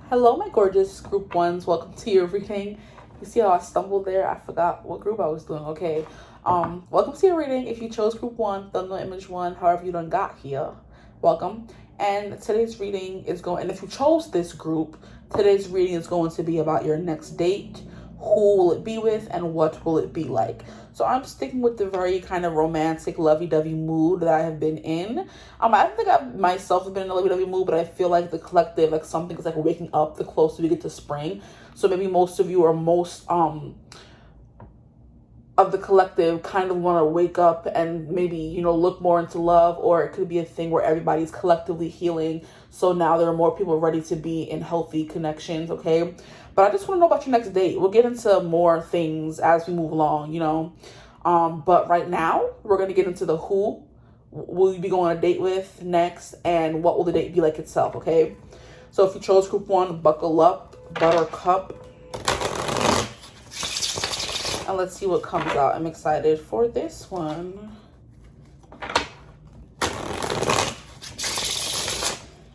Hello, my gorgeous group ones. Welcome to your reading. You see how I stumbled there? I forgot what group I was doing. Okay. Welcome to your reading. If you chose group one, thumbnail image one, however you done got here, welcome. And today's reading is going, and if you chose this group, today's reading is going to be about your next date. Who will it be with and what will it be like? So I'm sticking with the very kind of romantic, lovey-dovey mood that I have been in. I don't think I myself have been in a lovey-dovey mood, but I feel like the collective, like something is like waking up the closer we get to spring. So maybe most of you or most of the collective kind of want to wake up and maybe, you know, look more into love, or it could be a thing where everybody's collectively healing. So now there are more people ready to be in healthy connections, okay? But I just want to know about your next date. We'll get into more things as we move along, you know. But right now, we're going to get into the who will you be going on a date with next, and what will the date be like itself, okay? So if you chose group one, buckle up, buttercup. And let's see what comes out. I'm excited for this one.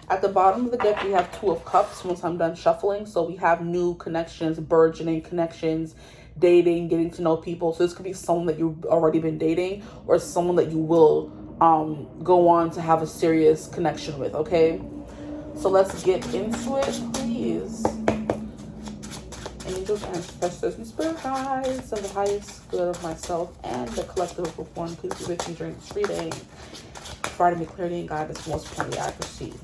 At the bottom of the deck, we have Two of Cups once I'm done shuffling. So we have new connections, burgeoning connections, dating, getting to know people. So this could be someone that you've already been dating, or someone that you will go on to have a serious connection with, okay? So let's get into it, please. Angels, ancestors, and spirit guides of the highest good of myself and the collective of group one, please be with me during this reading, providing me clarity and guidance, most importantly accuracy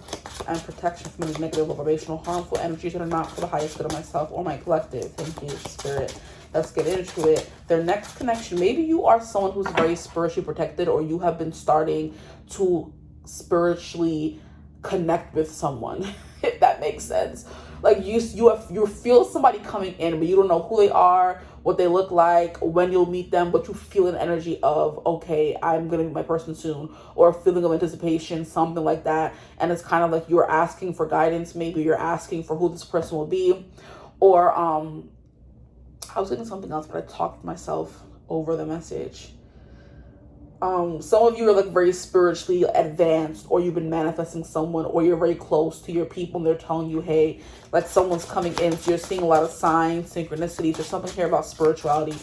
and protection from any negative or vibrational harmful energies that are not for the highest good of myself or my collective. Thank you, spirit. Let's get into it. Their next connection, maybe you are someone who's very spiritually protected, or you have been starting to spiritually connect with someone, if that makes sense. Like you feel somebody coming in, but you don't know who they are, what they look like, when you'll meet them, but you feel an energy of, okay, I'm gonna meet my person soon, or a feeling of anticipation, something like that. And it's kind of like you're asking for guidance. Maybe you're asking for who this person will be, or I was thinking something else, but I talked myself over the message. Some of you are like very spiritually advanced, or you've been manifesting someone, or you're very close to your people and they're telling you, hey, like someone's coming in. So you're seeing a lot of signs, synchronicities. There's something here about spirituality.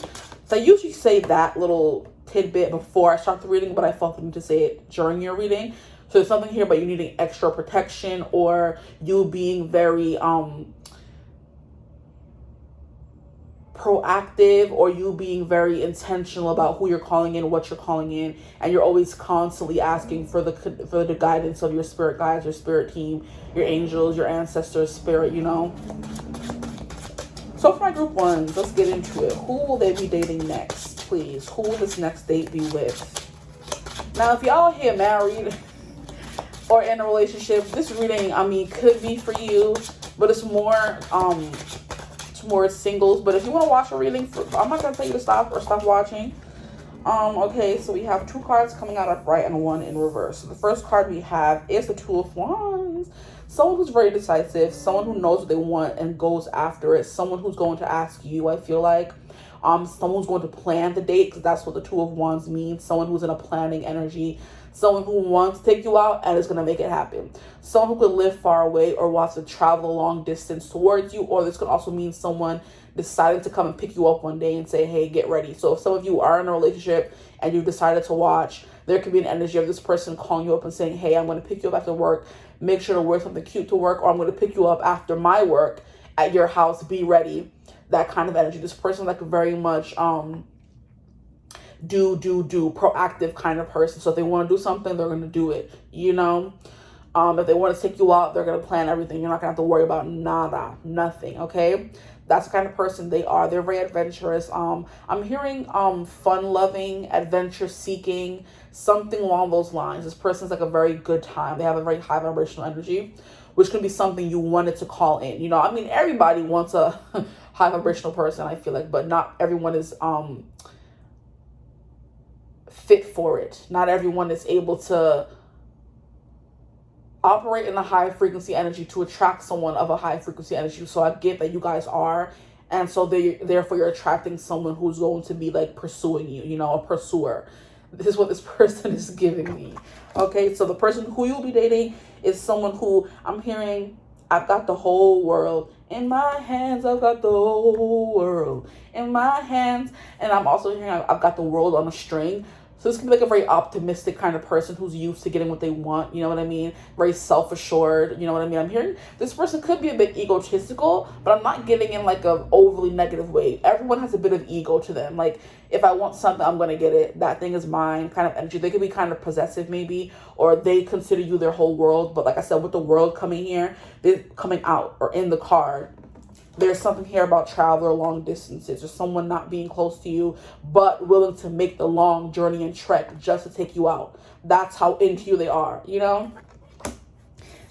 So I usually say that little tidbit before I start the reading, but I felt the need to say it during your reading. So there's something here about you needing extra protection, or you being very proactive, or you being very intentional about who you're calling in, what you're calling in, and you're always constantly asking for the guidance of your spirit guides, your spirit team, your angels, your ancestors, spirit, you know. So for my group ones, let's get into it. Who will they be dating next, please? Who will this next date be with? Now, if y'all here married or in a relationship, this reading, I mean, could be for you, but it's more singles. But if you want to watch a reading, I'm not gonna tell you to stop watching. Okay, so we have two cards coming out upright and one in reverse. So the first card we have is the Two of Wands. Someone who's very decisive, someone who knows what they want and goes after it, someone who's going to ask you, I feel like. Someone who's going to plan the date, because that's what the Two of Wands means. Someone who's in a planning energy. Someone who wants to take you out and is going to make it happen. Someone who could live far away or wants to travel a long distance towards you. Or this could also mean someone deciding to come and pick you up one day and say, hey, get ready. So if some of you are in a relationship and you've decided to watch, there could be an energy of this person calling you up and saying, hey, I'm going to pick you up after work. Make sure to wear something cute to work, or I'm going to pick you up after my work at your house. Be ready. That kind of energy. This person like very much proactive kind of person. So if they want to do something, they're going to do it, you know. If they want to take you out, they're going to plan everything. You're not going to have to worry about nothing, okay? That's the kind of person they are. They're very adventurous. I'm hearing fun-loving, adventure-seeking, something along those lines. This person's like a very good time. They have a very high vibrational energy, which can be something you wanted to call in. You know, I mean, everybody wants a high vibrational person, I feel like, but not everyone is fit for it. Not everyone is able to operate in a high frequency energy to attract someone of a high frequency energy. So I get that you guys are, and so therefore you're attracting someone who's going to be like pursuing you, you know, a pursuer. This is what this person is giving me. Okay, so the person who you'll be dating is someone who I'm hearing I've got the whole world in my hands. I've got the whole world in my hands. And I'm also hearing I've got the world on a string. So this can be like a very optimistic kind of person who's used to getting what they want. You know what I mean? Very self-assured. You know what I mean? I'm hearing this person could be a bit egotistical, but I'm not getting in like a overly negative way. Everyone has a bit of ego to them. Like, if I want something, I'm going to get it. That thing is mine kind of energy. They could be kind of possessive maybe, or they consider you their whole world. But like I said, with the world coming here, they're coming out or in the card. There's something here about travel or long distances, or someone not being close to you, but willing to make the long journey and trek just to take you out. That's how into you they are, you know?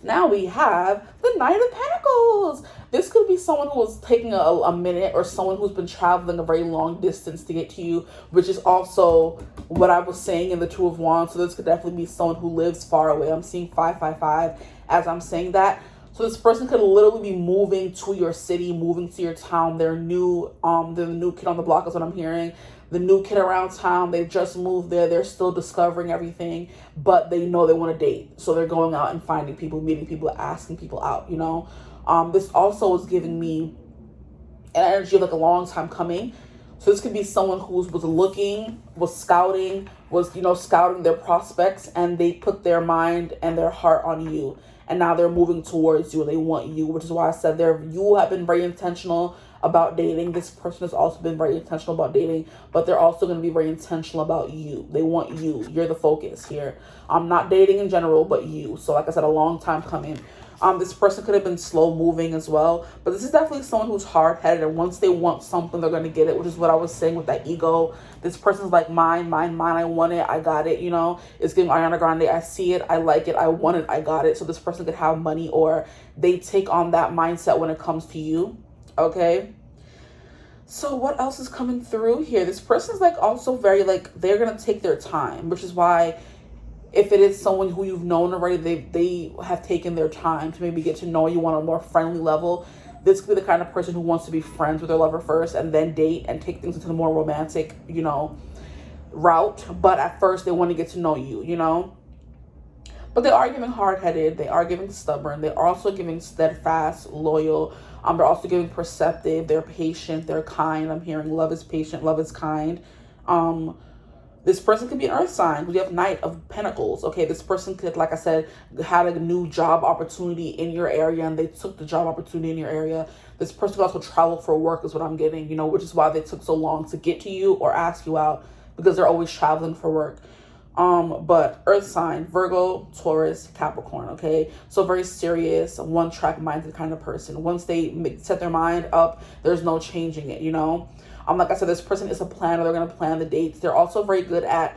Now we have the Knight of Pentacles. This could be someone who was taking a minute, or someone who's been traveling a very long distance to get to you, which is also what I was saying in the Two of Wands. So this could definitely be someone who lives far away. I'm seeing 555 as I'm saying that. So this person could literally be moving to your city, moving to your town. They're the new kid on the block is what I'm hearing. The new kid around town, they've just moved there. They're still discovering everything, but they know they want to date. So they're going out and finding people, meeting people, asking people out, you know. This also is giving me an energy of like a long time coming. So this could be someone who was looking, was scouting, was, you know, scouting their prospects, and they put their mind and their heart on you. And now they're moving towards you and they want you, which is why I said you have been very intentional about dating. This person has also been very intentional about dating, but they're also going to be very intentional about you. They want you. You're the focus here. I'm not dating in general, but you. So like I said, a long time coming. This person could have been slow moving as well, but this is definitely someone who's hard-headed, and once they want something, they're going to get it, which is what I was saying with that ego. This person's like, mine, I want it, I got it, you know. It's giving Ariana Grande, I see it, I like it, I want it, I got it. So this person could have money, or they take on that mindset when it comes to you, okay? So what else is coming through here? This person's like also very like, they're going to take their time, which is why if it is someone who you've known already, they have taken their time to maybe get to know you on a more friendly level. This could be the kind of person who wants to be friends with their lover first and then date and take things into the more romantic, you know, route. But at first they want to get to know you, you know. But they are giving hard-headed. They are giving stubborn. They're also giving steadfast, loyal. They're also giving perceptive. They're patient. They're kind. I'm hearing love is patient. Love is kind. This person could be an earth sign. We have Knight of Pentacles. Okay, this person could, like I said, had a new job opportunity in your area, and they took the job opportunity in your area. This person could also travel for work is what I'm getting, you know, which is why they took so long to get to you or ask you out, because they're always traveling for work. But earth sign, Virgo, Taurus, Capricorn, okay? So very serious, one-track minded kind of person. Once they set their mind up, there's no changing it, you know? Like I said, this person is a planner. They're going to plan the dates. They're also very good at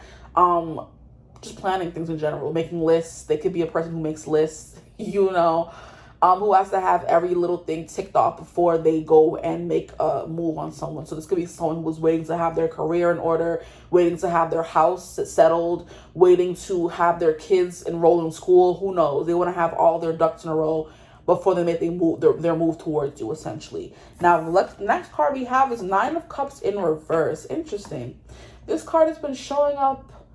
just planning things in general, making lists. They could be a person who makes lists, you know, who has to have every little thing ticked off before they go and make a move on someone. So this could be someone who's waiting to have their career in order, waiting to have their house settled, waiting to have their kids enrolled in school. Who knows? They want to have all their ducks in a row before they make their move towards you, essentially. Now, the next card we have is Nine of Cups in reverse. Interesting. This card has been showing up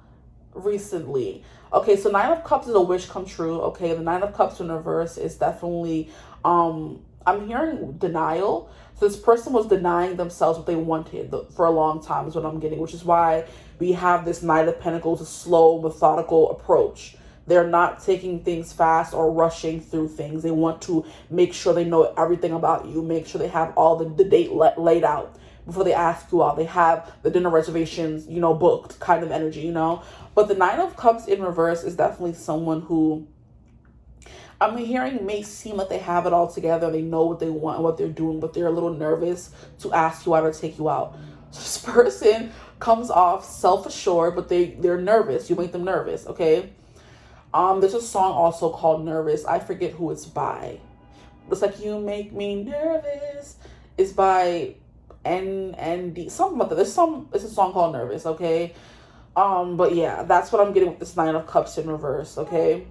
recently. Okay, so Nine of Cups is a wish come true. Okay, the Nine of Cups in reverse is definitely, I'm hearing denial. So this person was denying themselves what they wanted for a long time is what I'm getting, which is why we have this Knight of Pentacles, a slow, methodical approach. They're not taking things fast or rushing through things. They want to make sure they know everything about you, make sure they have all the date laid out before they ask you out. They have the dinner reservations, you know, booked kind of energy, you know. But the Nine of Cups in reverse is definitely someone who I'm hearing may seem like they have it all together. They know what they want and what they're doing, but they're a little nervous to ask you out or take you out. So this person comes off self-assured, but they're nervous. You make them nervous, okay? There's a song also called Nervous. I forget who it's by. It's like, you make me nervous. It's by NND, something like that. It's a song called Nervous, okay? But yeah, that's what I'm getting with this Nine of Cups in reverse, okay?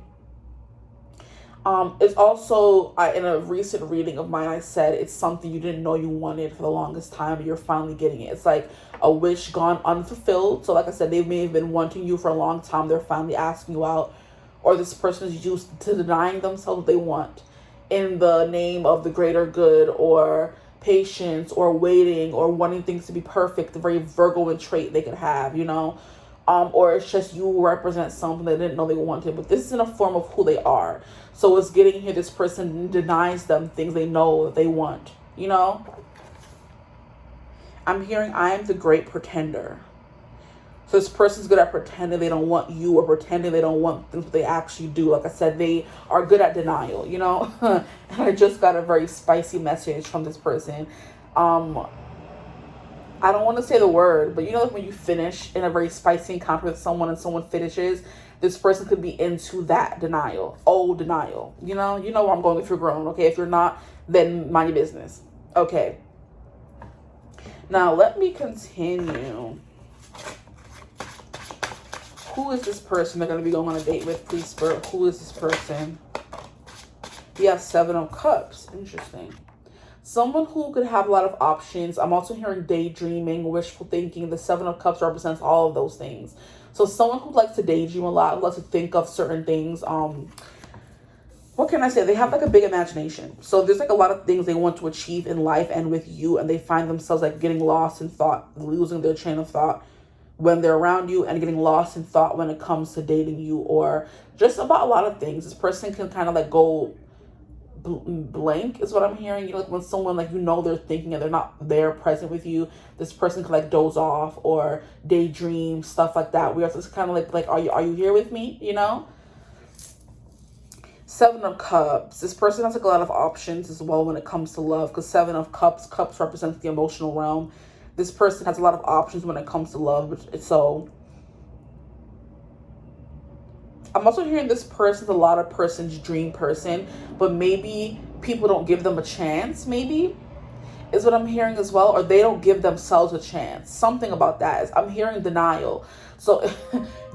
It's also, in a recent reading of mine, I said it's something you didn't know you wanted for the longest time, but you're finally getting it. It's like a wish gone unfulfilled. So like I said, they may have been wanting you for a long time. They're finally asking you out. Or this person is used to denying themselves what they want. in the name of the greater good, or patience, or waiting, or wanting things to be perfect, the very Virgoan trait they could have, you know. Or it's just you represent something they didn't know they wanted, but this is in a form of who they are. So it's getting here, this person denies them things they know that they want, you know. I'm hearing, I am the great pretender. So this person's good at pretending they don't want you, or pretending they don't want things they actually do. Like I said, they are good at denial, you know. And I just got a very spicy message from this person. I don't want to say the word, but you know, like when you finish in a very spicy encounter with someone and someone finishes, this person could be into that denial. Oh, denial. You know where I'm going if you're grown, okay? If you're not, then mind your business. Okay. Now, let me continue. Who is this person they're going to be going on a date with, please, Spirit? Who is this person? We have 7 of Cups. Interesting. Someone who could have a lot of options. I'm also hearing daydreaming, wishful thinking. The 7 of Cups represents all of those things. So someone who likes to daydream a lot, who likes to think of certain things. What can I say? They have like a big imagination. So there's like a lot of things they want to achieve in life and with you. And they find themselves like getting lost in thought, losing their train of thought when they're around you, and getting lost in thought when it comes to dating you, or just about a lot of things. This person can kind of like go blank is what I'm hearing. You know, like when someone, like, you know, they're thinking and they're not there present with you, this person could like doze off or daydream, stuff like that. We have to kind of like are you here with me, you know? 7 of Cups. This person has like a lot of options as well when it comes to love, because 7 of Cups represents the emotional realm. This person has a lot of options when it comes to love. So I'm also hearing this person's a lot of person's dream person, but maybe people don't give them a chance, maybe, is what I'm hearing as well. Or they don't give themselves a chance. Something about that is, I'm hearing denial. So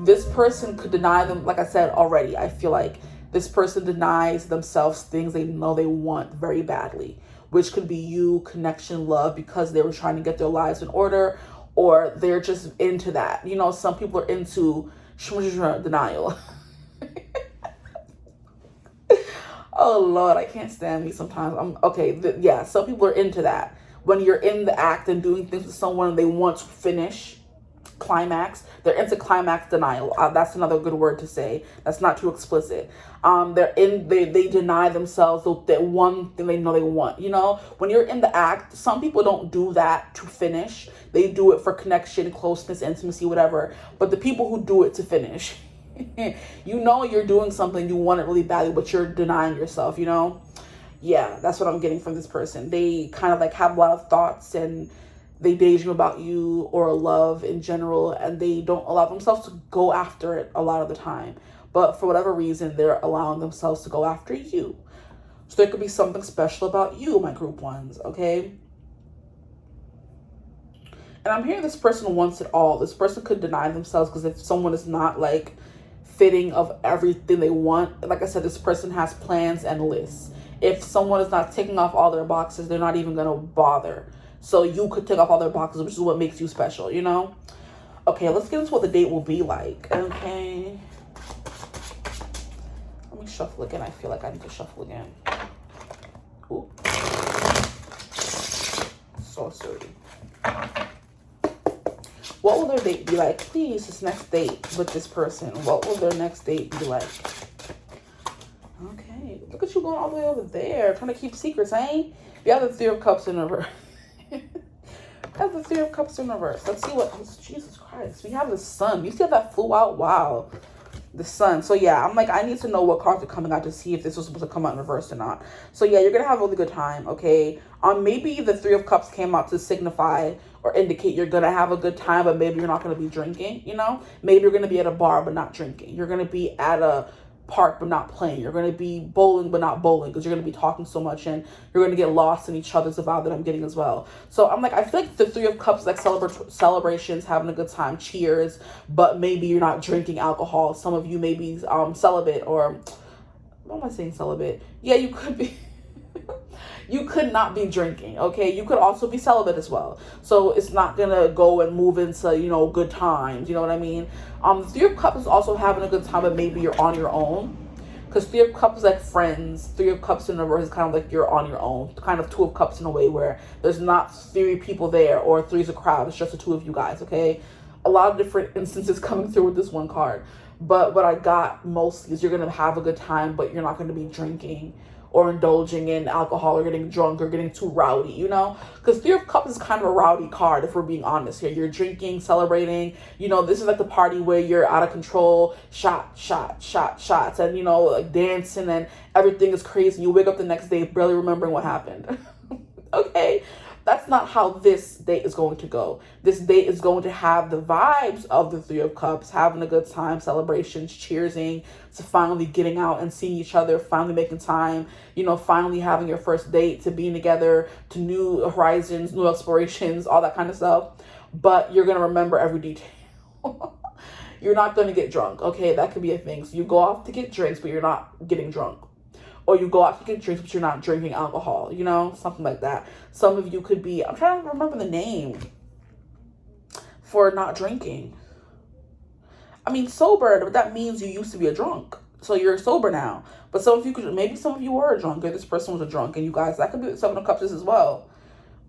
this person could deny them, like I said already, I feel like this person denies themselves things they know they want very badly, which could be you, connection, love, because they were trying to get their lives in order, or they're just into that. You know, some people are into denial. Oh Lord, I can't stand me sometimes. Yeah, some people are into that. When you're in the act and doing things with someone and they want to finish, climax, they're into climax denial. That's another good word to say. That's not too explicit. They deny themselves that one thing they know they want. You know, when you're in the act, some people don't do that to finish. They do it for connection, closeness, intimacy, whatever. But the people who do it to finish, you know, you're doing something, you want it really badly, but you're denying yourself, you know? Yeah, that's what I'm getting from this person. They kind of like have a lot of thoughts, and they daydream about you or love in general, and they don't allow themselves to go after it a lot of the time. But for whatever reason, they're allowing themselves to go after you. So there could be something special about you, my group ones, okay? And I'm hearing this person wants it all. This person could deny themselves, because if someone is not like fitting of everything they want, like I said, this person has plans and lists. If someone is not ticking off all their boxes, they're not even going to bother. So you could tick off all their boxes, which is what makes you special, you know? Okay, let's get into what the date will be like, okay? Let me shuffle again. I feel like I need to shuffle again. Ooh. Sorcery. What will their date be like? Please, this next date with this person. What will their next date be like? Okay. Look at you going all the way over there. Trying to keep secrets, eh? You have the 3 of Cups in reverse. That's the 3 of Cups in reverse. Let's see what... Jesus Christ. We have the Sun. You see how that flew out? Wow. The Sun. So yeah, I'm like, I need to know what cards are coming out to see if this was supposed to come out in reverse or not. So yeah, you're going to have a really good time, okay? Maybe the 3 of Cups came out to signify or indicate you're going to have a good time, but maybe you're not going to be drinking, you know? Maybe you're going to be at a bar, but not drinking. You're going to be at a park, but not playing. You're going to be bowling, but not bowling, because you're going to be talking so much, and you're going to get lost in each other's vibe that I'm getting as well. So I'm like, I feel like the 3 of Cups, like celebrations, having a good time, cheers, but maybe you're not drinking alcohol. Some of you may be celibate, or what am I saying, celibate? Yeah, you could be. You could not be drinking, okay? You could also be celibate as well. So it's not going to go and move into, you know, good times. You know what I mean? The 3 of Cups is also having a good time, but maybe you're on your own. Because Three of Cups is like friends. Three of Cups in reverse is kind of like you're on your own. Kind of Two of Cups in a way where there's not three people there or three's a crowd. It's just the two of you guys, okay? A lot of different instances coming through with this one card. But what I got mostly is you're going to have a good time, but you're not going to be drinking or indulging in alcohol or getting drunk or getting too rowdy, you know? Because Three of Cups is kind of a rowdy card, if we're being honest here. You're drinking, celebrating, you know, this is like the party where you're out of control, shots, and, you know, like dancing and everything is crazy. You wake up the next day barely remembering what happened. Okay? That's not how this date is going to go. This date is going to have the vibes of the Three of Cups, having a good time, celebrations, cheersing, to finally getting out and seeing each other, finally making time, you know, finally having your first date, to being together, to new horizons, new explorations, all that kind of stuff. But you're going to remember every detail. You're not going to get drunk, okay? That could be a thing. So you go off to get drinks, but you're not getting drunk. Or you go out to get drinks, but you're not drinking alcohol, you know, something like that. Some of you could be, I'm trying to remember the name for not drinking. I mean, sober, but that means you used to be a drunk. So you're sober now. But some of you could, maybe some of you were a drunk, or this person was a drunk, and you guys, that could be Seven of Cups as well.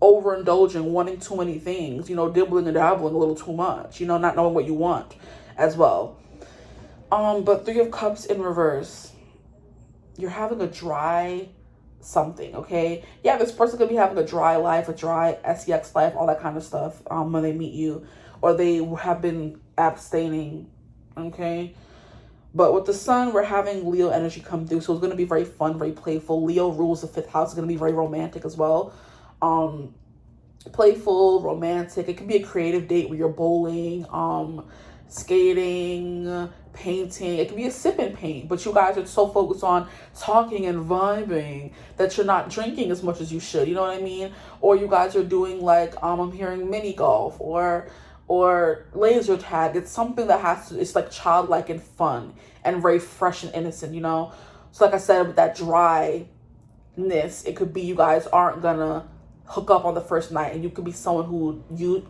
Overindulging, wanting too many things, you know, dibbling and dabbling a little too much, you know, not knowing what you want as well. But Three of Cups in reverse. You're having a dry something, okay? Yeah, this person could be having a dry life, a dry sex life, all that kind of stuff when they meet you. Or they have been abstaining, okay? But with the sun, we're having Leo energy come through. So it's going to be very fun, very playful. Leo rules the 5th house. It's going to be very romantic as well. Playful, romantic. It could be a creative date where you're bowling, skating, painting. It can be a sip and paint, but you guys are so focused on talking and vibing that you're not drinking as much as you should, you know what I mean? Or you guys are doing like I'm hearing mini golf or laser tag. It's something that has to, it's like childlike and fun and very fresh and innocent, you know? So like I said, with that dryness, it could be you guys aren't gonna hook up on the first night, and you could be someone who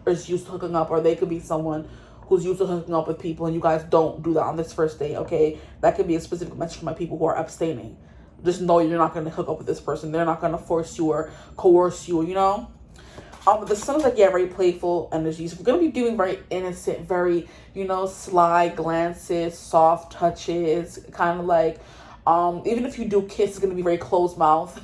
is used to hooking up, or they could be someone who's used to hooking up with people, and you guys don't do that on this first date, okay? That could be a specific message for my people who are abstaining. Just know you're not going to hook up with this person. They're not going to force you or coerce you, you know? But the sun is like, yeah, very playful energies. We're going to be doing very innocent, very, you know, sly glances, soft touches, kind of like, even if you do kiss, it's going to be very closed mouth.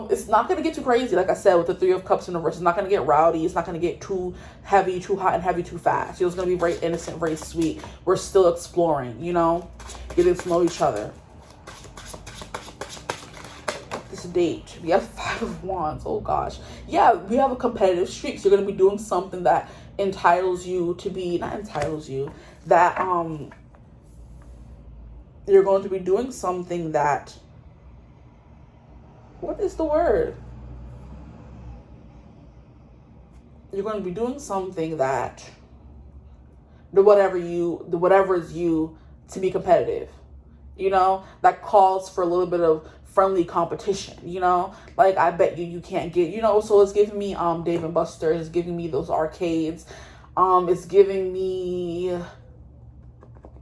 It's not going to get too crazy. Like I said, with the Three of Cups in reverse, it's not going to get rowdy. It's not going to get too heavy, too hot and heavy too fast. It's going to be very innocent, very sweet. We're still exploring, you know, getting to know each other. This date, we have 5 of Wands. Oh gosh. Yeah, we have a competitive streak. So you're going to be doing something that entitles you to be, not entitles you, that, you're going to be doing something that, what is the word? You're going to be doing something that the whatever is you to be competitive, you know, that calls for a little bit of friendly competition, you know, like I bet you can't get, you know. So it's giving me Dave and Buster's, it's giving me those arcades, it's giving me,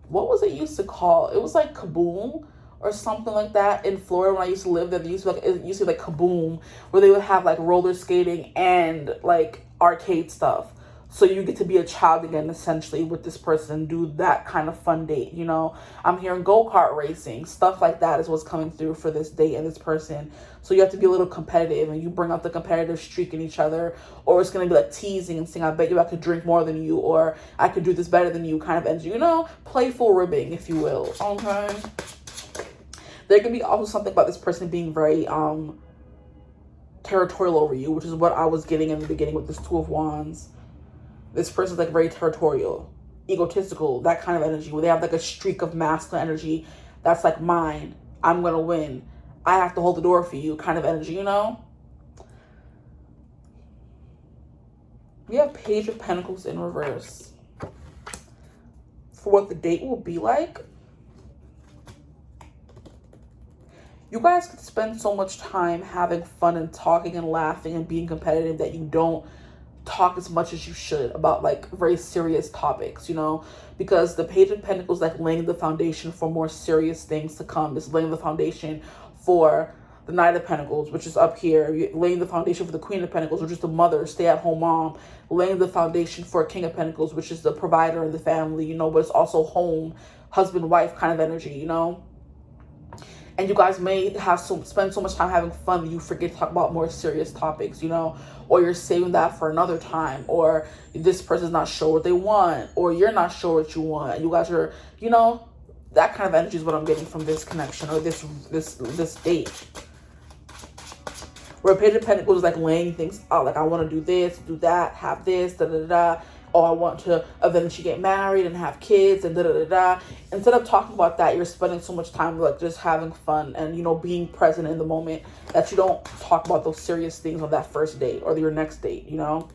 what was it used to call? It was like Kaboom or something like that in Florida when I used to live there. It used to be like Kaboom, where they would have like roller skating and like arcade stuff. So you get to be a child again, essentially, with this person and do that kind of fun date, you know. I'm hearing go-kart racing, stuff like that is what's coming through for this date and this person. So you have to be a little competitive, and you bring out the competitive streak in each other, or it's going to be like teasing and saying, I bet you I could drink more than you, or I could do this better than you, kind of energy, you know, playful ribbing, if you will, okay? There could be also something about this person being very territorial over you, which is what I was getting in the beginning with this Two of Wands. This person's like very territorial, egotistical, that kind of energy, where they have like a streak of masculine energy that's like mine. I'm going to win. I have to hold the door for you kind of energy, you know? We have Page of Pentacles in reverse. For what the date will be like, you guys could spend so much time having fun and talking and laughing and being competitive that you don't talk as much as you should about like very serious topics, you know, because the Page of Pentacles, like laying the foundation for more serious things to come, is laying the foundation for the Knight of Pentacles, which is up here, laying the foundation for the Queen of Pentacles, which is the mother, stay-at-home mom, laying the foundation for King of Pentacles, which is the provider in the family, you know, but it's also home, husband, wife kind of energy, you know. And you guys may have spend so much time having fun that you forget to talk about more serious topics, you know, or you're saving that for another time, or this person's not sure what they want, or you're not sure what you want. You guys are, you know, that kind of energy is what I'm getting from this connection or this date. Where Page of Pentacles is like laying things out, like I want to do this, do that, have this, da da da. Oh, I want to eventually get married and have kids and da da da da. Instead of talking about that, you're spending so much time like just having fun and, you know, being present in the moment, that you don't talk about those serious things on that first date or your next date, you know.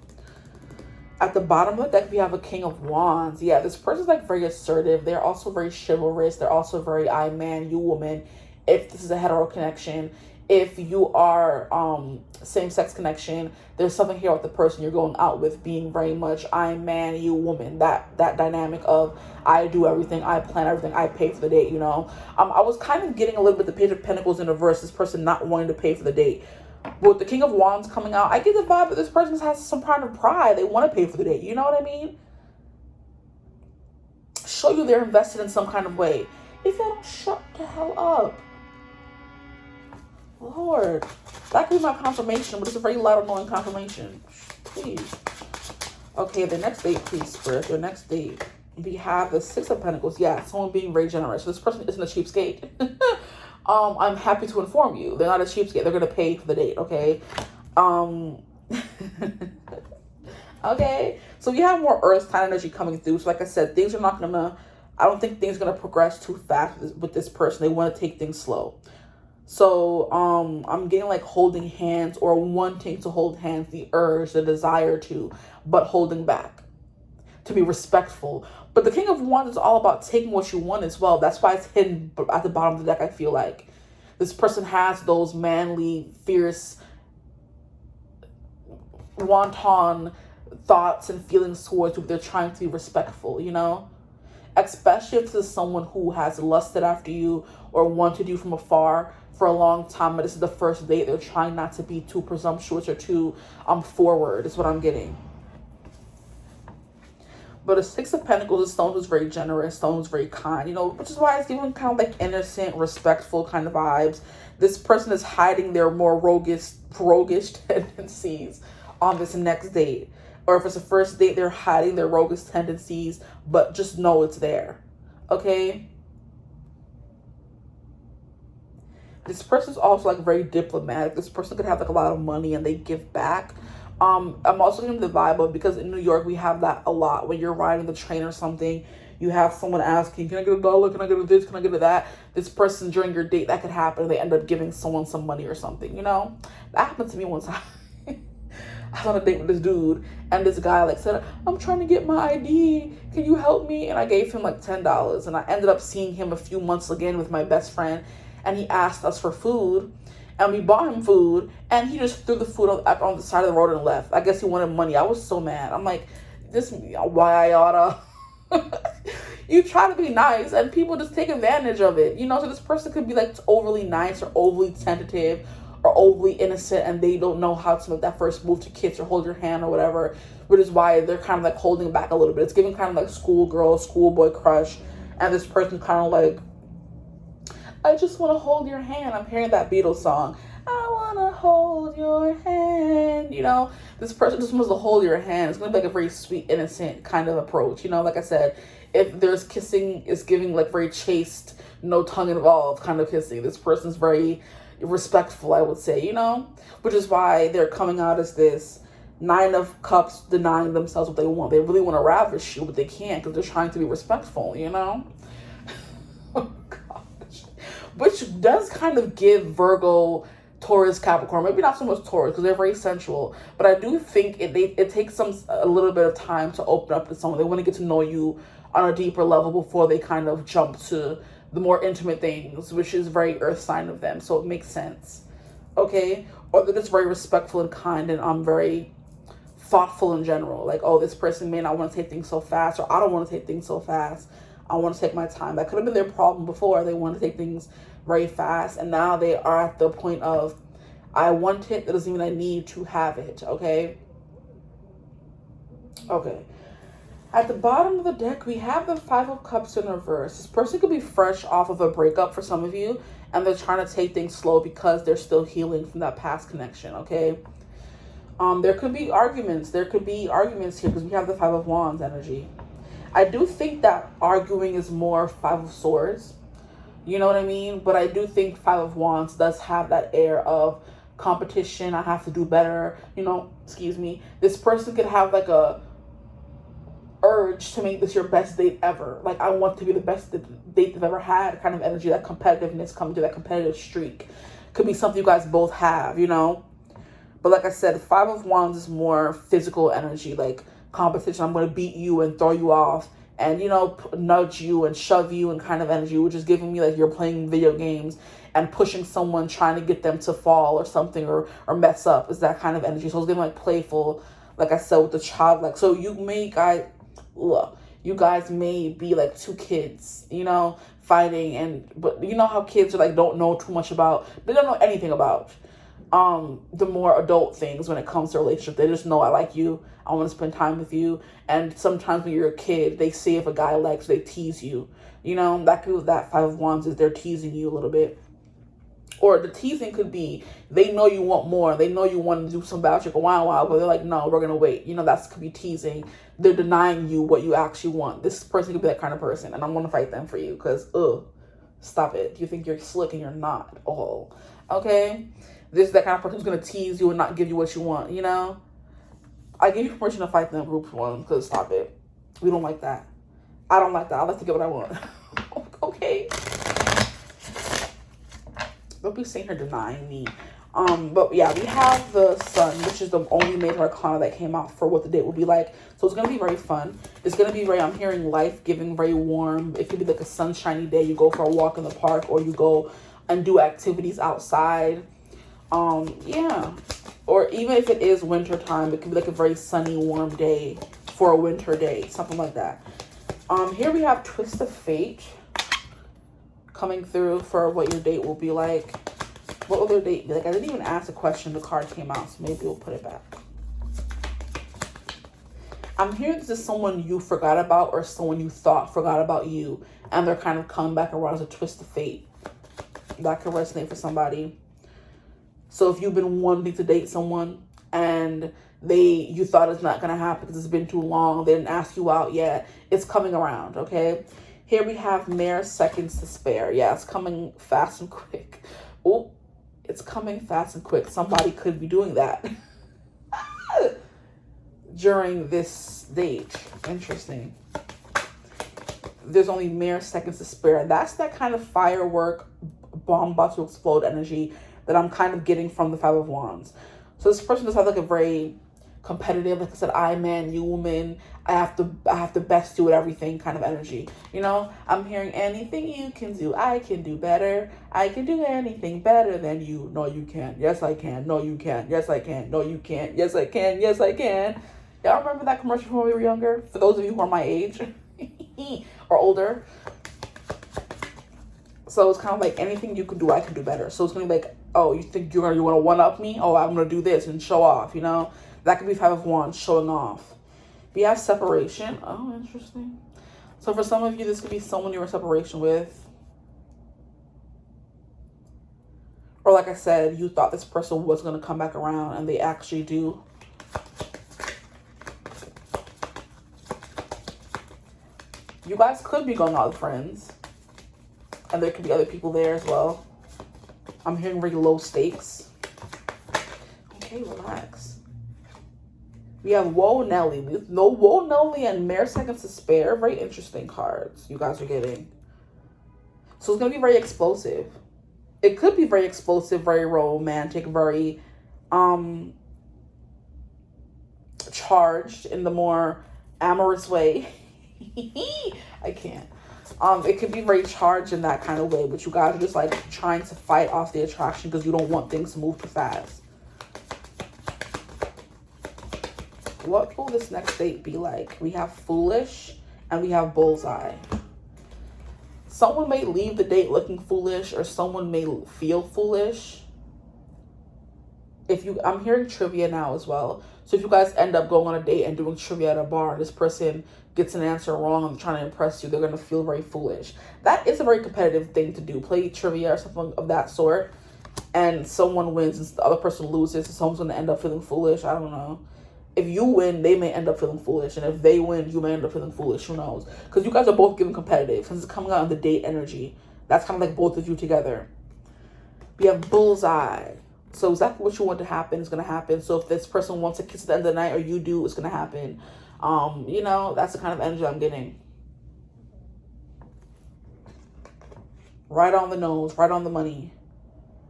At the bottom of the deck, we have a King of Wands. Yeah, this person's like very assertive. They're also very chivalrous. They're also very I man, you woman. If this is a hetero connection, if you are same-sex connection, there's something here with the person you're going out with being very much I man, you woman. That dynamic of I do everything, I plan everything, I pay for the date, you know. I was kind of getting a little bit the Page of Pentacles in reverse, this person not wanting to pay for the date. But with the King of Wands coming out, I get the vibe that this person has some kind of pride. They want to pay for the date, you know what I mean? Show you they're invested in some kind of way. If you don't shut the hell up. Lord, that could be my confirmation, but it's a very loud, annoying confirmation. Please. Okay, the next date, please, Spirit. Your next date. We have the Six of Pentacles. Yeah, someone being very generous. So this person isn't a cheapskate. I'm happy to inform you. They're not a cheapskate. They're going to pay for the date, okay? Okay. So we have more earth sign energy coming through. So like I said, things are not going to... I don't think things are going to progress too fast with this person. They want to take things slow. So I'm getting like holding hands or wanting to hold hands, the urge, the desire to, but holding back, to be respectful. But the King of Wands is all about taking what you want as well. That's why it's hidden at the bottom of the deck, I feel like. This person has those manly, fierce, wanton thoughts and feelings towards you. They're trying to be respectful, you know? Especially if this is someone who has lusted after you or wanted you from afar for a long time, but this is the first date. They're trying not to be too presumptuous or too forward, is what I'm getting. But a Six of Pentacles is someone who's very generous, someone who's very kind, you know, which is why it's giving kind of like innocent, respectful kind of vibes. This person is hiding their more roguish tendencies on this next date. Or if it's a first date, they're hiding their roguish tendencies, but just know it's there. Okay? This person's also like very diplomatic. This person could have like a lot of money and they give back. I'm also getting the vibe of, because in New York we have that a lot. When you're riding the train or something, you have someone asking, can I get $1? Can I get this? Can I get that? This person during your date, that could happen. They end up giving someone some money or something, you know? That happened to me one time. I was on a date with this dude, and this guy like said, I'm trying to get my ID. Can you help me? And I gave him like $10. And I ended up seeing him a few months again with my best friend, and he asked us for food, and we bought him food, and he just threw the food on the side of the road and left. I guess he wanted money. I was so mad. I'm like, this why I oughta. You try to be nice, and people just take advantage of it, you know? So this person could be like overly nice or overly tentative or overly innocent, and they don't know how to make that first move to kiss or hold your hand or whatever, which is why they're kind of like holding back a little bit. It's giving kind of like schoolgirl, schoolboy crush, and this person's kind of like, I just want to hold your hand. I'm hearing that Beatles song. I want to hold your hand. You know, this person just wants to hold your hand. It's going to be like a very sweet, innocent kind of approach. You know, like I said, if there's kissing, it's giving like very chaste, no tongue involved kind of kissing. This person's very respectful, I would say, you know, which is why they're coming out as this Nine of Cups, denying themselves what they want. They really want to ravish you, but they can't because they're trying to be respectful, you know? Which does kind of give Virgo, Taurus, Capricorn, maybe not so much Taurus because they're very sensual, but I do think it takes a little bit of time to open up to someone. They want to get to know you on a deeper level before they kind of jump to the more intimate things, which is very earth sign of them, so it makes sense. Okay? Or they're just very respectful and kind, and I'm very thoughtful in general. Like, oh, this person may not want to take things so fast, or I don't want to take things so fast. I want to take my time. That could have been their problem before. They want to take things very fast, and now they are at the point of, I want it, that doesn't mean I need to have it, okay? Okay. At the bottom of the deck, we have the Five of Cups in reverse. This person could be fresh off of a breakup for some of you, and they're trying to take things slow because they're still healing from that past connection, okay? There could be arguments. There could be arguments here because we have the Five of Wands energy. I do think that arguing is more Five of Swords. You know what I mean? But I do think Five of Wands does have that air of competition. I have to do better. You know, excuse me. This person could have like a urge to make this your best date ever. Like, I want to be the best date they've ever had kind of energy. That competitiveness coming to that competitive streak. Could be something you guys both have, you know? But like I said, the Five of Wands is more physical energy, like competition. I'm going to beat you and throw you off and, you know, nudge you and shove you and kind of energy, which is giving me like you're playing video games and pushing someone, trying to get them to fall or something or mess up, is that kind of energy. So it's getting like playful, like I said, with the childlike. So you guys may be like two kids, you know, fighting, but you know how kids are like, don't know too much about, they don't know anything about the more adult things when it comes to relationship. They just know, I like you, I want to spend time with you. And sometimes when you're a kid, they see if a guy likes, they tease you, you know. That could be that Five of Wands, is they're teasing you a little bit. Or the teasing could be, they know you want more, they know you want to do some bad chick a while, but they're like, no, we're gonna wait. You know, that could be teasing. They're denying you what you actually want. This person could be that kind of person, and I'm gonna fight them for you because stop it. You think you're slick and you're not. Okay. This is that kind of person who's going to tease you and not give you what you want, you know? I give you permission to fight them group one because stop it. We don't like that. I don't like that. I like to get what I want. Okay? Don't be sitting here denying me. But yeah, we have the Sun, which is the only major arcana that came out for what the date will be like. So it's going to be very fun. It's going to be very, I'm hearing life-giving, very warm. It could be like a sunshiny day. You go for a walk in the park, or you go and do activities outside. Yeah, or even if it is winter time, it could be like a very sunny, warm day for a winter day, something like that. Here we have Twist of Fate coming through for what your date will be like. What will their date be like? I didn't even ask a question. The card came out, so maybe we'll put it back. I'm hearing this is someone you forgot about, or someone you thought forgot about you, and they're kind of coming back around as a twist of fate. That could resonate for somebody. So if you've been wanting to date someone and you thought it's not going to happen because it's been too long, they didn't ask you out yet, it's coming around, okay? Here we have mere seconds to spare. Yeah, it's coming fast and quick. Oh, it's coming fast and quick. Somebody could be doing that during this date. Interesting. There's only mere seconds to spare. That's that kind of firework, bomb about to explode energy that I'm kind of getting from the Five of Wands. So this person does have like a very competitive, like I said, I man, you woman, I have to best you at everything kind of energy. You know, I'm hearing anything you can do, I can do better. I can do anything better than you. No, you can't. Yes, I can. No, you can't. Yes, I can. No, you can't. Yes, I can. Yes, I can. Y'all remember that commercial from when we were younger? For those of you who are my age or older. So it's kind of like anything you can do, I can do better. So it's going to be like, oh, you think you want to one-up me? Oh, I'm going to do this and show off, you know? That could be Five of Wands, showing off. We have separation. Oh, interesting. So for some of you, this could be someone you're in separation with. Or like I said, you thought this person was going to come back around and they actually do. You guys could be going out with friends. And there could be other people there as well. I'm hearing very low stakes. Okay, relax. We have Whoa Nelly. No Whoa Nelly and mere seconds to spare. Very interesting cards you guys are getting. So it's going to be very explosive. It could be very explosive, very romantic, very charged in the more amorous way. I can't. It could be very charged in that kind of way, but you guys are just like trying to fight off the attraction because you don't want things to move too fast. What will this next date be like? We have foolish and we have bullseye. Someone may leave the date looking foolish, or someone may feel foolish. I'm hearing trivia now as well. So if you guys end up going on a date and doing trivia at a bar, this person gets an answer wrong and trying to impress you, they're going to feel very foolish. That is a very competitive thing to do. Play trivia or something of that sort, and someone wins and the other person loses, so someone's going to end up feeling foolish. I don't know. If you win, they may end up feeling foolish, and if they win, you may end up feeling foolish. Who knows? Because you guys are both getting competitive, since it's coming out in the date energy. That's kind of like both of you together. We have bullseye. So exactly what you want to happen is going to happen. So if this person wants a kiss at the end of the night, or you do, it's going to happen. You know, that's the kind of energy I'm getting. Right on the nose, right on the money.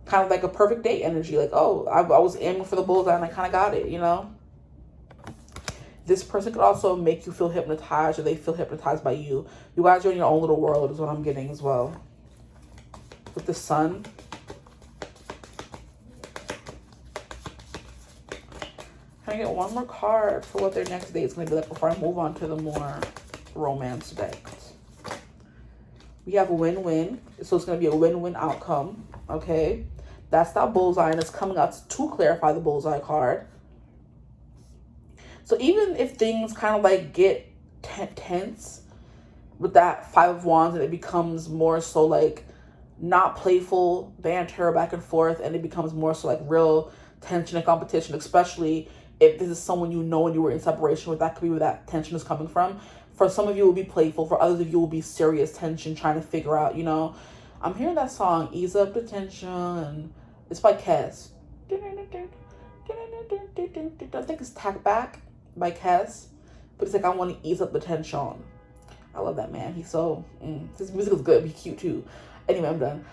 Kind of like a perfect date energy. Like, oh, I was aiming for the bullseye and I kind of got it, you know? This person could also make you feel hypnotized, or they feel hypnotized by you. You guys are in your own little world is what I'm getting as well. With the sun. Can I get one more card for what their next date is going to be like before I move on to the more romance decks? We have a win-win. So it's going to be a win-win outcome. Okay. That's that bullseye, and it's coming out to clarify the bullseye card. So even if things kind of like get tense with that Five of Wands, and it becomes more so like not playful banter back and forth, and it becomes more so like real tension and competition, especially if this is someone you know and you were in separation with, that could be where that tension is coming from. For some of you, it will be playful. For others of you, it will be serious tension, trying to figure out, you know. I'm hearing that song, Ease Up the Tension. It's by Kes. I think it's Tack Back by Kes. But it's like, I want to ease up the tension. I love that man. He's so, his music is good. He's cute too. Anyway, I'm done.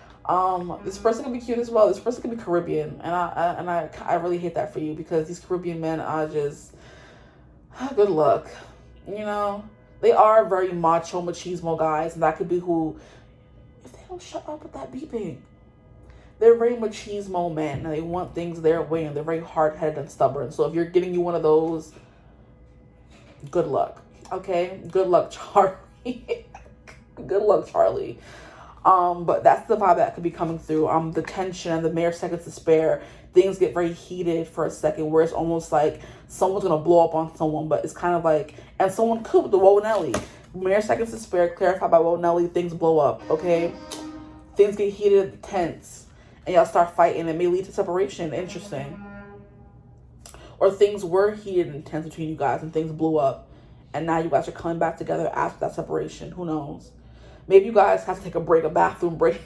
This person can be cute as well. This person can be Caribbean, and I really hate that for you, because these Caribbean men are just good luck. You know, they are very macho, machismo guys, and that could be who. If they don't shut up with that beeping, they're very machismo men, and they want things their way, and they're very hard-headed and stubborn. So if you're getting you one of those, good luck. Okay, good luck, Charlie. Good luck, Charlie. But that's the vibe that could be coming through. The tension and the mere seconds to spare. Things get very heated for a second, where it's almost like someone's gonna blow up on someone, but it's kind of like, and someone could with the Woe Nelly. Mere seconds to spare, clarified by Woe Nelly, things blow up, okay? Things get heated, tense, and y'all start fighting. It may lead to separation. Interesting. Or things were heated and tense between you guys, and things blew up, and now you guys are coming back together after that separation. Who knows? Maybe you guys have to take a break, a bathroom break,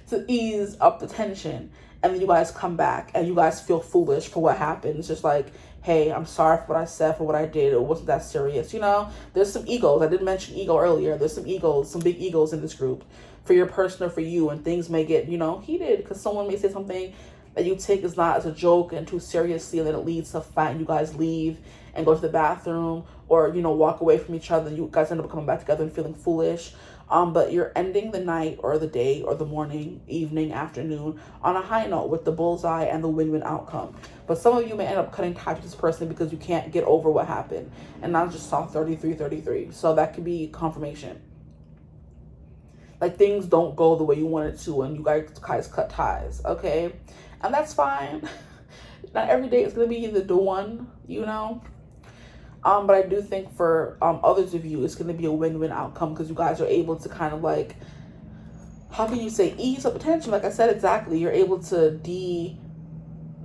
to ease up the tension. And then you guys come back and you guys feel foolish for what happened. It's just like, hey, I'm sorry for what I said, for what I did. It wasn't that serious. You know, there's some egos. I did mention ego earlier. There's some egos, some big egos in this group for your person or for you. And things may get, you know, heated because someone may say something that you take as not as a joke and too seriously. And then it leads to a fight, and you guys leave and go to the bathroom, or, you know, walk away from each other. And you guys end up coming back together and feeling foolish. But you're ending the night or the day or the morning, evening, afternoon on a high note with the bullseye and the win-win outcome. But some of you may end up cutting ties with this person because you can't get over what happened. And I just saw 33. So that could be confirmation. Like things don't go the way you want it to, and you guys cut ties, okay? And that's fine. Not every day is going to be the one, you know? But I do think for others of you, it's going to be a win-win outcome, because you guys are able to kind of like, how can you say, ease up the tension? Like I said, exactly. You're able to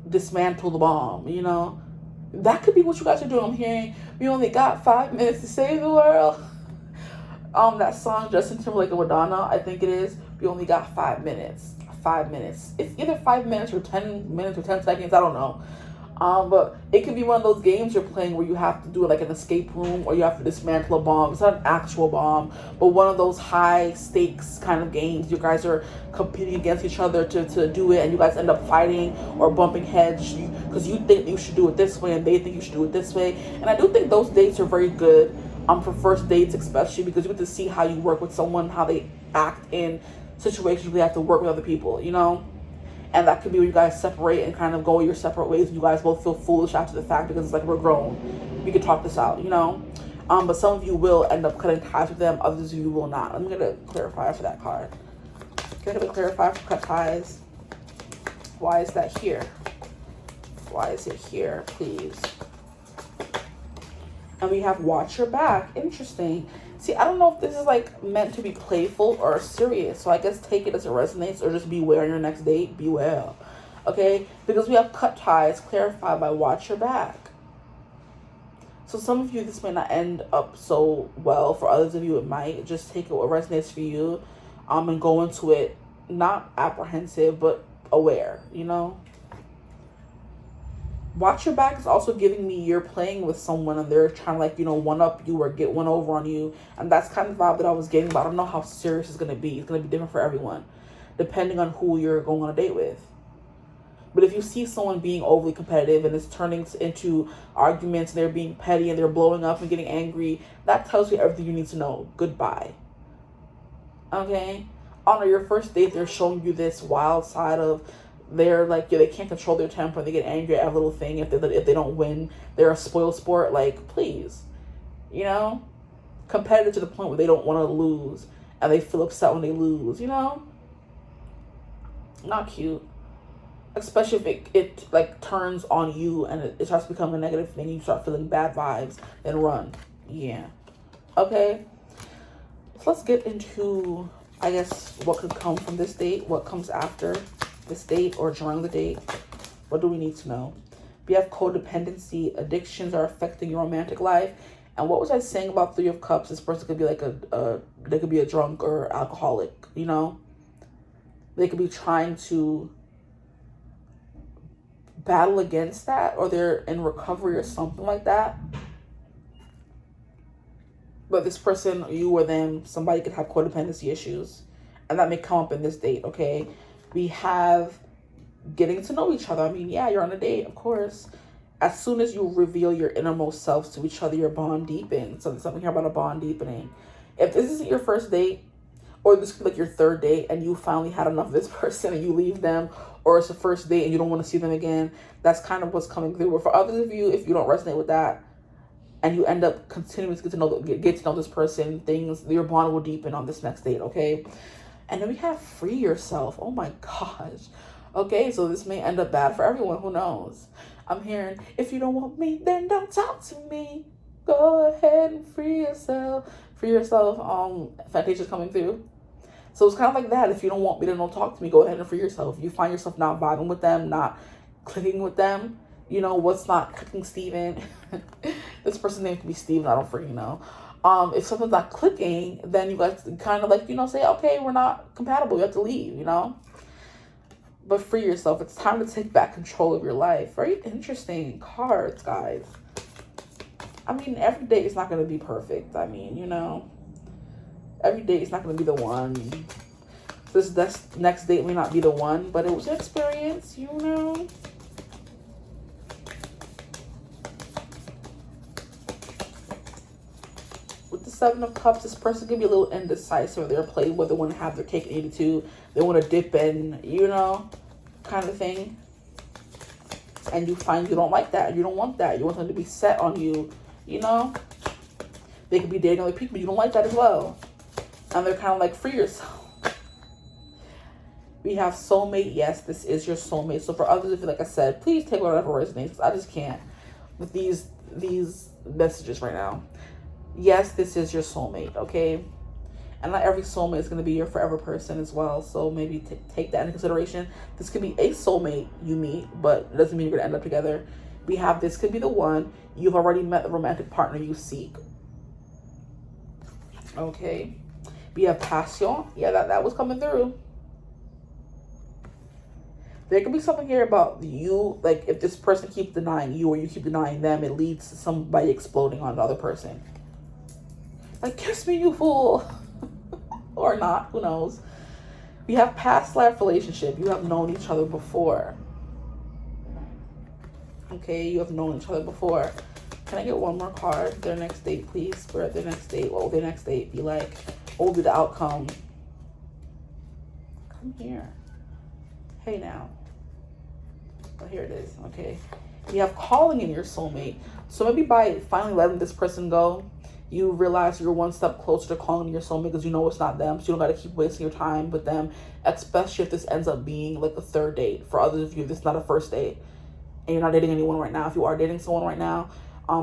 dismantle the bomb, you know? That could be what you guys are doing. I'm hearing, we only got 5 minutes to save the world. That song, Justin Timberlake and Madonna, I think it is. We only got 5 minutes. 5 minutes. It's either 5 minutes or 10 minutes or 10 seconds. I don't know. But it could be one of those games you're playing where you have to do like an escape room, or you have to dismantle a bomb. It's not an actual bomb, but one of those high stakes kind of games. You guys are competing against each other to do it, and you guys end up fighting or bumping heads because you think you should do it this way and they think you should do it this way. And I do think those dates are very good for first dates, especially because you get to see how you work with someone, how they act in situations where they have to work with other people, you know? And that could be where you guys separate and kind of go your separate ways. And you guys both feel foolish after the fact because it's like, we're grown. We could talk this out, you know? But some of you will end up cutting ties with them. Others of you will not. I'm going to clarify for that card. I'm going to clarify for cut ties. Why is that here? Why is it here, please? And we have watch your back. Interesting. See, I don't know if this is like meant to be playful or serious. So I guess take it as it resonates, or just beware on your next date. Beware. Okay? Because we have cut ties clarified by watch your back. So some of you, this may not end up so well. For others of you, it might. Just take it what resonates for you. And go into it not apprehensive, but aware, you know? Watch your back is also giving me you're playing with someone and they're trying to, like, you know, one up you or get one over on you. And that's kind of the vibe that I was getting, but I don't know how serious it's going to be. It's going to be different for everyone, depending on who you're going on a date with. But if you see someone being overly competitive and it's turning into arguments, and they're being petty and they're blowing up and getting angry, that tells you everything you need to know. Goodbye. Okay? On your first date, they're showing you this wild side of they're like, yeah, they can't control their temper. They get angry at every little thing. If they don't win, they're a spoil sport. Like, please, you know, competitive to the point where they don't want to lose and they feel upset when they lose. You know, not cute. Especially if it like turns on you and it starts to become a negative thing. You start feeling bad vibes, then run. Yeah. Okay. So let's get into, I guess, what could come from this date, what comes after this date or during the date. What do we need to know? We have codependency. Addictions are affecting your romantic life. And what was I saying about Three of Cups? This person could be like they could be a drunk or alcoholic, you know? They could be trying to battle against that, or they're in recovery or something like that. But this person, you or them, somebody could have codependency issues. And that may come up in this date, okay? We have getting to know each other. I mean, yeah, you're on a date, of course. As soon as you reveal your innermost selves to each other, your bond deepens. So there's something here about a bond deepening. If this isn't your first date, or this could be like your third date, and you finally had enough of this person and you leave them, or it's the first date and you don't want to see them again, that's kind of what's coming through. But for others of you, if you don't resonate with that, and you end up continuing to get to know this person, your bond will deepen on this next date, okay? And then we have free yourself. Oh my gosh. Okay, so this may end up bad for everyone. Who knows? I'm hearing, if you don't want me, then don't talk to me. Go ahead and free yourself. Free yourself. Fantasia's coming through. So it's kind of like that. If you don't want me, then don't talk to me. Go ahead and free yourself. If you find yourself not vibing with them, not clicking with them, you know, what's not clicking, Steven? This person's name could be Steven. I don't freaking know. If something's not clicking, then you guys kind of like, you know, say, okay, we're not compatible. You have to leave, you know? But free yourself. It's time to take back control of your life. Very interesting cards, guys. I mean, every day is not going to be perfect. I mean, you know, every day is not going to be the one. This next date may not be the one, but it was an experience, you know? Seven of Cups, this person can be a little indecisive. They're playing whether they want to have their cake and eat it too. They want to dip in, you know, kind of thing. And you find you don't like that. You don't want that. You want them to be set on you, you know. They could be dating other people, but you don't like that as well. And they're kind of like, free yourself. We have soulmate. Yes, this is your soulmate. So for others, if like I said, please take whatever resonates. I just can't with these messages right now. Yes, this is your soulmate, okay? And not every soulmate is going to be your forever person as well. So maybe take that into consideration. This could be a soulmate you meet, but it doesn't mean you're going to end up together. We have this could be the one. You've already met the romantic partner you seek. Okay. We have passion. Yeah, that was coming through. There could be something here about you. Like if this person keeps denying you or you keep denying them, it leads to somebody exploding on the other person. Like, kiss me, you fool. Or not, who knows. We have past life relationship. You have known each other before. Okay, you have known each other before. Can I get one more card? Their next date, please. Spirit, their next date. What will their next date be like? What will be the outcome? Come here. Okay, now. Well, here it is. Okay. You have calling in your soulmate. So maybe by finally letting this person go, you realize you're one step closer to calling your soulmate because you know it's not them. So you don't got to keep wasting your time with them, especially if this ends up being like a third date. For others of you, this is not a first date and you're not dating anyone right now. If you are dating someone right now,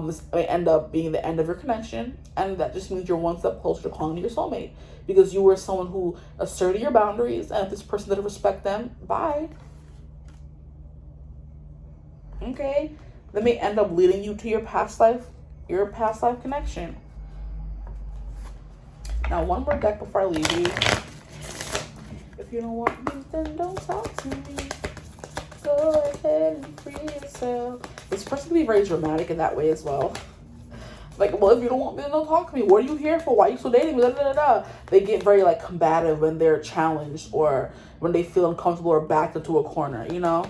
this may end up being the end of your connection. And that just means you're one step closer to calling your soulmate because you were someone who asserted your boundaries. And if this person didn't respect them, bye. Okay. That may end up leading you to your past life connection. Now, one more deck before I leave you. If you don't want me, then don't talk to me. Go ahead and free yourself. This person can be very dramatic in that way as well. Like, well, if you don't want me, then don't talk to me. What are you here for? Why are you still dating me? Da, da, da, da. They get very, like, combative when they're challenged or when they feel uncomfortable or backed into a corner, you know?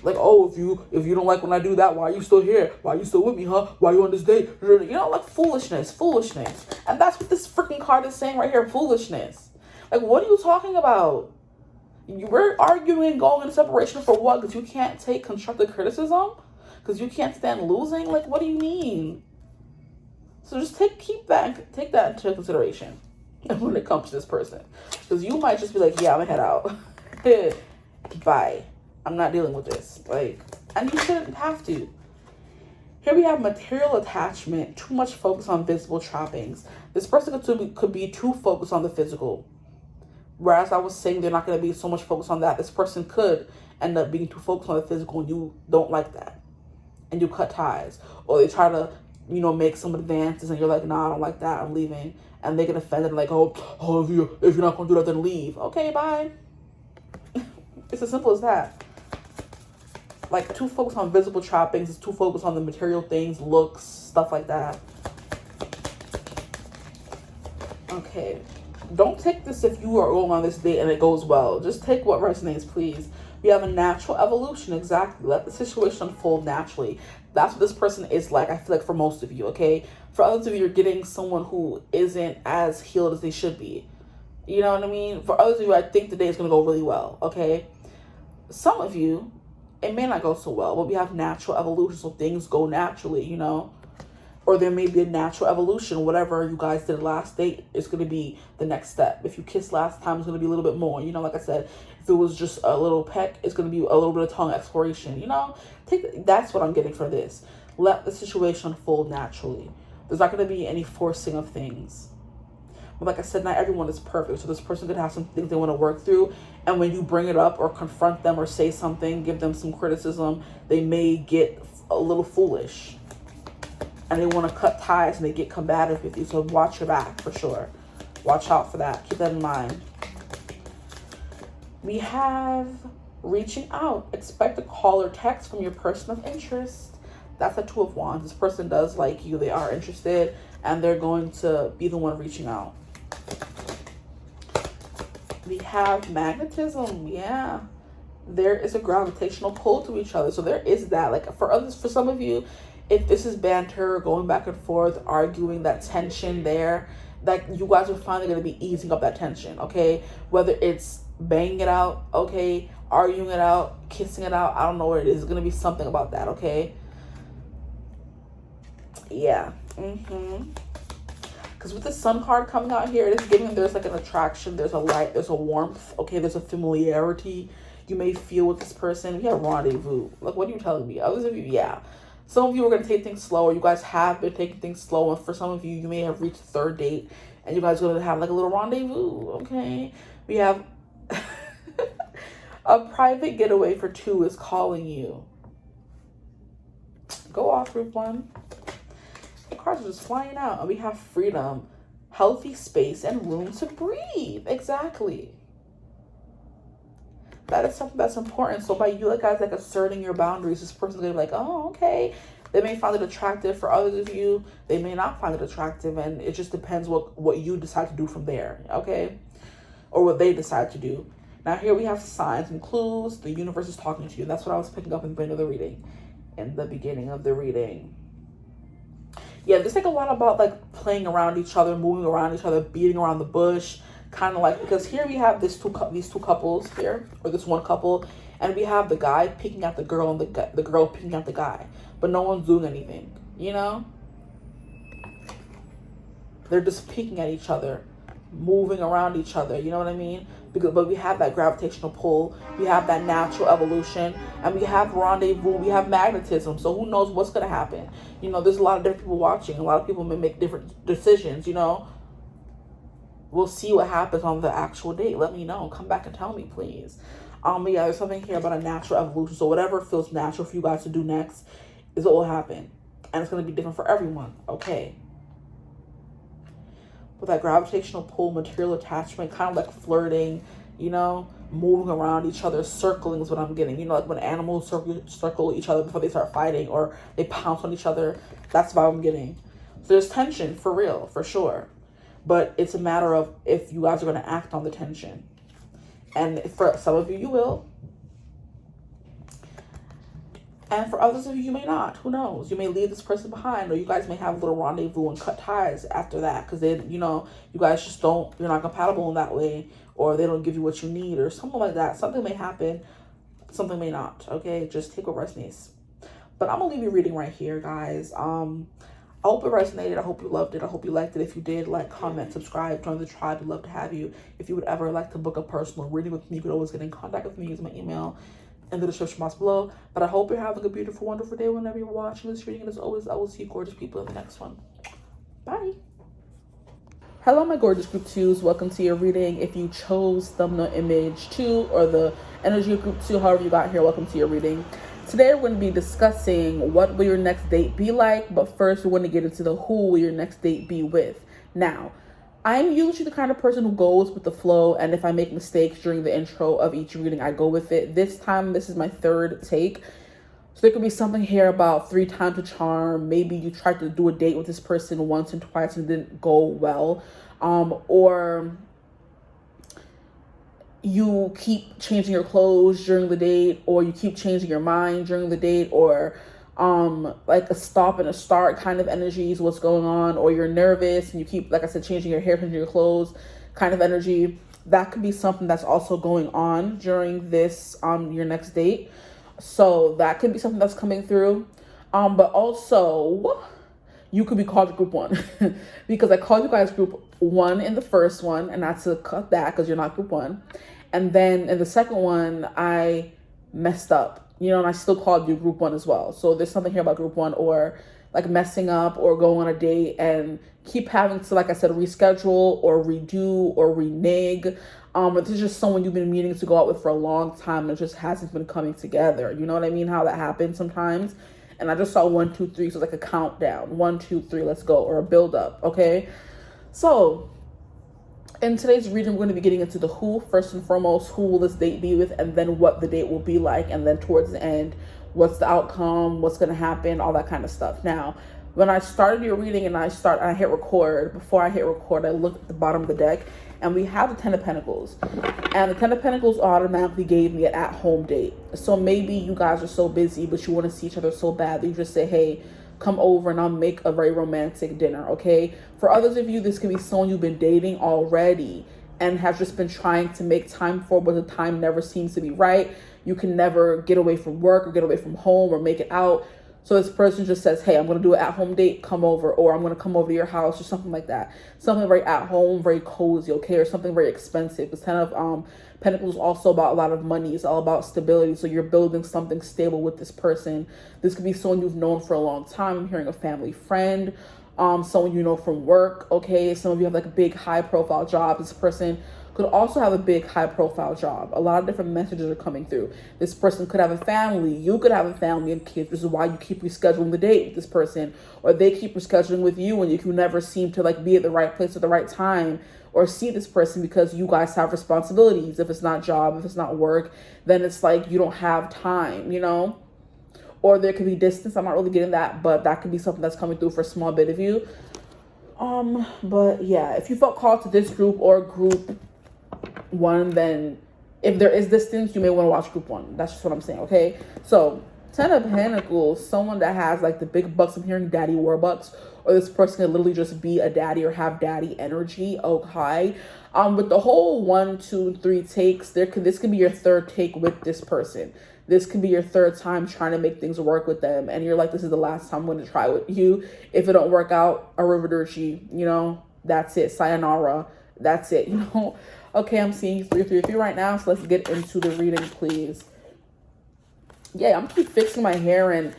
Like, oh, if you don't like when I do that, why are you still here? Why are you still with me, huh? Why are you on this date? You know, like foolishness. And that's what this freaking card is saying right here, foolishness. Like, what are you talking about? We're arguing and going into separation for what? Because you can't take constructive criticism? Because you can't stand losing? Like, what do you mean? So just take that into consideration when it comes to this person. Because you might just be like, yeah, I'm gonna head out. Bye. I'm not dealing with this. Like, and you shouldn't have to. Here we have material attachment, too much focus on visible trappings. This person could be too focused on the physical. Whereas I was saying they're not going to be so much focused on that. This person could end up being too focused on the physical and you don't like that. And you cut ties. Or they try to, make some advances and you're like, nah, I don't like that. I'm leaving. And they get offended like, oh, if you're not going to do that, then leave. Okay, bye. It's as simple as that. Like, too focused on visible trappings. It's too focused on the material things, looks, stuff like that. Okay. Don't take this if you are going on this date and it goes well. Just take what resonates, please. We have a natural evolution. Exactly. Let the situation unfold naturally. That's what this person is like, I feel like, for most of you, okay? For others of you, you're getting someone who isn't as healed as they should be. You know what I mean? For others of you, I think the day is going to go really well, okay? Some of you, it may not go so well, but we have natural evolution, so things go naturally, Or there may be a natural evolution. Whatever you guys did last date is going to be the next step. If you kissed last time, it's going to be a little bit more. Like I said, if it was just a little peck, it's going to be a little bit of tongue exploration. That's what I'm getting for this. Let the situation unfold naturally. There's not going to be any forcing of things. But like I said, not everyone is perfect. So this person could have some things they want to work through. And when you bring it up or confront them or say something, give them some criticism, they may get a little foolish. And they want to cut ties and they get combative with you. So watch your back for sure. Watch out for that. Keep that in mind. We have reaching out. Expect a call or text from your person of interest. That's a Two of Wands. This person does like you. They are interested and they're going to be the one reaching out. We have magnetism. Yeah. There is a gravitational pull to each other. So there is that. Like for some of you, if this is banter, going back and forth, arguing, that tension there, like you guys are finally going to be easing up that tension, okay? Whether it's banging it out, okay, arguing it out, kissing it out, I don't know what it is. It's going to be something about that, okay? Yeah. Because with the Sun card coming out here, it is giving there's like an attraction, there's a light, there's a warmth, okay, there's a familiarity you may feel with this person. We have rendezvous. Like, what are you telling me? Others of you, yeah. Some of you are going to take things slower. You guys have been taking things slow. And for some of you, you may have reached the third date. And you guys are going to have like a little rendezvous. Okay. We have a private getaway for two is calling you. Go off, group one. The cards are just flying out. And we have freedom, healthy space, and room to breathe. Exactly. That is something that's important. So by you guys like asserting your boundaries, this person's gonna be like, oh, okay. They may find it attractive. For others of you, they may not find it attractive, and it just depends what you decide to do from there, okay? Or what they decide to do. Now here we have signs and clues. The universe is talking to you. That's what I was picking up in the beginning of the reading. Yeah, there's like a lot about like playing around each other, moving around each other, beating around the bush, Kind of like, because here we have these two couples here, or this one couple, and we have the guy picking at the girl and the girl picking at the guy, but no one's doing anything, you know? They're just picking at each other, moving around each other, you know what I mean? But we have that gravitational pull, we have that natural evolution, and we have rendezvous, we have magnetism. So who knows what's going to happen? You know, there's a lot of different people watching. A lot of people may make different decisions, you know? We'll see what happens on the actual date. Let me know. Come back and tell me, please. But yeah, there's something here about a natural evolution. So whatever feels natural for you guys to do next is what will happen. And it's going to be different for everyone, okay? With that gravitational pull, material attachment, kind of like flirting, you know, moving around each other, circling is what I'm getting. You know, like when animals circle each other before they start fighting, or they pounce on each other. That's what I'm getting. So there's tension, for real, for sure. But it's a matter of if you guys are going to act on the tension. And for some of you, you will. And for others of you, you may not. Who knows? You may leave this person behind, or you guys may have a little rendezvous and cut ties after that, because they, you know, you guys just don't, you're not compatible in that way, or they don't give you what you need, or something like that. Something may happen, something may not. Okay, just take what resonates. But I'm gonna leave you reading right here, guys. I hope it resonated. I hope you loved it. I hope you liked it. If you did, like, comment, subscribe, join the tribe. We'd love to have you. If you would ever like to book a personal reading with me, you could always get in contact with me. Use my email in the description box below. But I hope you're having a beautiful, wonderful day whenever you're watching this reading. And as always, I will see you gorgeous people in the next one. Bye. Hello, my gorgeous group 2s. Welcome to your reading. If you chose thumbnail image 2 or the energy of group 2, however you got here, welcome to your reading. Today we're going to be discussing what will your next date be like, but first we're going to get into the who will your next date be with. Now, I'm usually the kind of person who goes with the flow, and if I make mistakes during the intro of each reading, I go with it. This time, this is my third take. So there could be something here about 3 times a charm. Maybe you tried to do a date with this person once and twice and it didn't go well. Or you keep changing your clothes during the date, or you keep changing your mind during the date, or like a stop and a start kind of energy is what's going on, or you're nervous and you keep, like I said, changing your hair, changing your clothes kind of energy. That could be something that's also going on during this your next date. So that could be something that's coming through. But also you could be called group 1 because I called you guys group 1 in the first one, and not to cut that because you're not group 1. And then in the second one, I messed up, you know, and I still called you group 1 as well. So there's something here about group 1, or like messing up or going on a date and keep having to, like I said, reschedule or redo or renege. But this is just someone you've been meaning to go out with for a long time and it just hasn't been coming together. You know what I mean? How that happens sometimes. And I just saw 1, 2, 3. So it's like a countdown. 1, 2, 3, let's go. Or a build up. Okay. So in today's reading, we're going to be getting into the who. First and foremost, who will this date be with? And then what the date will be like. And then towards the end, what's the outcome? What's going to happen? All that kind of stuff. Now, when I started your reading and I hit record, before I hit record, I looked at the bottom of the deck. And we have the 10 of Pentacles. And the 10 of Pentacles automatically gave me an at-home date. So maybe you guys are so busy, but you want to see each other so bad that you just say, hey, come over and I'll make a very romantic dinner, okay? For others of you, this could be someone you've been dating already and have just been trying to make time for, but the time never seems to be right. You can never get away from work or get away from home or make it out. So this person just says, hey, I'm going to do an at-home date, come over, or I'm going to come over to your house or something like that. Something very at-home, very cozy, okay, or something very expensive. Because 10 of Pentacles is also about a lot of money. It's all about stability. So you're building something stable with this person. This could be someone you've known for a long time. I'm hearing a family friend, someone you know from work, okay? Some of you have like a big high-profile job. This person could also have a big high-profile job. A lot of different messages are coming through. This person could have a family. You could have a family and kids. This is why you keep rescheduling the date with this person, or they keep rescheduling with you, and you never seem to like be at the right place at the right time or see this person because you guys have responsibilities. If it's not job, if it's not work, then it's like you don't have time, you know? Or there could be distance. I'm not really getting that, but that could be something that's coming through for a small bit of you. But yeah, if you felt called to this group or group 1, then if there is distance, you may want to watch group 1. That's just what I'm saying, okay? So Ten of Pentacles, someone that has like the big bucks. I'm hearing daddy warbucks, or this person can literally just be a daddy or have daddy energy. Okay. With the whole 1, 2, 3 takes, this could be your third take with this person. This could be your third time trying to make things work with them, and you're like, this is the last time I'm going to try with you. If it don't work out, arrivederci, you know, that's it. Sayonara, that's it, you know. Okay, I'm seeing 333 right now, so let's get into the reading, please. Yeah, I'm keep fixing my hair and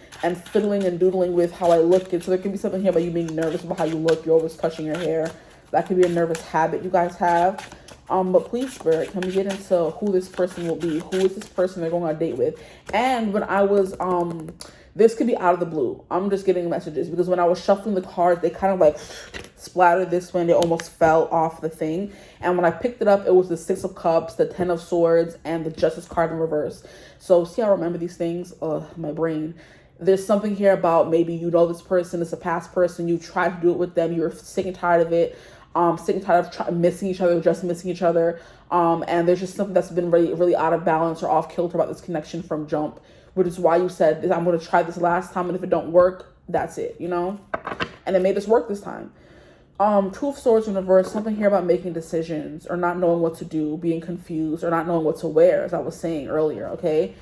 fiddling and doodling with how I look. And so there could be something here about you being nervous about how you look. You're always touching your hair. That could be a nervous habit you guys have. But please, Spirit, can we get into who this person will be? Who is this person they're going on a date with? And when I was, this could be out of the blue. I'm just getting messages because when I was shuffling the cards, they kind of like splattered this way and they almost fell off the thing. And when I picked it up, it was the 6 of Cups, the 10 of Swords, and the Justice card in reverse. So see how I remember these things? My brain. There's something here about maybe you know this person, it's a past person, you tried to do it with them, you're sick and tired of it. Sick and tired of missing each other, just missing each other. And there's just something that's been really, really out of balance or off kilter about this connection from jump, which is why you said, I'm going to try this last time, and if it don't work, that's it, you know? And it made this work this time. 2 of Swords in reverse, something here about making decisions or not knowing what to do, being confused, or not knowing what to wear, as I was saying earlier, okay?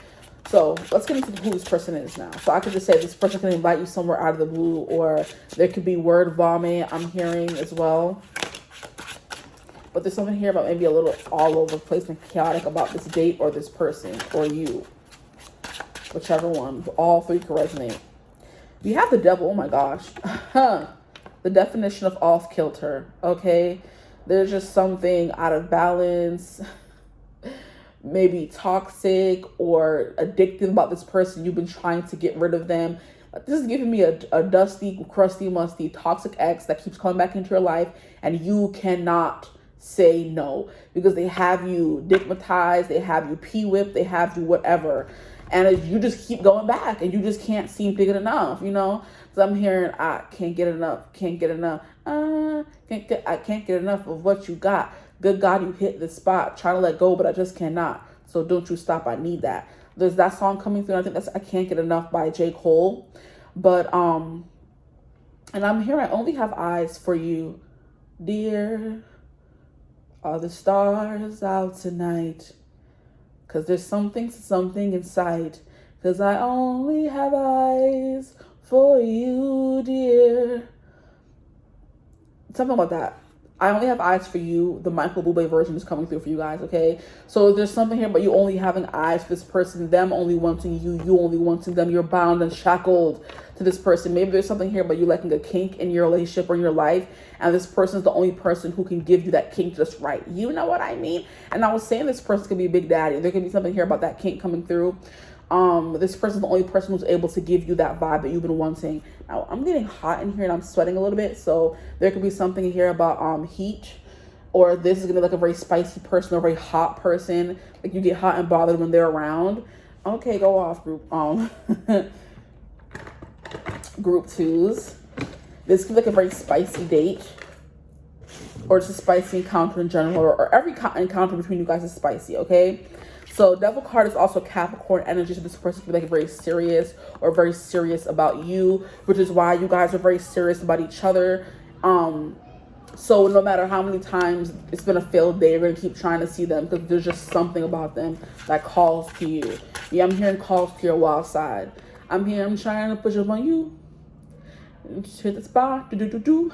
So let's get into who this person is now. So I could just say this person can invite you somewhere out of the blue, or there could be word vomit I'm hearing as well. But there's something here about maybe a little all over the place and chaotic about this date or this person or you. Whichever one. All 3 can resonate. We have the Devil. Oh my gosh. The definition of off kilter. Okay. There's just something out of balance. Maybe toxic or addictive about this person. You've been trying to get rid of them. This is giving me a dusty, crusty, musty, toxic ex that keeps coming back into your life, and you cannot say no because they have you digmatized, they have you p-whipped, they have you whatever, and you just keep going back and you just can't seem to get enough, you know. So I'm hearing, I can't get enough, I can't get enough of what you got. Good God, you hit the spot, trying to let go, but I just cannot. So don't you stop, I need that. There's that song coming through. I think that's I Can't Get Enough by 𝐎𝐩𝐭𝐢𝐨𝐬. But and I'm here, I only have eyes for you, dear. Are the stars out tonight? Cause there's something in sight. Cause I only have eyes for you, dear. Something about that. I only have eyes for you. The Michael Bublé version is coming through for you guys, okay? So there's something here, but you only having eyes for this person, them only wanting you, you only wanting them. You're bound and shackled to this person. Maybe there's something here, but you liking a kink in your relationship or in your life, and this person is the only person who can give you that kink just right. You know what I mean? And I was saying this person could be a big daddy. There could be something here about that kink coming through. This person is the only person who's able to give you that vibe that you've been wanting. Now, I'm getting hot in here and I'm sweating a little bit, so there could be something here about heat, or this is gonna be like a very spicy person or a very hot person. Like you get hot and bothered when they're around. Okay, go off, group. Group 2s. This could be like a very spicy date, or just a spicy encounter in general, or every encounter between you guys is spicy, okay? So Devil card is also Capricorn energy. So this person can be like very serious or very serious about you, which is why you guys are very serious about each other. So no matter how many times it's been a failed day, you're going to keep trying to see them because there's just something about them that calls to you. Yeah, I'm hearing calls to your wild side. I'm trying to push up on you. Hit the spot. Do.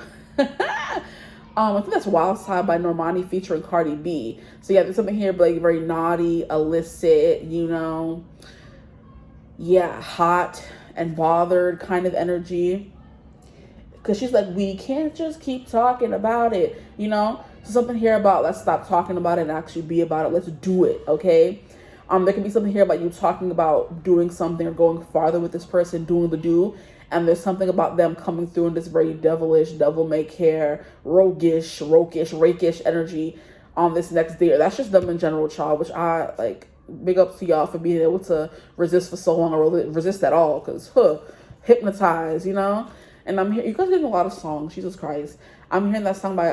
I think that's Wild Side by Normani featuring Cardi B. So yeah, there's something here like very naughty, illicit, you know. Yeah, hot and bothered kind of energy. Because she's like, we can't just keep talking about it, you know. So something here about let's stop talking about it and actually be about it. Let's do it, okay? There could be something here about you talking about doing something or going farther with this person, doing the do. And there's something about them coming through in this very devilish, devil-may-care, roguish, rakish energy on this next day. That's just them in general, child, which I, like, big up to y'all for being able to resist for so long or resist at all. Because, hypnotized, you know? And I'm here, you guys are getting a lot of songs, Jesus Christ. I'm hearing that song by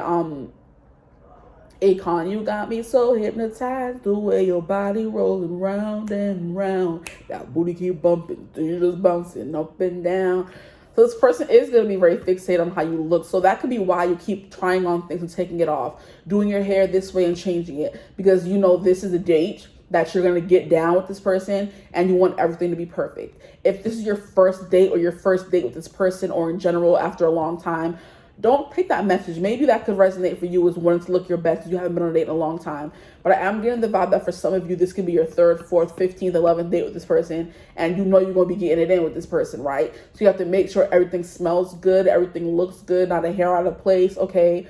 Akon, you got me so hypnotized, the way your body rolling round and round. That booty keep bumping, you just bouncing up and down. So this person is going to be very fixated on how you look. So that could be why you keep trying on things and taking it off. Doing your hair this way and changing it. Because you know this is a date that you're going to get down with this person and you want everything to be perfect. If this is your first date or your first date with this person or in general after a long time, don't take that message. Maybe that could resonate for you as wanting to look your best because you haven't been on a date in a long time. But I am getting the vibe that for some of you, this could be your 3rd, 4th, 15th, 11th date with this person. And you know you're going to be getting it in with this person, right? So you have to make sure everything smells good, everything looks good, not a hair out of place, okay?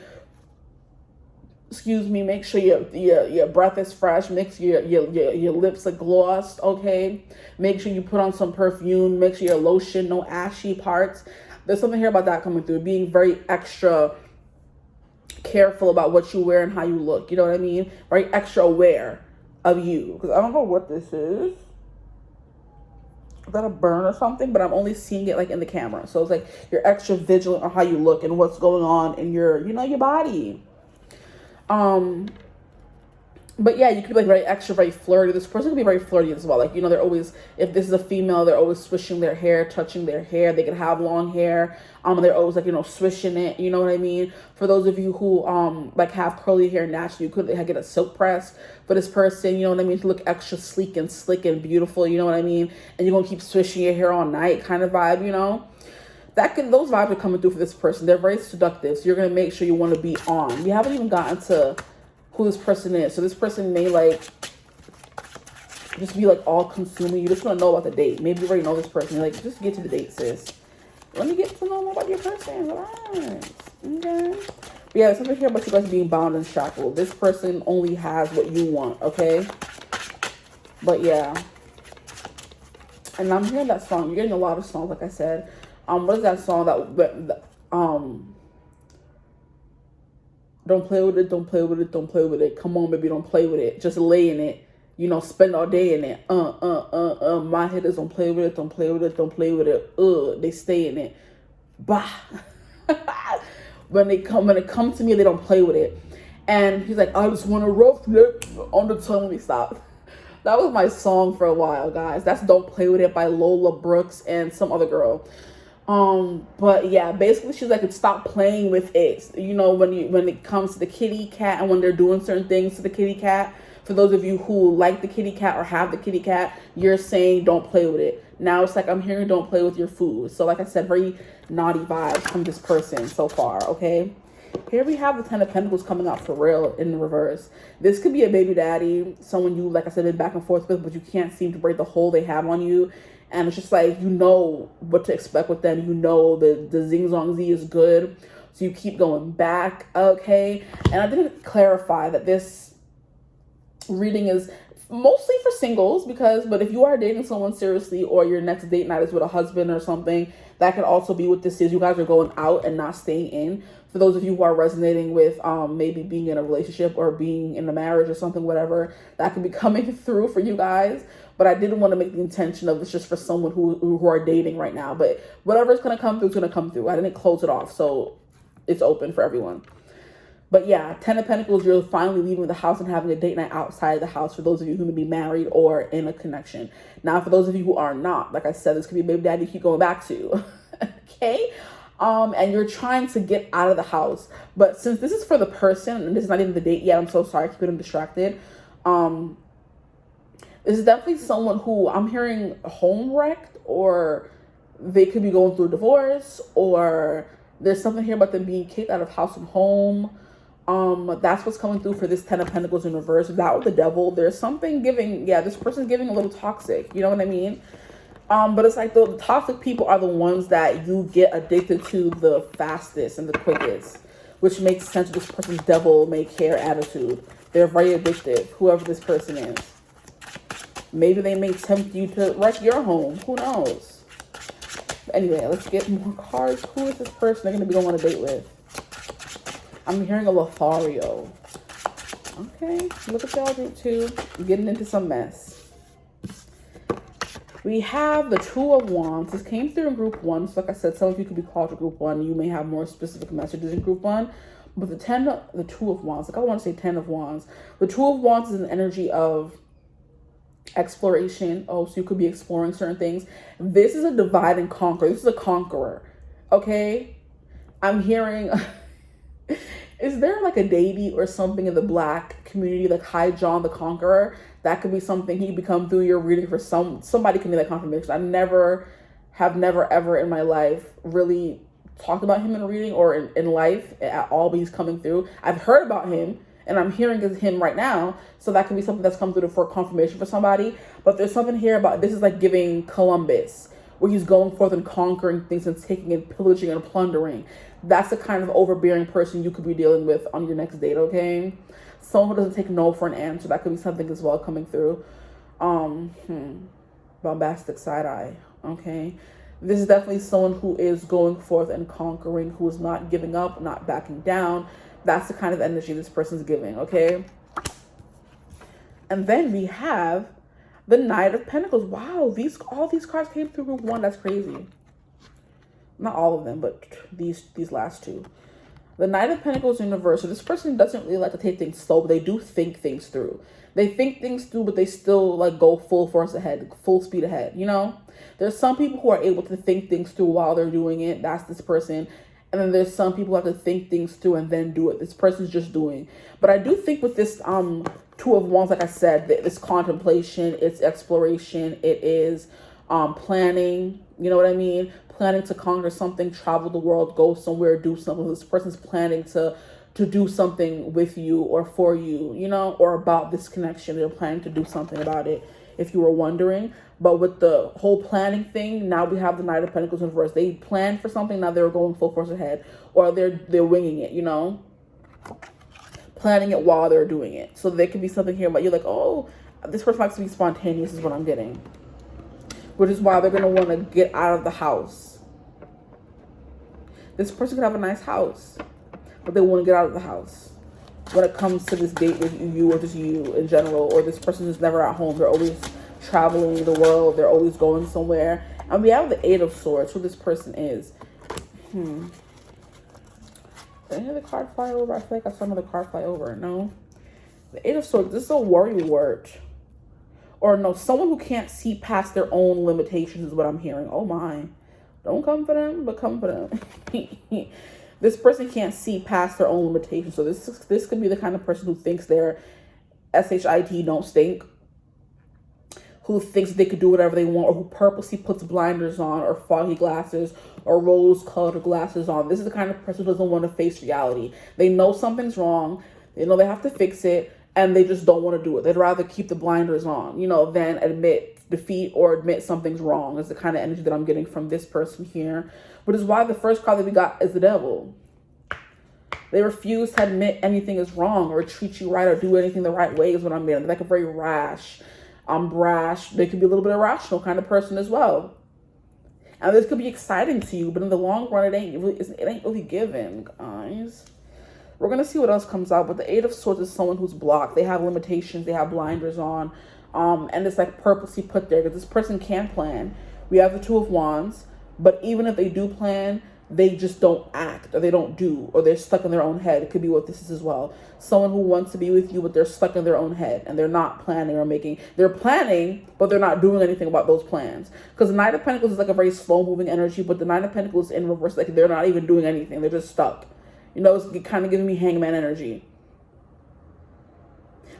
Excuse me, make sure your breath is fresh, make sure your lips are glossed, okay? Make sure you put on some perfume, make sure your lotion, no ashy parts. There's something here about that coming through, being very extra careful about what you wear and how you look. You know what I mean? Very extra aware of you. Because I don't know what this is. Is that a burn or something? But I'm only seeing it like in the camera. So it's like you're extra vigilant on how you look and what's going on in your, you know, your body. But yeah, you could be like very extra, very flirty. This person could be very flirty as well. Like, you know, they're always, if this is a female, they're always swishing their hair, touching their hair. They could have long hair. They're always like, you know, swishing it. You know what I mean? For those of you who like have curly hair naturally, you could get a silk press for this person. You know what I mean? To look extra sleek and slick and beautiful. You know what I mean? And you're gonna keep swishing your hair all night, kind of vibe. You know, those vibes are coming through for this person. They're very seductive. So you're gonna make sure you want to be on. We haven't even gotten to who this person is. So this person may like just be like all consuming. You just want to know about the date. Maybe you already know this person. You're like, just get to the date, sis. Let me get to know more about your person. Relax. Okay. But yeah, there's something here about you guys being bound and shackled. This person only has what you want, okay? But yeah. And I'm hearing that song. You're getting a lot of songs, like I said. What is that song that don't play with it, don't play with it, don't play with it. Come on, baby, don't play with it. Just lay in it. You know, spend all day in it. My hitters don't play with it, don't play with it, don't play with it. They stay in it. Bah. When it comes to me, they don't play with it. And he's like, I just want to rough it on the tongue. Let me stop. That was my song for a while, guys. That's Don't Play With It by Lola Brooks and some other girl. But yeah, basically she's like, stop playing with it. You know, when it comes to the kitty cat and when they're doing certain things to the kitty cat, for those of you who like the kitty cat or have the kitty cat, you're saying don't play with it. Now it's like I'm hearing don't play with your food. So like I said, very naughty vibes from this person so far, okay? Here we have the 10 of Pentacles coming out for real in the reverse. This could be a baby daddy, someone you, like I said, been back and forth with, but you can't seem to break the hold they have on you. And it's just like, you know what to expect with them. You know the 𝐓𝐈𝐌𝐄𝐒𝐓𝐀𝐌𝐿 is good. So you keep going back, okay? And I didn't clarify that this reading is mostly for singles but if you are dating someone seriously or your next date night is with a husband or something, that could also be what this is. You guys are going out and not staying in. For those of you who are resonating with maybe being in a relationship or being in a marriage or something, whatever, that could be coming through for you guys. But I didn't want to make the intention of it's just for someone who are dating right now. But whatever's going to come through is going to come through. I didn't close it off, so it's open for everyone. But yeah, 10 of Pentacles, you're finally leaving the house and having a date night outside the house for those of you who may be married or in a connection. Now, for those of you who are not, like I said, this could be a baby daddy you keep going back to. Okay? And you're trying to get out of the house. But since this is for the person, and this is not even the date yet, I'm so sorry, I keep getting distracted. This is definitely someone who I'm hearing home wrecked, or they could be going through a divorce, or there's something here about them being kicked out of house and home. That's what's coming through for this 10 of Pentacles in reverse. That with the devil, there's something giving, yeah, this person's giving a little toxic, you know what I mean? But it's like the toxic people are the ones that you get addicted to the fastest and the quickest, which makes sense with this person's devil may care attitude. They're very addictive, whoever this person is. Maybe they may tempt you to wreck your home. Who knows? But anyway, let's get more cards. Who is this person they're going to be going on a date with? I'm hearing a Lothario. Okay, look at y'all group 2. Getting into some mess. We have the 2 of Wands. This came through in group 1. So like I said, some of you could be called to group 1. You may have more specific messages in group 1. But the Two of Wands, like I want to say 10 of Wands. The Two of Wands is an energy of exploration. Oh, so you could be exploring certain things. This is a divide and conquer. This is a conqueror. Okay? I'm hearing... Is there like a deity or something in the Black community, like High John the Conqueror? That could be something he become through your reading for somebody can be that confirmation. I have never ever in my life really talked about him in reading or in life at all, but he's coming through. I've heard about him and I'm hearing him right now. So that could be something that's come through for confirmation for somebody. But there's something here about, this is like giving Columbus, where he's going forth and conquering things and taking and pillaging and plundering. That's the kind of overbearing person you could be dealing with on your next date, okay? Someone who doesn't take no for an answer. That could be something as well coming through. Bombastic side eye, okay? This is definitely someone who is going forth and conquering, who is not giving up, not backing down. That's the kind of energy this person's giving, okay? And then we have the Knight of Pentacles. Wow, all these cards came through with one. That's crazy. Not all of them, but these last two. The Knight of Pentacles in reverse. So this person doesn't really like to take things slow, but they do think things through. They think things through, but they still like go full force ahead, full speed ahead, you know? There's some people who are able to think things through while they're doing it. That's this person. And then there's some people who have to think things through and then do it. This person's just doing. But I do think with this Two of Wands, like I said, this contemplation, it's exploration, it is planning, you know what I mean? Planning to conquer something, travel the world, go somewhere, do something. This person's planning to do something with you or for you, you know, or about this connection. They're planning to do something about it, if you were wondering. But with the whole planning thing, now we have the Knight of Pentacles in reverse. They planned for something, now they're going full force ahead, or they're winging it, you know, planning it while they're doing it. So there could be something here, but you're like, oh, this person likes to be spontaneous, is what I'm getting, which is why they're going to want to get out of the house. This person could have a nice house, but they want to get out of the house when it comes to this date with you, or just you in general, or this person who's never at home. They're always traveling the world. They're always going somewhere. And we have the Eight of Swords, who this person is. Did any of the card fly over? I feel like I saw another card fly over. No. The Eight of Swords, this is a worry word. Or no, someone who can't see past their own limitations is what I'm hearing. Oh my. Don't come for them, but come for them. This person can't see past their own limitations. So this could be the kind of person who thinks they're SHIT don't stink. Who thinks they could do whatever they want, or who purposely puts blinders on, or foggy glasses, or rose-colored glasses on. This is the kind of person who doesn't want to face reality. They know something's wrong. They know they have to fix it, and they just don't want to do it. They'd rather keep the blinders on, you know, than admit defeat or admit something's wrong. Is the kind of energy that I'm getting from this person here. Which is why the first card that we got is the Devil. They refuse to admit anything is wrong, or treat you right, or do anything the right way, is what I'm getting. They're like a very rash, brash. They could be a little bit irrational kind of person as well. And this could be exciting to you, but in the long run, it ain't really given, guys. We're going to see what else comes out. But the Eight of Swords is someone who's blocked. They have limitations. They have blinders on. And it's like purposely put there because this person can plan. We have the Two of Wands. But even if they do plan, they just don't act, or they don't do, or they're stuck in their own head. It could be what this is as well. Someone who wants to be with you, but they're stuck in their own head, and they're not planning or making. They're planning, but they're not doing anything about those plans. Because the Knight of Pentacles is like a very slow-moving energy, but the Knight of Pentacles in reverse, like they're not even doing anything. They're just stuck. You know, it's kind of giving me hangman energy.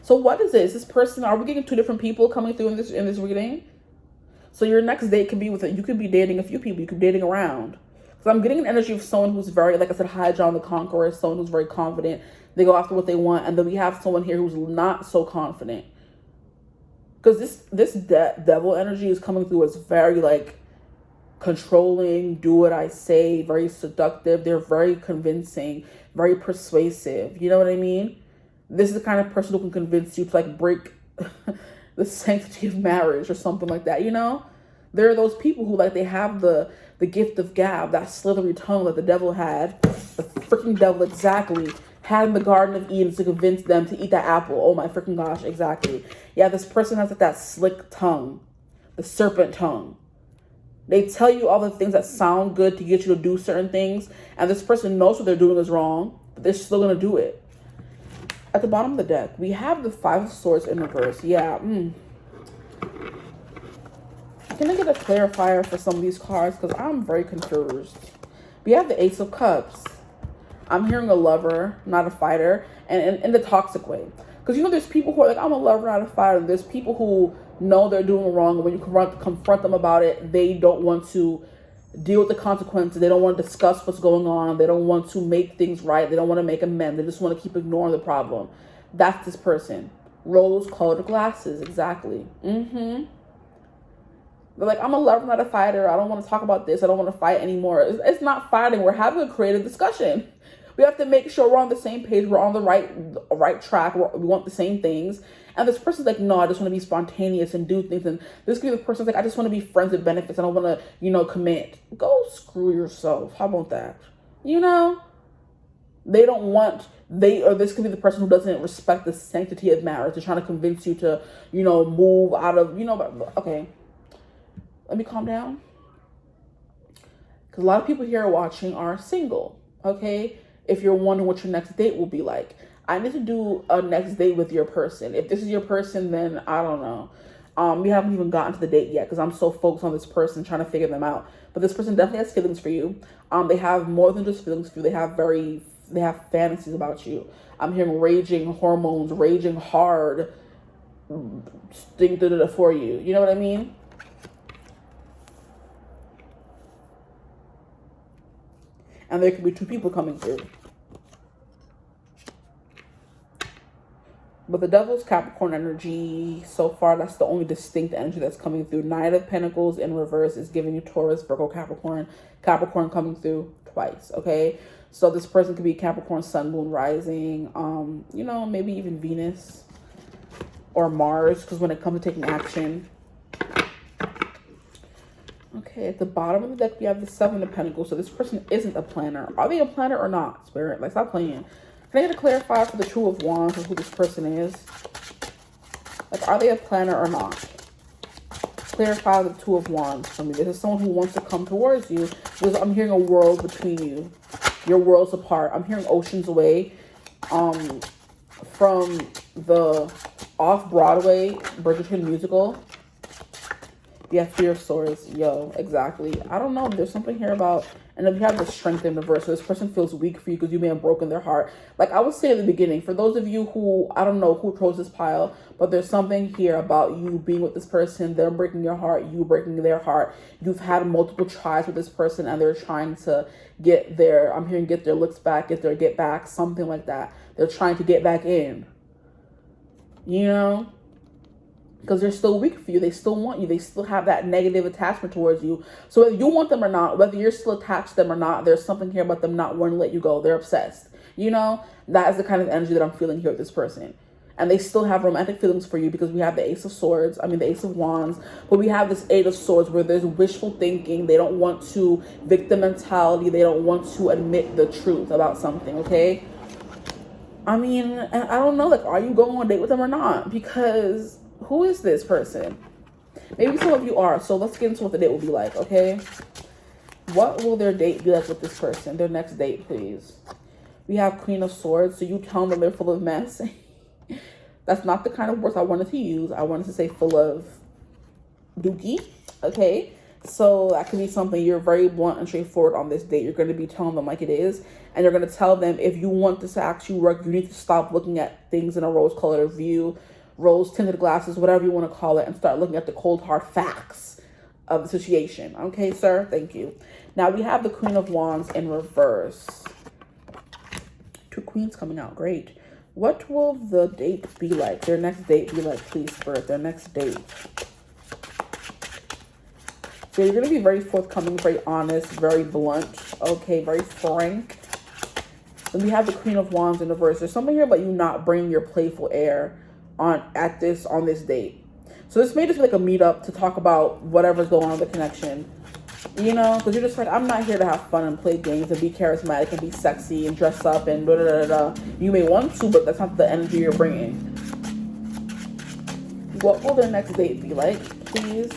So what is this? This person, are we getting two different people coming through in this reading? So your next date could be with it. You could be dating a few people. You could be dating around. So I'm getting an energy of someone who's very, like I said, High John the Conqueror, someone who's very confident. They go after what they want. And then we have someone here who's not so confident. Because this devil energy is coming through as very, like, controlling, do what I say, very seductive. They're very convincing, very persuasive. You know what I mean? This is the kind of person who can convince you to, like, break the sanctity of marriage or something like that, you know? There are those people who, like, they have the gift of gab, that slithery tongue that the devil had, the freaking devil exactly, had in the Garden of Eden to convince them to eat that apple. Oh my freaking gosh, exactly. Yeah, this person has like that slick tongue, the serpent tongue. They tell you all the things that sound good to get you to do certain things, and this person knows what they're doing is wrong. they're still going to do it. At the bottom of the deck, we have the Five of Swords in reverse. Yeah. Can I get a clarifier for some of these cards? Because I'm very confused. We have the Ace of Cups. I'm hearing a lover, not a fighter, and in the toxic way. Because, you know, there's people who are like, I'm a lover, not a fighter. And there's people who know they're doing wrong. And when you confront them about it, they don't want to deal with the consequences. They don't want to discuss what's going on. They don't want to make things right. They don't want to make amends. They just want to keep ignoring the problem. That's this person. Rose-colored glasses. Exactly. They're like, I'm a lover, not a fighter. I don't want to talk about this. I don't want to fight anymore. It's not fighting. We're having a creative discussion. We have to make sure we're on the same page. We're on the right track. We want the same things. And this person's like, no, I just want to be spontaneous and do things. And this could be the person's like, I just want to be friends with benefits. I don't want to, you know, commit. Go screw yourself. How about that? You know, they don't want, or this could be the person who doesn't respect the sanctity of marriage. They're trying to convince you to, you know, move out of, you know, okay. Let me calm down. Because a lot of people here watching are single, okay? If you're wondering what your next date will be like, I need to do a next date with your person. If this is your person, then I don't know. We haven't even gotten to the date yet because I'm so focused on this person trying to figure them out. But this person definitely has feelings for you. They have more than just feelings for you. They have fantasies about you. I'm hearing raging hormones, raging hard thing for you. You know what I mean? And there could be two people coming through. But the Devil's Capricorn energy, so far, that's the only distinct energy that's coming through. Knight of Pentacles in reverse is giving you Taurus, Virgo, Capricorn. Capricorn coming through twice, okay? So this person could be Capricorn, Sun, Moon, Rising, you know, maybe even Venus or Mars, because when it comes to taking action. Okay, at the bottom of the deck, we have the Seven of Pentacles. So this person isn't a planner. Are they a planner or not, Spirit? Like, stop playing. Can I get a clarifier for the Two of Wands of who this person is? Like, are they a planner or not? Clarify the Two of Wands for me. This is someone who wants to come towards you because I'm hearing a world between you. Your worlds apart. I'm hearing oceans away. From the off-Broadway Bridgerton musical. Yeah, Fear of Swords. Yo, exactly. I don't know. There's something here about... And then we have the Strength in reverse. So this person feels weak for you because you may have broken their heart. Like I was saying at the beginning, for those of you who, I don't know who chose this pile, but there's something here about you being with this person, them breaking your heart, you breaking their heart. You've had multiple tries with this person and they're trying to get their, I'm hearing get their looks back, get back, something like that. They're trying to get back in. You know? Because they're still weak for you. They still want you. They still have that negative attachment towards you. So whether you want them or not, whether you're still attached to them or not, there's something here about them not wanting to let you go. They're obsessed. You know, that is the kind of energy that I'm feeling here with this person. And they still have romantic feelings for you because we have the Ace of Swords. I mean, the Ace of Wands. But we have this Eight of Swords where there's wishful thinking. They don't want to, victim mentality. They don't want to admit the truth about something, okay? I mean, and I don't know, like, are you going on a date with them or not? Because... who is this person? Maybe some of you are. So let's get into what the date will be like, okay? What will their date be like with this person? Their next date, please. We have Queen of Swords. So you tell them they're full of mess. That's not the kind of words I wanted to use. I wanted to say full of dookie, okay? So that could be something. You're very blunt and straightforward on this date. You're going to be telling them like it is. And you're going to tell them if you want this to actually work, you need to stop looking at things in a rose-colored view. Rose-tinted glasses, whatever you want to call it, and start looking at the cold, hard facts of the situation. Okay, sir? Thank you. Now, we have the Queen of Wands in reverse. Two queens coming out. Great. What will the date be like? Their next date be like, please, Spirit? Their next date. So you're going to be very forthcoming, very honest, very blunt. Okay, very frank. Then we have the Queen of Wands in reverse. There's something here about you not bringing your playful air on this date. So this may just be like a meetup to talk about whatever's going on with the connection, you know, because you're just like, I'm not here to have fun and play games and be charismatic and be sexy and dress up and da da da da. You may want to, but that's not the energy you're bringing. What will their next date be like, please?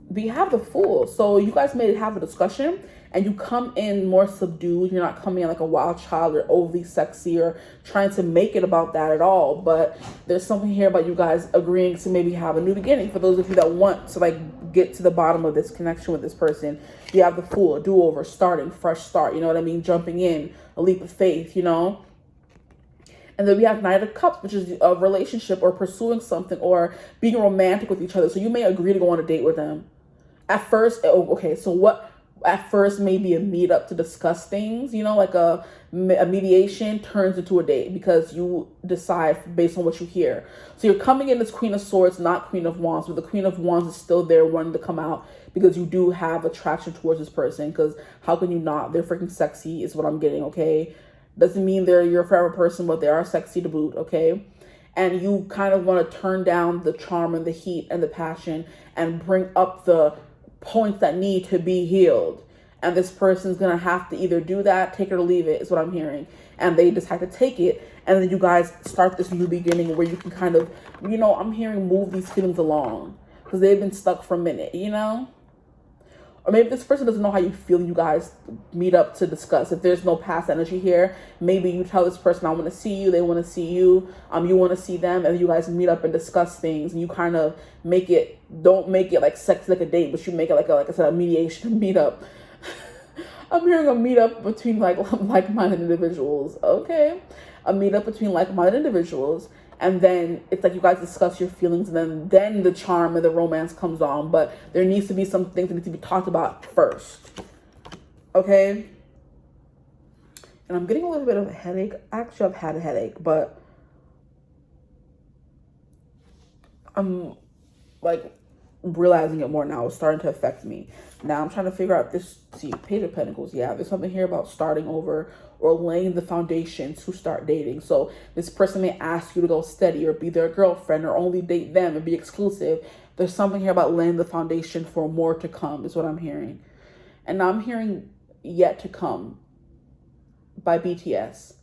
We have the Fool. So you guys may have a discussion And you come in more subdued. You're not coming in like a wild child or overly sexy or trying to make it about that at all. But there's something here about you guys agreeing to maybe have a new beginning. For those of you that want to like get to the bottom of this connection with this person, you have the Fool, a do-over, starting, fresh start. You know what I mean? Jumping in, a leap of faith, you know? And then we have Knight of Cups, which is a relationship or pursuing something or being romantic with each other. So you may agree to go on a date with them. At first, okay, so what at first may be a meetup to discuss things, you know, like a mediation turns into a date because you decide based on what you hear. So you're coming in as Queen of Swords, not Queen of Wands, but the Queen of Wands is still there wanting to come out because you do have attraction towards this person, because how can you not? They're freaking sexy is what I'm getting, okay? Doesn't mean they're your forever person, but they are sexy to boot, okay? And you kind of want to turn down the charm and the heat and the passion and bring up the points that need to be healed. And this person's going to have to either do that, take it or leave it, is what I'm hearing. And they decide to take it. And then you guys start this new beginning where you can kind of, you know, I'm hearing move these feelings along because they've been stuck for a minute, you know? Or maybe this person doesn't know how you feel. You guys meet up to discuss. If there's no past energy here, maybe you tell this person, I want to see you. They want to see you. You want to see them. And you guys meet up and discuss things. And you kind of make it, don't make it like sex like a date, but you make it like I said, a mediation, a meetup. I'm hearing a meetup between like-minded individuals. Okay. A meetup between like-minded individuals. And then it's like you guys discuss your feelings, and then the charm and the romance comes on. But there needs to be some things that need to be talked about first. Okay? And I'm getting a little bit of a headache. Actually, I've had a headache, but I'm like realizing it more now. It's starting to affect me. Now I'm trying to figure out this. See, Page of Pentacles. Yeah, there's something here about starting over or laying the foundation to start dating. So this person may ask you to go steady or be their girlfriend or only date them and be exclusive. There's something here about laying the foundation for more to come is what I'm hearing. And now I'm hearing Yet to Come by BTS.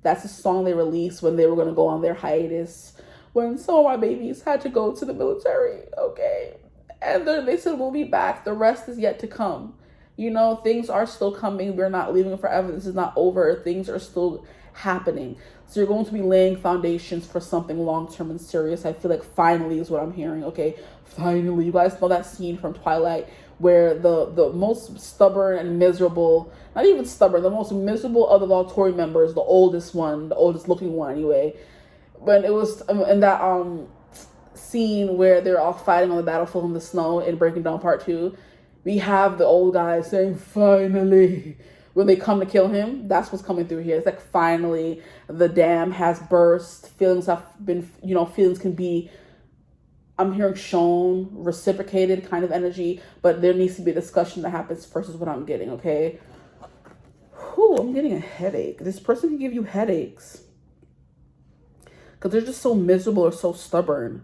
That's a song they released when they were going to go on their hiatus, when some of my babies had to go to the military, okay? And then they said, we'll be back. The rest is yet to come. You know, things are still coming. We're not leaving forever. This is not over. Things are still happening. So you're going to be laying foundations for something long-term and serious. I feel like finally is what I'm hearing, okay? Finally. You guys know that scene from Twilight where the most stubborn and miserable, not even stubborn, the most miserable of the Volturi members, the oldest one, the oldest looking one anyway, when it was in that scene where they're all fighting on the battlefield in the snow in Breaking Dawn Part 2, we have the old guy saying, finally, when they come to kill him. That's what's coming through here. It's like, finally, the dam has burst. Feelings have been, you know, feelings can be, I'm hearing shown, reciprocated kind of energy, but there needs to be a discussion that happens first is what I'm getting, okay? Whew, I'm getting a headache. This person can give you headaches because they're just so miserable or so stubborn.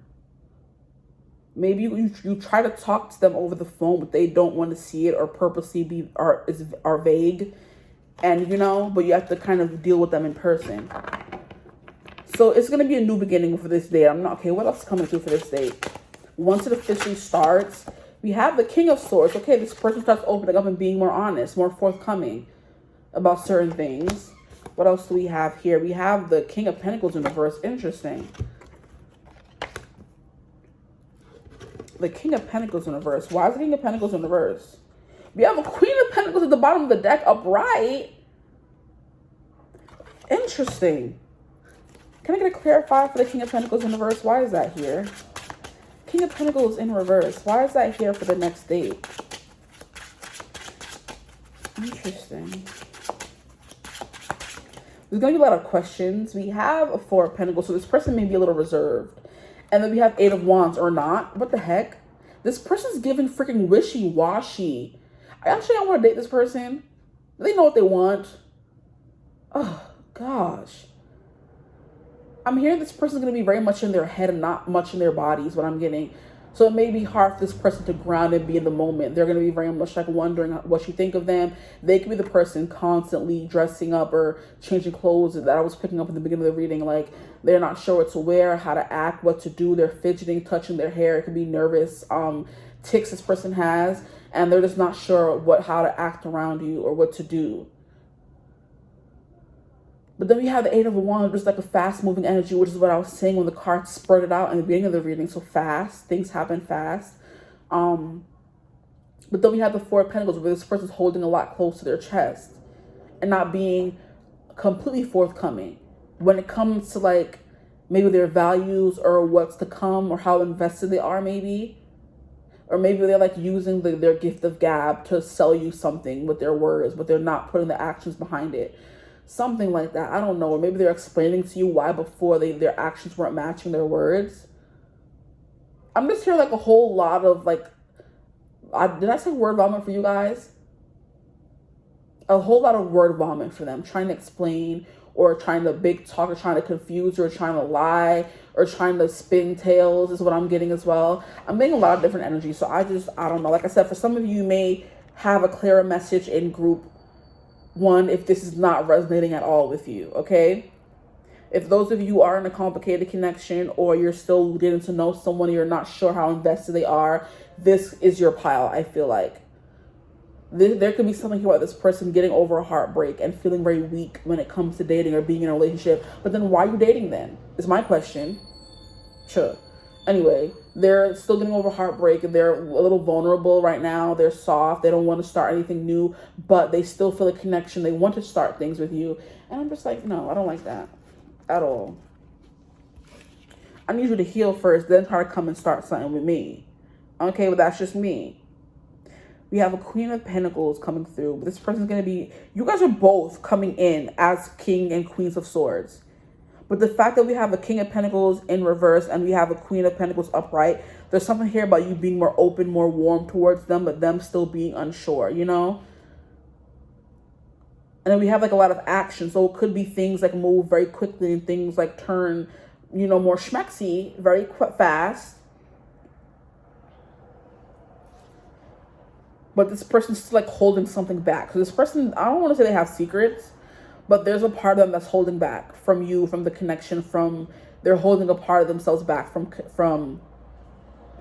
Maybe you try to talk to them over the phone, but they don't want to see it or purposely are vague. And, you know, but you have to kind of deal with them in person. So it's going to be a new beginning for this date. I'm not, okay, what else is coming through for this date? Once it officially starts, we have the King of Swords. Okay, this person starts opening up and being more honest, more forthcoming about certain things. What else do we have here? We have the King of Pentacles in reverse. Interesting. The King of Pentacles in reverse. Why is the King of Pentacles in reverse? We have a Queen of Pentacles at the bottom of the deck upright. Interesting. Can I get a clarifier for the King of Pentacles in reverse? Why is that here? King of Pentacles in reverse. Why is that here for the next date? Interesting. There's going to be a lot of questions. We have a Four of Pentacles, so this person may be a little reserved. And then we have Eight of Wands or not. What the heck? This person's giving freaking wishy-washy. I want to date this person. Do they know what they want? Oh, gosh. I'm hearing this person's going to be very much in their head and not much in their body is what I'm getting. So it may be hard for this person to ground and be in the moment. They're going to be very much like wondering what you think of them. They could be the person constantly dressing up or changing clothes that I was picking up in the beginning of the reading. Like they're not sure what to wear, how to act, what to do. They're fidgeting, touching their hair. It could be nervous tics this person has. And they're just not sure how to act around you or what to do. But then we have the Eight of Wands, just like a fast-moving energy, which is what I was saying when the cards spurted out in the beginning of the reading. So fast, things happen fast. But then we have the Four of Pentacles, where this person's holding a lot close to their chest and not being completely forthcoming when it comes to like maybe their values or what's to come or how invested they are, maybe. Or maybe they're like using their gift of gab to sell you something with their words, but they're not putting the actions behind it. Something like that. I don't know. Or maybe they're explaining to you why before their actions weren't matching their words. I'm just hearing like a whole lot of like, did I say word vomit for you guys? A whole lot of word vomit for them. Trying to explain or trying to big talk or trying to confuse or trying to lie or trying to spin tails is what I'm getting as well. I'm getting a lot of different energies. So I don't know. Like I said, for some of you may have a clearer message in group one if this is not resonating at all with you, okay? If those of you are in a complicated connection or you're still getting to know someone and you're not sure how invested they are, this is your pile, I feel like. There could be something here about this person getting over a heartbreak and feeling very weak when it comes to dating or being in a relationship. But then why are you dating then? Is my question. Sure. Anyway, they're still getting over heartbreak and they're a little vulnerable right now. They're soft. They don't want to start anything new, but they still feel a connection. They want to start things with you. And I'm just like, no, I don't like that at all. I need you to heal first, then try to come and start something with me. Okay, but that's just me. We have a Queen of Pentacles coming through. This person's going to be, you guys are both coming in as King and Queens of Swords. But the fact that we have a King of Pentacles in reverse and we have a Queen of Pentacles upright, there's something here about you being more open, more warm towards them, but them still being unsure, you know? And then we have like a lot of action. So it could be things like move very quickly and things like turn, you know, more schmexy very fast. But this person's still like holding something back. So this person, I don't want to say they have secrets, but there's a part of them that's holding back from you, from the connection, they're holding a part of themselves back from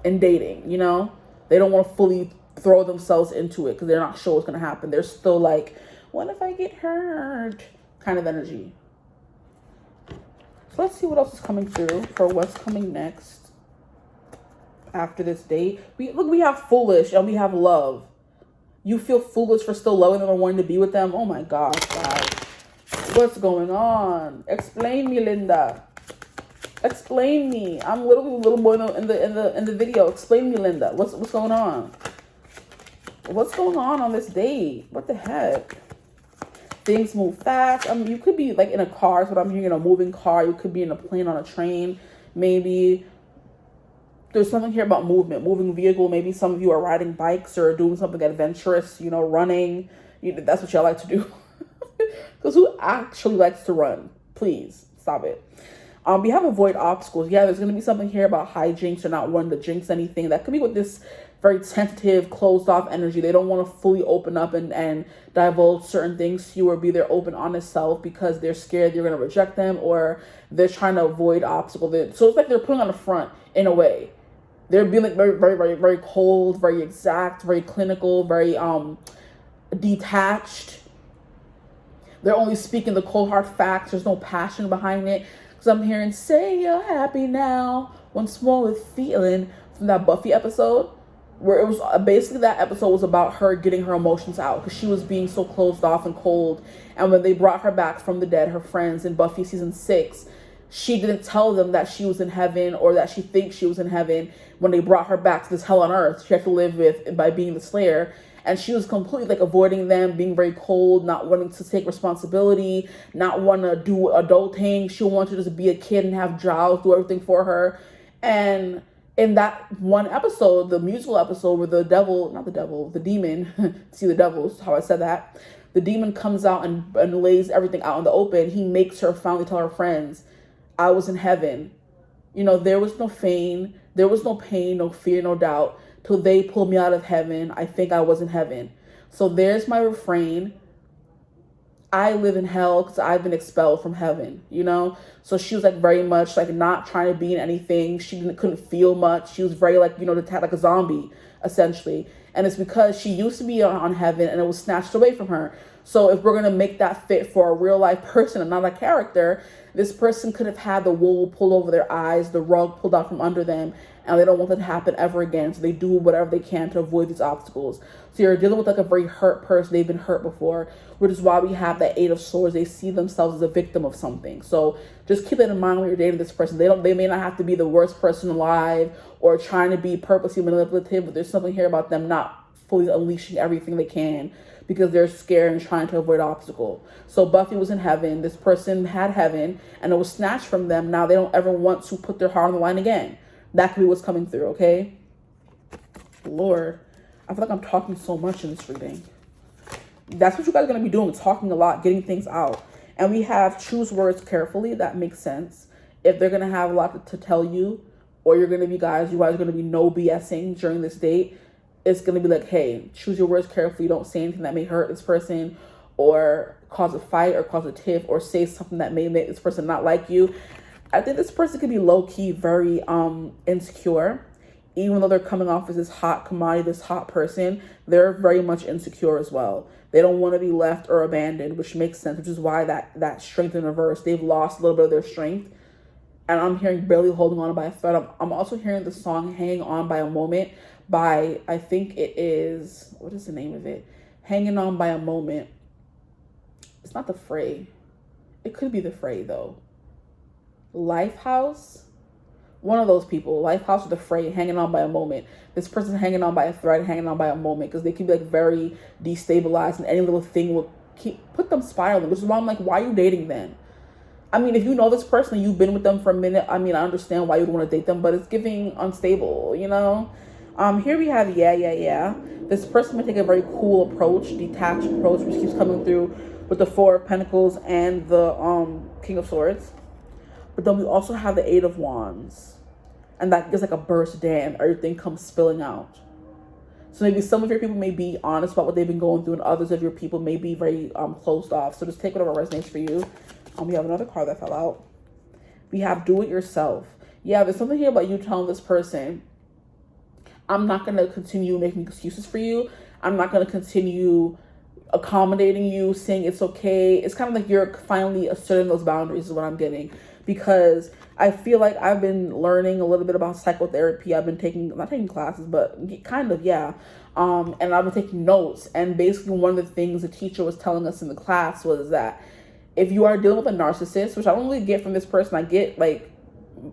in dating, you know? They don't want to fully throw themselves into it because they're not sure what's going to happen. They're still like, what if I get hurt? Kind of energy. So let's see what else is coming through for what's coming next after this date. We have foolish and we have love. You feel foolish for still loving them or wanting to be with them. Oh my gosh, guys. What's going on? Explain me, Linda. Explain me. I'm literally a little boy in the video. Explain me, Linda. What's going on? What's going on this date? What the heck? Things move fast. I mean, you could be like in a car. Is what I'm hearing. In a moving car. You could be in a plane, on a train. Maybe there's something here about movement, moving vehicle. Maybe some of you are riding bikes or doing something adventurous. You know, running. That's what y'all like to do. Because who actually likes to run? Please stop it. We have avoid obstacles. Yeah, there's going to be something here about hijinks or not wanting to jinx anything. That could be with this very tentative, closed off energy. They don't want to fully open up and divulge certain things to you or be their open, honest self because they're scared you're going to reject them or they're trying to avoid obstacles. So it's like they're putting on the front in a way. They're being like very, very, very, very cold, very exact, very clinical, very detached. They're only speaking the cold hard facts. There's no passion behind it. Because I'm hearing, say you're happy now, once more with feeling, from that Buffy episode, where it was basically that episode was about her getting her emotions out because she was being so closed off and cold. And when they brought her back from the dead, her friends in Buffy season 6, she didn't tell them that she was in heaven or that she thinks she was in heaven when they brought her back to this hell on earth she had to live with by being the Slayer. And she was completely like avoiding them, being very cold, not wanting to take responsibility, not wanting to do adulting. She wanted to just be a kid and have Giles do everything for her. And in that one episode, the musical episode where the demon, see the devil is how I said that. The demon comes out and lays everything out in the open. He makes her finally tell her friends, I was in heaven. You know, there was no pain, no fear, no doubt, till they pulled me out of heaven. I think I was in heaven. So there's my refrain. I live in hell because I've been expelled from heaven, you know? So she was like very much like not trying to be in anything. She couldn't feel much. She was very like, you know, like a zombie, essentially. And it's because she used to be on heaven and it was snatched away from her. So if we're going to make that fit for a real life person and not a character, this person could have had the wool pulled over their eyes, the rug pulled out from under them, and they don't want that to happen ever again. So they do whatever they can to avoid these obstacles. So you're dealing with like a very hurt person. They've been hurt before, which is why we have that 8 of Swords. They see themselves as a victim of something. So just keep that in mind when you're dating this person. They may not have to be the worst person alive or trying to be purposely manipulative, but there's something here about them not fully unleashing everything they can because they're scared and trying to avoid obstacle. So Buffy was in heaven. This person had heaven and it was snatched from them. Now they don't ever want to put their heart on the line again. That could be what's coming through, okay? Lord, I feel like I'm talking so much in this reading. That's what you guys are going to be doing, talking a lot, getting things out. And we have choose words carefully. That makes sense. If they're going to have a lot to tell you, or you guys are going to be no BSing during this date, it's going to be like, hey, choose your words carefully. Don't say anything that may hurt this person or cause a fight or cause a tiff or say something that may make this person not like you. I think this person could be low-key very insecure. Even though they're coming off as this hot commodity, this hot person, they're very much insecure as well. They don't want to be left or abandoned, which makes sense, which is why that strength in reverse. They've lost a little bit of their strength. And I'm hearing barely holding on by a thread. I'm also hearing the song Hang On by a Moment by, I think it is, what is the name of it? Hanging On by a Moment. It's not The Fray. It could be The Fray though. Lifehouse. One of those people, Lifehouse or The Fray, hanging on by a moment. This person's hanging on by a thread, hanging on by a moment, because they can be like very destabilized and any little thing will put them spiraling, which is why I'm like, why are you dating then? I mean, if you know this person and you've been with them for a minute, I mean, I understand why you'd want to date them, but it's giving unstable, you know? Here we have yeah. This person may take a very cool approach, detached approach, which keeps coming through with the 4 of Pentacles and the King of Swords. But then we also have the 8 of Wands. And that gives like a burst dam. Everything comes spilling out. So maybe some of your people may be honest about what they've been going through, and others of your people may be very closed off. So just take whatever resonates for you. We have another card that fell out. We have do it yourself. Yeah, there's something here about you telling this person, I'm not going to continue making excuses for you. I'm not going to continue accommodating you, saying it's okay. It's kind of like you're finally asserting those boundaries is what I'm getting. Because I feel like I've been learning a little bit about psychotherapy. I've been not taking classes, but kind of, yeah. And I've been taking notes. And basically one of the things the teacher was telling us in the class was that if you are dealing with a narcissist, which I don't really get from this person, I get like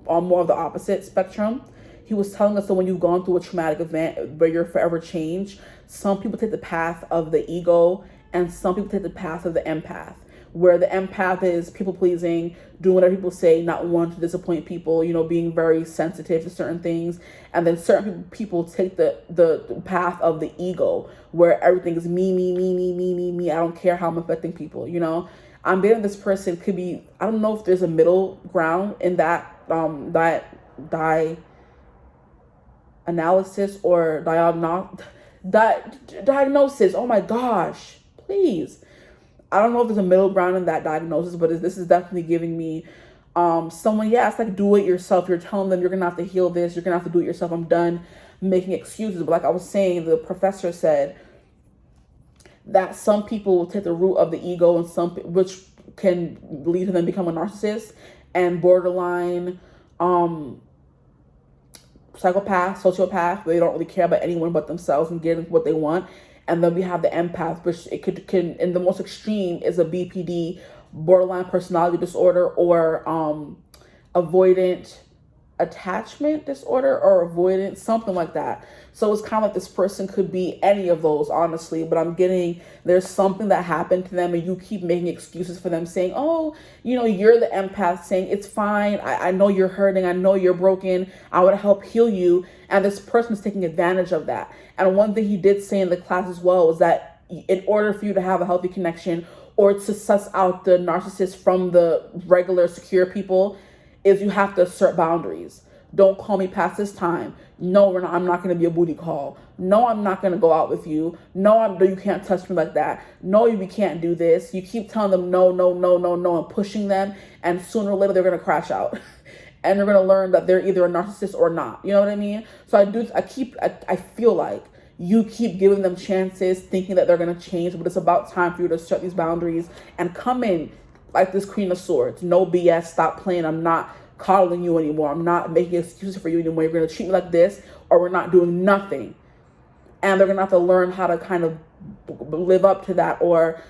on more of the opposite spectrum. He was telling us that when you've gone through a traumatic event where you're forever changed, some people take the path of the ego and some people take the path of the empath, where the empath is people pleasing, doing whatever people say, not wanting to disappoint people, you know, being very sensitive to certain things. And then certain people take the path of the ego, where everything is me. I don't care how I'm affecting people, you know. I'm betting this person could be, I don't know if there's a middle ground in that analysis or diagnosis. Oh my gosh, please. I don't know if there's a middle ground in that diagnosis, but this is definitely giving me someone, yeah, it's like do it yourself. You're telling them you're going to have to heal this. You're going to have to do it yourself. I'm done making excuses. But like I was saying, the professor said that some people will take the root of the ego and which can lead to them becoming a narcissist and borderline psychopath, sociopath. They don't really care about anyone but themselves and getting what they want. And then we have the empath, which it can in the most extreme is a BPD, borderline personality disorder, or avoidant attachment disorder, or avoidant, something like that. So it's kind of like this person could be any of those, honestly, but I'm getting there's something that happened to them and you keep making excuses for them, saying, oh, you know, you're the empath, saying it's fine. I know you're hurting. I know you're broken. I would help heal you. And this person is taking advantage of that. And one thing he did say in the class as well was that in order for you to have a healthy connection or to suss out the narcissist from the regular secure people, is you have to assert boundaries. Don't call me past this time. No, I'm not going to be a booty call. No, I'm not going to go out with you. No, you can't touch me like that. No, we can't do this. You keep telling them no, no, no, no, no, and pushing them. And sooner or later, they're going to crash out. And they're going to learn that they're either a narcissist or not. You know what I mean? So I feel like you keep giving them chances, thinking that they're going to change. But it's about time for you to set these boundaries and come in like this Queen of Swords. No BS. Stop playing. I'm not coddling you anymore. I'm not making excuses for you anymore. You're going to treat me like this, or we're not doing nothing. And they're going to have to learn how to kind of live up to that, or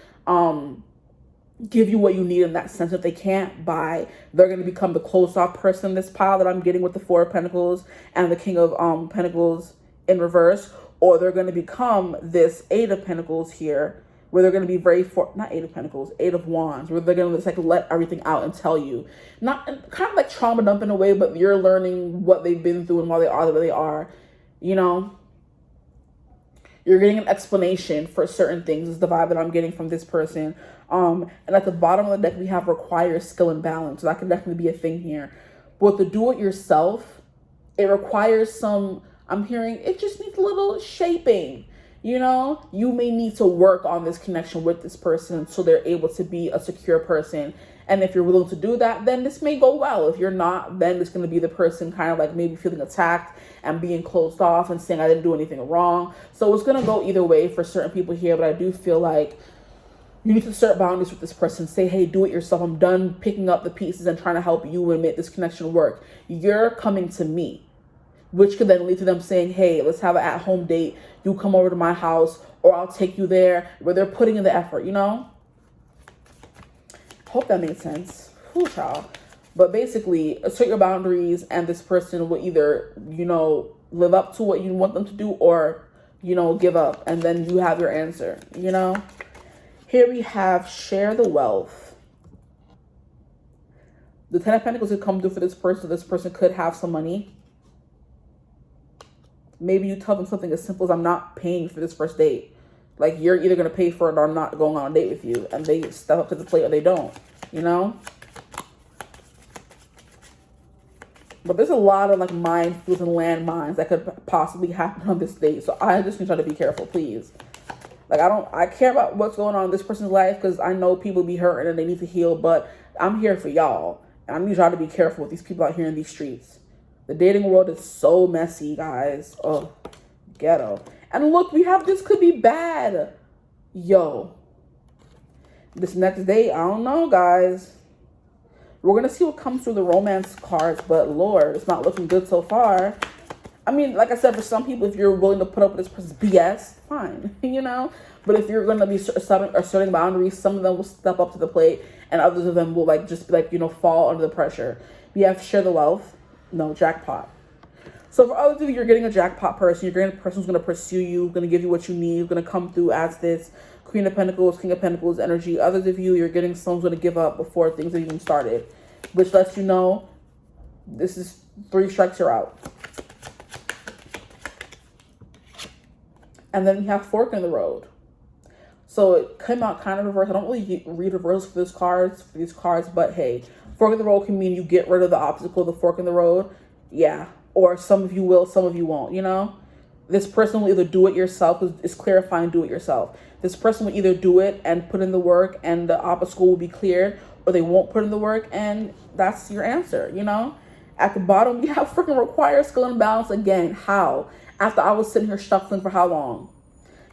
give you what you need in that sense. If they can't, they're going to become the closed off person in this pile that I'm getting with the Four of Pentacles and the King of Pentacles in reverse, or they're going to become this Eight of Pentacles here, where they're going to be not Eight of Pentacles, Eight of Wands, where they're going to just like let everything out and tell you. Not kind of like trauma dump in a way, but you're learning what they've been through and why they are the way they are. You know, you're getting an explanation for certain things is the vibe that I'm getting from this person. And at the bottom of the deck, we have requires skill and balance. So that can definitely be a thing here. But to do it yourself, it requires some, I'm hearing, it just needs a little shaping. You know, you may need to work on this connection with this person so they're able to be a secure person. And if you're willing to do that, then this may go well. If you're not, then it's going to be the person kind of like maybe feeling attacked and being closed off and saying, I didn't do anything wrong. So it's going to go either way for certain people here. But I do feel like you need to set boundaries with this person. Say, hey, do it yourself. I'm done picking up the pieces and trying to help you and make this connection work. You're coming to me. Which could then lead to them saying, hey, let's have an at-home date. You come over to my house, or I'll take you there, where they're putting in the effort, you know? Hope that made sense. Whew, child. But basically, assert your boundaries, and this person will either, you know, live up to what you want them to do, or, you know, give up. And then you have your answer, you know? Here we have share the wealth. The Ten of Pentacles could come through for this person. This person could have some money. Maybe you tell them something as simple as, I'm not paying for this first date. Like, you're either going to pay for it or I'm not going on a date with you. And they step up to the plate or they don't, you know? But there's a lot of, like, minefields and landmines that could possibly happen on this date. So I just need you to be careful, please. Like, I care about what's going on in this person's life because I know people be hurting and they need to heal. But I'm here for y'all. And I need y'all to be careful with these people out here in these streets. The dating world is so messy, guys. Oh, ghetto. And look, we have this could be bad. Yo. This next date, I don't know, guys. We're going to see what comes through the romance cards. But, Lord, it's not looking good so far. I mean, like I said, for some people, if you're willing to put up with this person's BS, fine, you know? But if you're going to be asserting boundaries, some of them will step up to the plate. And others of them will, like, just, like, you know, fall under the pressure. We have share the wealth. No, jackpot. So for others of you, you're getting a jackpot person. You're getting a person who's going to pursue you, going to give you what you need, going to come through as this Queen of Pentacles, King of Pentacles energy. Others of you, you're getting someone's going to give up before things have even started, which lets you know this is 3 strikes, you're out. And then we have fork in the road. So it came out kind of reverse. I don't really read reverse for these cards, but hey, fork in the road can mean you get rid of the obstacle, the fork in the road. Yeah. Or some of you will, some of you won't, you know? This person will either do it yourself, because it's clarifying do it yourself. This person will either do it and put in the work and the obstacle will be cleared, or they won't put in the work and that's your answer, you know? At the bottom, we have freaking require skill and balance again. How? After I was sitting here shuffling for how long?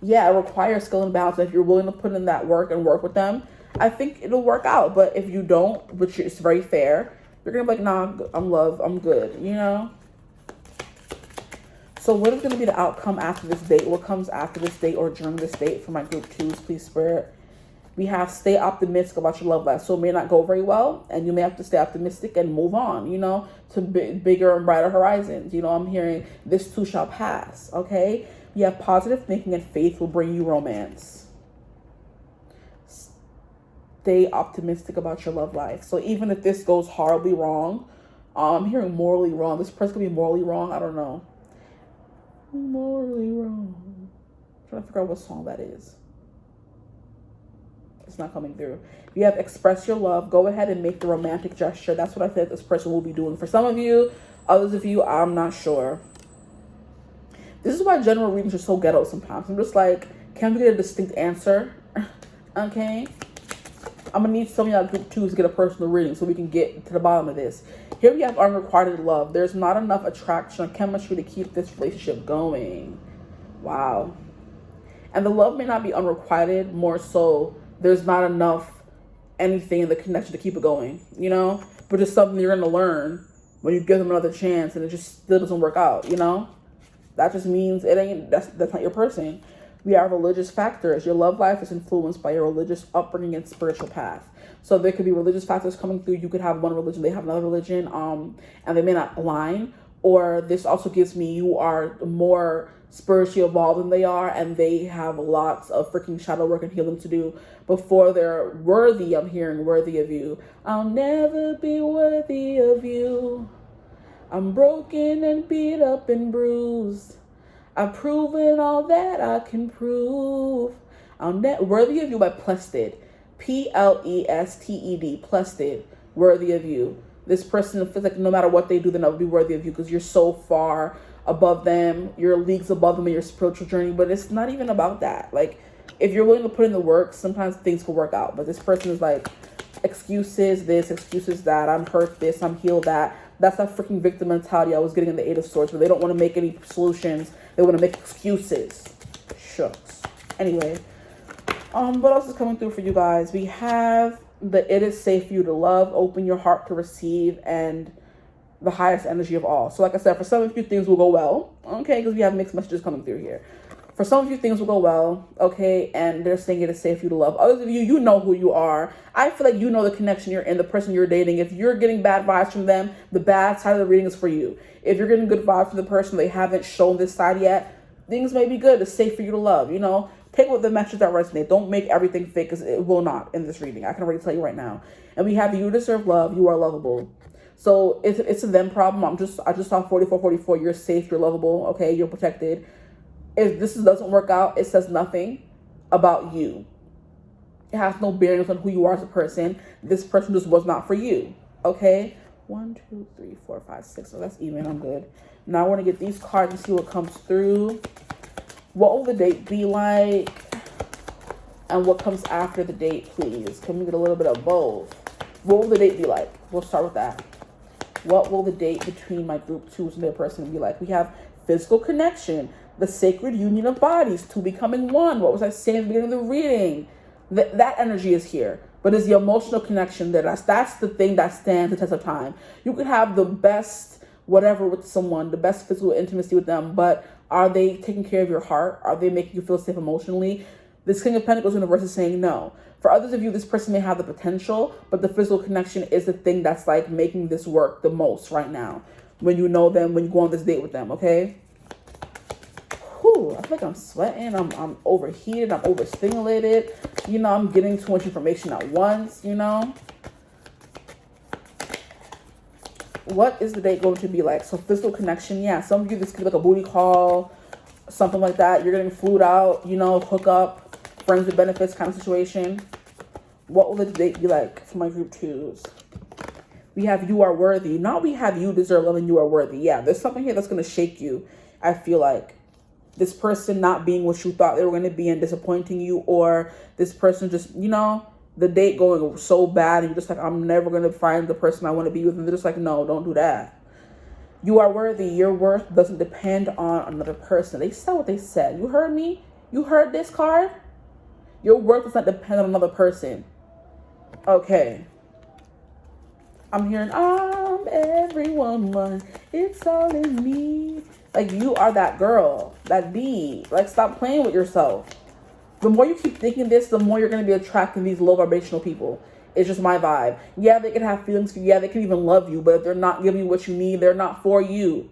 Yeah, it requires skill and balance. If you're willing to put in that work and work with them, I think it'll work out. But if you don't, which is very fair, you're going to be like, nah, I'm good, you know? So what is going to be the outcome after this date? What comes after this date or during this date for my group 2s, please, Spirit? We have stay optimistic about your love life. So it may not go very well, and you may have to stay optimistic and move on, you know, to bigger and brighter horizons. You know, I'm hearing this too shall pass, okay? You have positive thinking and faith will bring you romance. Stay optimistic about your love life. So even if this goes horribly wrong, I'm hearing morally wrong. This person could be morally wrong. I don't know. Morally wrong. I'm trying to figure out what song that is. It's not coming through. You have express your love. Go ahead and make the romantic gesture. That's what I think this person will be doing. For some of you, others of you, I'm not sure. This is why general readings are so ghetto sometimes. I'm just like, can we get a distinct answer? Okay. I'm going to need some of y'all group 2s to get a personal reading so we can get to the bottom of this. Here we have unrequited love. There's not enough attraction or chemistry to keep this relationship going. Wow. And the love may not be unrequited, more so there's not enough anything in the connection to keep it going, you know? But it's something you're going to learn when you give them another chance and it just still doesn't work out, you know? That just means that's not your person. We have religious factors. Your love life is influenced by your religious upbringing and spiritual path. So there could be religious factors coming through. You could have one religion, they have another religion, and they may not align. Or this also gives me you are more spiritually evolved than they are, and they have lots of freaking shadow work and healing to do before they're worthy. I'm hearing worthy of you. I'll never be worthy of you. I'm broken and beat up and bruised. I've proven all that I can prove. Worthy of you by Plested. Plested. Plested. Worthy of you. This person feels like no matter what they do, they'll never be worthy of you because you're so far above them. You're leagues above them in your spiritual journey. But it's not even about that. Like, if you're willing to put in the work, sometimes things will work out. But this person is like, excuses this, excuses that. I'm hurt this, I'm healed that. That's that freaking victim mentality I was getting in the Eight of Swords, where they don't want to make any solutions. They want to make excuses. Shucks. Anyway, what else is coming through for you guys? We have the it is safe for you to love, open your heart to receive, and the highest energy of all. So like I said, for some of you, things will go well. Okay, because we have mixed messages coming through here. For some of you, things will go well, okay, and they're saying it is safe for you to love. Others of you, you know who you are. I feel like you know the connection you're in, the person you're dating. If you're getting bad vibes from them, the bad side of the reading is for you. If you're getting good vibes from the person, they haven't shown this side yet, things may be good. It's safe for you to love, you know. Take with the messages that resonate. Don't make everything fake, because it will not in this reading. I can already tell you right now. And we have you deserve love. You are lovable. So it's a them problem. I just saw 44. You're safe. You're lovable. Okay, you're protected. If this doesn't work out, it says nothing about you. It has no bearing on who you are as a person. This person just was not for you. Okay? 1, 2, 3, 4, 5, 6. So that's even. I'm good. Now I want to get these cards and see what comes through. What will the date be like? And what comes after the date, please? Can we get a little bit of both? What will the date be like? We'll start with that. What will the date between my group 2s and their person be like? We have physical connection. The sacred union of bodies, two becoming one. What was I saying at the beginning of the reading? That energy is here. But it's the emotional connection that's the thing that stands the test of time. You could have the best whatever with someone, the best physical intimacy with them, but are they taking care of your heart? Are they making you feel safe emotionally? This King of Pentacles universe is saying no. For others of you, this person may have the potential, but the physical connection is the thing that's like making this work the most right now. When you know them, when you go on this date with them, okay? Whew, I feel like I'm sweating. I'm overheated. I'm overstimulated. You know, I'm getting too much information at once, you know. What is the date going to be like? So physical connection, yeah. Some of you, this could be like a booty call, something like that. You're getting flued out, you know, hook up, friends with benefits kind of situation. What will the date be like for my group 2s? We have you are worthy. Now we have you deserve love and you are worthy. Yeah, there's something here that's going to shake you, I feel like. This person not being what you thought they were going to be and disappointing you, or this person just, you know, the date going so bad and you're just like, I'm never going to find the person I want to be with. And they're just like, no, don't do that. You are worthy. Your worth doesn't depend on another person. They said what they said. You heard me? You heard this card? Your worth does not depend on another person. Okay. I'm hearing, I'm every woman. It's all in me. Like, you are that girl, that bee. Like, stop playing with yourself. The more you keep thinking this, the more you're going to be attracting these low vibrational people. It's just my vibe. Yeah, they can have feelings for you. Yeah, they can even love you. But if they're not giving you what you need, they're not for you.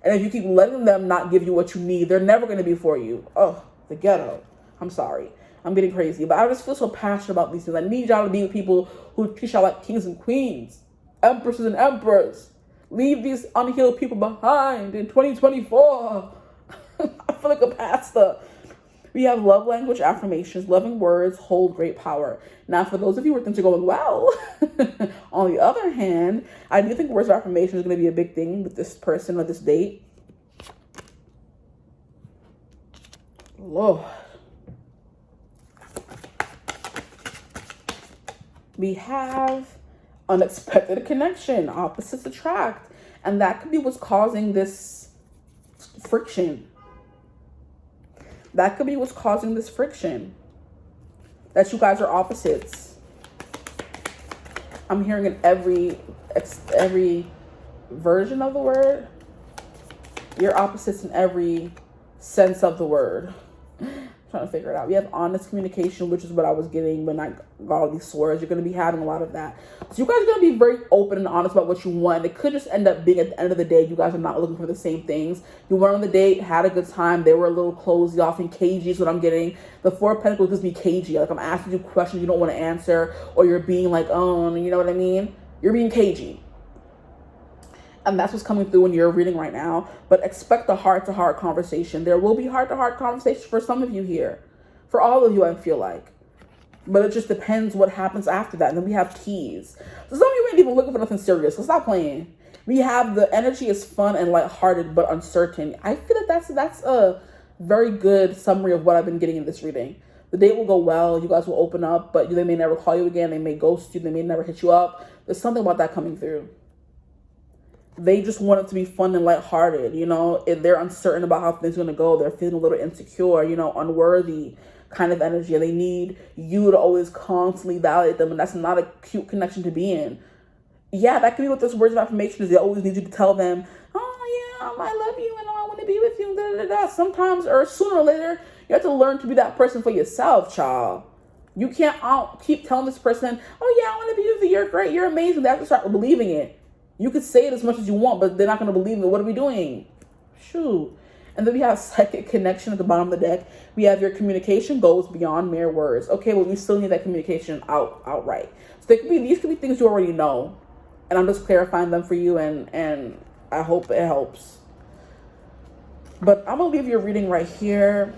And if you keep letting them not give you what you need, they're never going to be for you. Oh, the ghetto. I'm sorry. I'm getting crazy. But I just feel so passionate about these things. I need y'all to be with people who treat y'all like kings and queens, empresses and emperors. Leave these unhealed people behind in 2024. I feel like a pastor. We have love language affirmations, loving words hold great power. Now, for those of you where things are going well, on the other hand, I do think words of affirmation is going to be a big thing with this person or this date. Lord. We have unexpected connection, opposites attract, and that could be what's causing this friction. That could be what's causing this friction. That you guys are opposites. I'm hearing in every version of the word. You're opposites in every sense of the word. Trying to figure it out. We have honest communication, which is what I was getting when I got all these swords. You're going to be having a lot of that. So you guys are going to be very open and honest about what you want. It could just end up being at the end of the day, you guys are not looking for the same things. You went on the date, had a good time. They were a little closed off and cagey is what I'm getting. The Four of Pentacles gives me cagey. Like I'm asking you questions you don't want to answer, or you're being like, oh, you know what I mean? You're being cagey. And that's what's coming through in your reading right now. But expect a heart-to-heart conversation. There will be heart-to-heart conversations for some of you here. For all of you, I feel like. But it just depends what happens after that. And then we have keys. So some of you ain't even looking for nothing serious. So stop playing. We have the energy is fun and lighthearted, but uncertain. I feel like that's a very good summary of what I've been getting in this reading. The date will go well. You guys will open up, but they may never call you again. They may ghost you. They may never hit you up. There's something about that coming through. They just want it to be fun and lighthearted, If they're uncertain about how things are going to go, they're feeling a little insecure, unworthy kind of energy. And they need you to always constantly validate them. And that's not a cute connection to be in. Yeah, that could be what this words of affirmation is. They always need you to tell them, oh, yeah, I love you and I want to be with you. Da, da, da. Sometimes, or sooner or later, you have to learn to be that person for yourself, child. You can't keep telling this person, oh, yeah, I want to be with you. You're great. You're amazing. They have to start believing it. You could say it as much as you want, but they're not going to believe it. What are we doing? Shoot. And then we have psychic connection at the bottom of the deck. We have your communication goes beyond mere words. Okay, well, we still need that communication outright. So these could be things you already know. And I'm just clarifying them for you, and I hope it helps. But I'm going to leave your reading right here.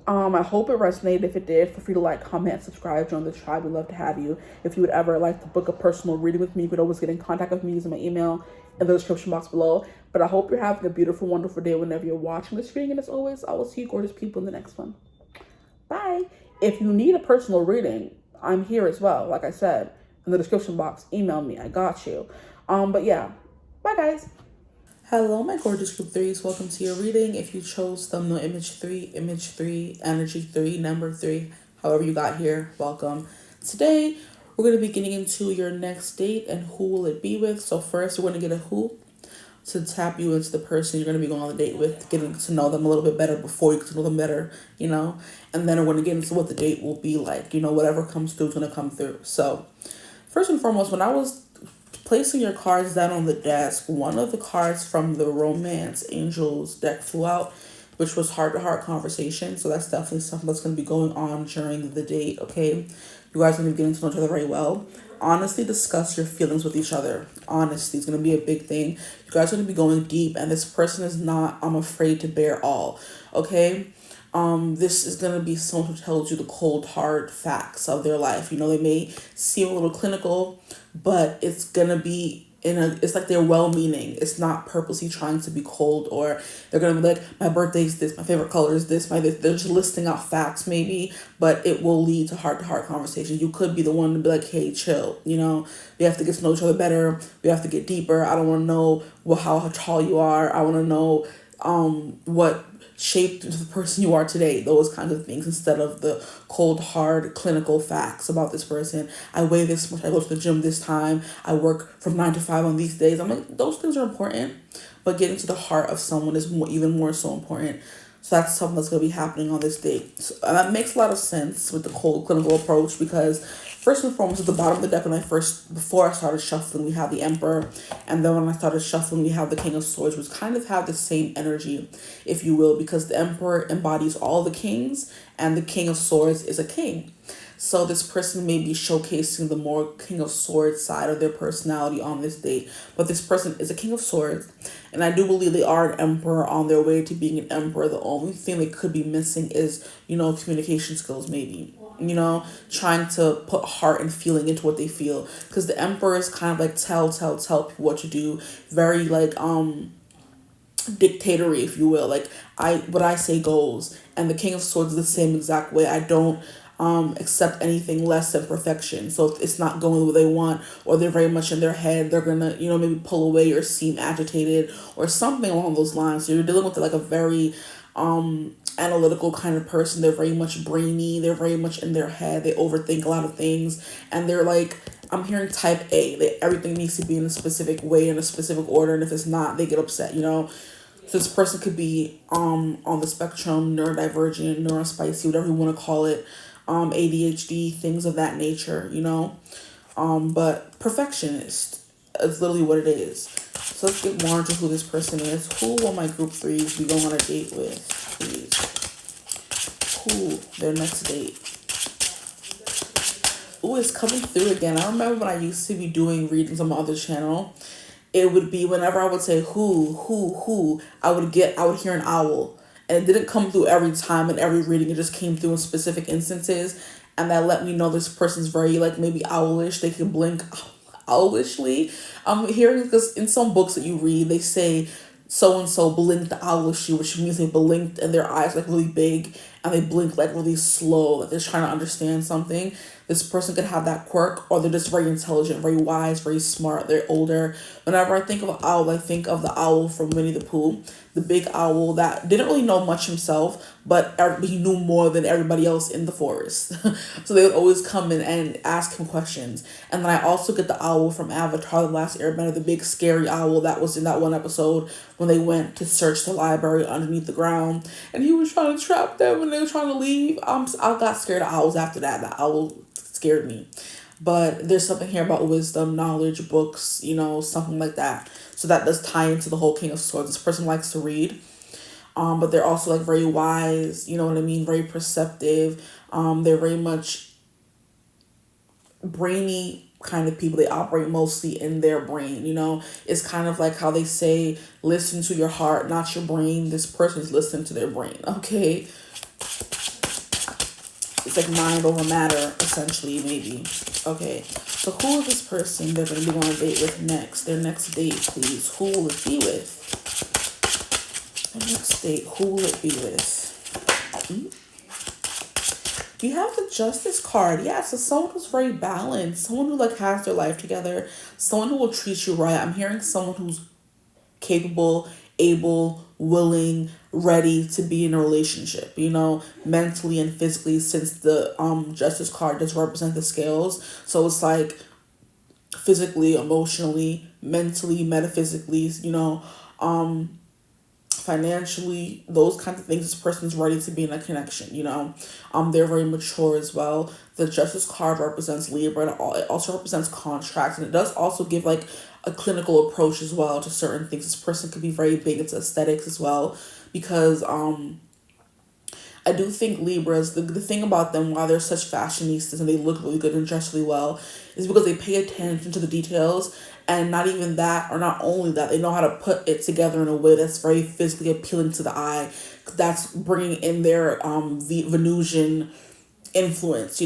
I hope it resonated. If it did, feel free to like, comment, subscribe, join the tribe. We'd love to have you. If you would ever like to book a personal reading with me, you could always get in contact with me using my email in the description box below. But I hope you're having a beautiful, wonderful day whenever you're watching this reading. And as always, I will see you gorgeous people in the next one. Bye. If you need a personal reading, I'm here as well. Like I said, in the description box, email me. I got you. But yeah, bye guys. Hello, my gorgeous group threes. Welcome to your reading. If you chose thumbnail image 3, energy 3, number 3, however you got here, welcome. Today, we're going to be getting into your next date and who will it be with. So first, we're going to get a who to tap you into the person you're going to be going on the date with, getting to know them a little bit better before you get to know them better, And then we're going to get into what the date will be like, whatever comes through is going to come through. So first and foremost, when I was placing your cards down on the desk, one of the cards from the Romance Angels deck flew out, which was heart-to-heart conversation. So that's definitely something that's going to be going on during the date, okay? You guys are going to be getting to know each other very well. Honestly, discuss your feelings with each other. Honesty is going to be a big thing. You guys are going to be going deep, and this person is not, I'm afraid to bear all, okay? This is going to be someone who tells you the cold, hard facts of their life. They may seem a little clinical, but it's going to be it's like they're well-meaning. It's not purposely trying to be cold, or they're going to be like, my birthday's this, my favorite color is this, they're just listing out facts maybe, but it will lead to heart-to-heart conversations. You could be the one to be like, hey, chill, we have to get to know each other better. We have to get deeper. I don't want to know how tall you are. I want to know what shaped into the person you are today, those kinds of things, instead of the cold, hard, clinical facts about this person. I weigh this much, I go to the gym this time, I work from 9 to 5 on these days. I'm like, those things are important, but getting to the heart of someone is even more so important. So that's something that's going to be happening on this date. So, and that makes a lot of sense with the cold, clinical approach, because first and foremost, at the bottom of the deck, before I started shuffling, we have the Emperor. And then when I started shuffling, we have the King of Swords, which kind of have the same energy, if you will, because the Emperor embodies all the kings, and the King of Swords is a king. So this person may be showcasing the more King of Swords side of their personality on this date. But this person is a King of Swords. And I do believe they are an emperor on their way to being an emperor. The only thing they could be missing is, communication skills, maybe. Trying to put heart and feeling into what they feel. Because the emperor is kind of like tell people what to do. Very like, dictatory, if you will. Like, what I say goes. And the King of Swords is the same exact way. I don't accept anything less than perfection. So if it's not going the way they want, or they're very much in their head, they're gonna, maybe pull away or seem agitated or something along those lines. So you're dealing with like a very analytical kind of person. They're very much brainy. They're very much in their head. They overthink a lot of things, and they're like, I'm hearing type A. Everything needs to be in a specific way, in a specific order, and if it's not, they get upset. So this person could be on the spectrum, neurodivergent, neurospicy, whatever you want to call it, ADHD, things of that nature, but perfectionist is literally what it is. So let's get more into who this person is. Who will my group threes be going on a date with, please? Who, their next date? Ooh, it's coming through again. I remember when I used to be doing readings on my other channel, it would be whenever I would say who, I would hear an owl. And it didn't come through every time in every reading. It just came through in specific instances. And that let me know this person's very, like, maybe owlish. They can blink owlishly. I'm hearing, because in some books that you read, they say so-and-so blinked owlishly, which means they blinked and their eyes like really big. And they blink like really slow. Like they're trying to understand something. This person could have that quirk, or they're just very intelligent, very wise, very smart. They're older. Whenever I think of an owl, I think of the owl from Winnie the Pooh, the big owl that didn't really know much himself, but he knew more than everybody else in the forest. So they would always come in and ask him questions. And then I also get the owl from Avatar: The Last Airbender, the big scary owl that was in that one episode when they went to search the library underneath the ground, and he was trying to trap them when they were trying to leave. I got scared of owls after that. The owl scared me. But there's something here about wisdom, knowledge, books, something like that. So that does tie into the whole King of Swords. This person likes to read, but they're also like very wise, you know what I mean? Very perceptive. They're very much brainy kind of people. They operate mostly in their brain, It's kind of like how they say, listen to your heart, not your brain. This person's listening to their brain, okay? It's like mind over matter, essentially, maybe. Okay, so who is this person they're going to be on a date with next? Their next date, please. Who will it be with? Their next date, who will it be with? You have the Justice card. Yeah, so someone who's very balanced. Someone who, like, has their life together. Someone who will treat you right. I'm hearing someone who's capable, able, willing, ready to be in a relationship, mentally and physically, since the Justice card does represent the scales. So it's like physically, emotionally, mentally, metaphysically, financially, those kinds of things. This person's ready to be in a connection, they're very mature as well. The Justice card represents Libra. It also represents contracts, and it does also give like a clinical approach as well to certain things. This person could be very big into aesthetics as well, because I do think Libras, the thing about them, why they're such fashionistas and they look really good and dress really well, is because they pay attention to the details. And not even that, or not only that, they know how to put it together in a way that's very physically appealing to the eye. That's bringing in their Venusian influence,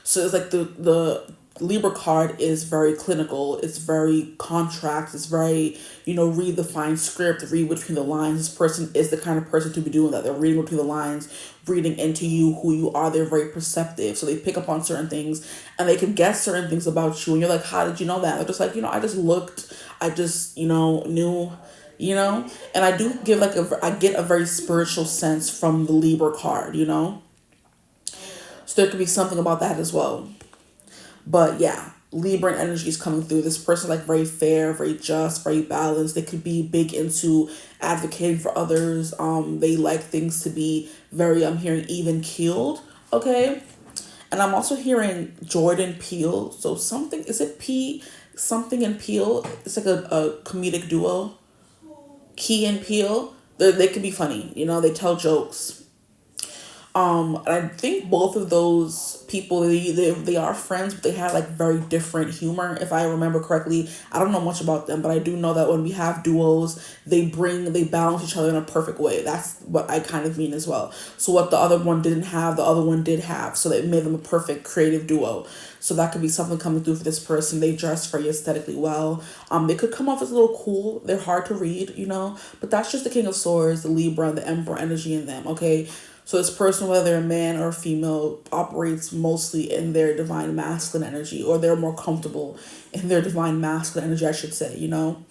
So it's like the Libra card is very clinical. It's very contract. It's very, read the fine script, read between the lines. This person is the kind of person to be doing that. They're reading between the lines, reading into you, who you are. They're very perceptive. So they pick up on certain things and they can guess certain things about you. And you're like, how did you know that? They're just like, I just looked. I just, knew, And I do give I get a very spiritual sense from the Libra card, So there could be something about that as well. But yeah, Libra energy is coming through. This person like very fair, very just, very balanced. They could be big into advocating for others. They like things to be very, I'm hearing even keeled. Okay. And I'm also hearing Jordan Peele. So something, is it P something and Peele? It's like a comedic duo. Key and Peele. They could be funny. They tell jokes. And I think both of those people, they are friends, but they have like very different humor, if I remember correctly. I don't know much about them, but I do know that when we have duos, they balance each other in a perfect way. That's what I kind of mean as well. So what the other one didn't have, the other one did have. So it made them a perfect creative duo. So that could be something coming through for this person. They dress very aesthetically well. They could come off as a little cool. They're hard to read, but that's just the King of Swords, the Libra, and the Emperor energy in them, okay? So this person, whether they're a man or a female, operates mostly in their divine masculine energy, or they're more comfortable in their divine masculine energy, I should say, Even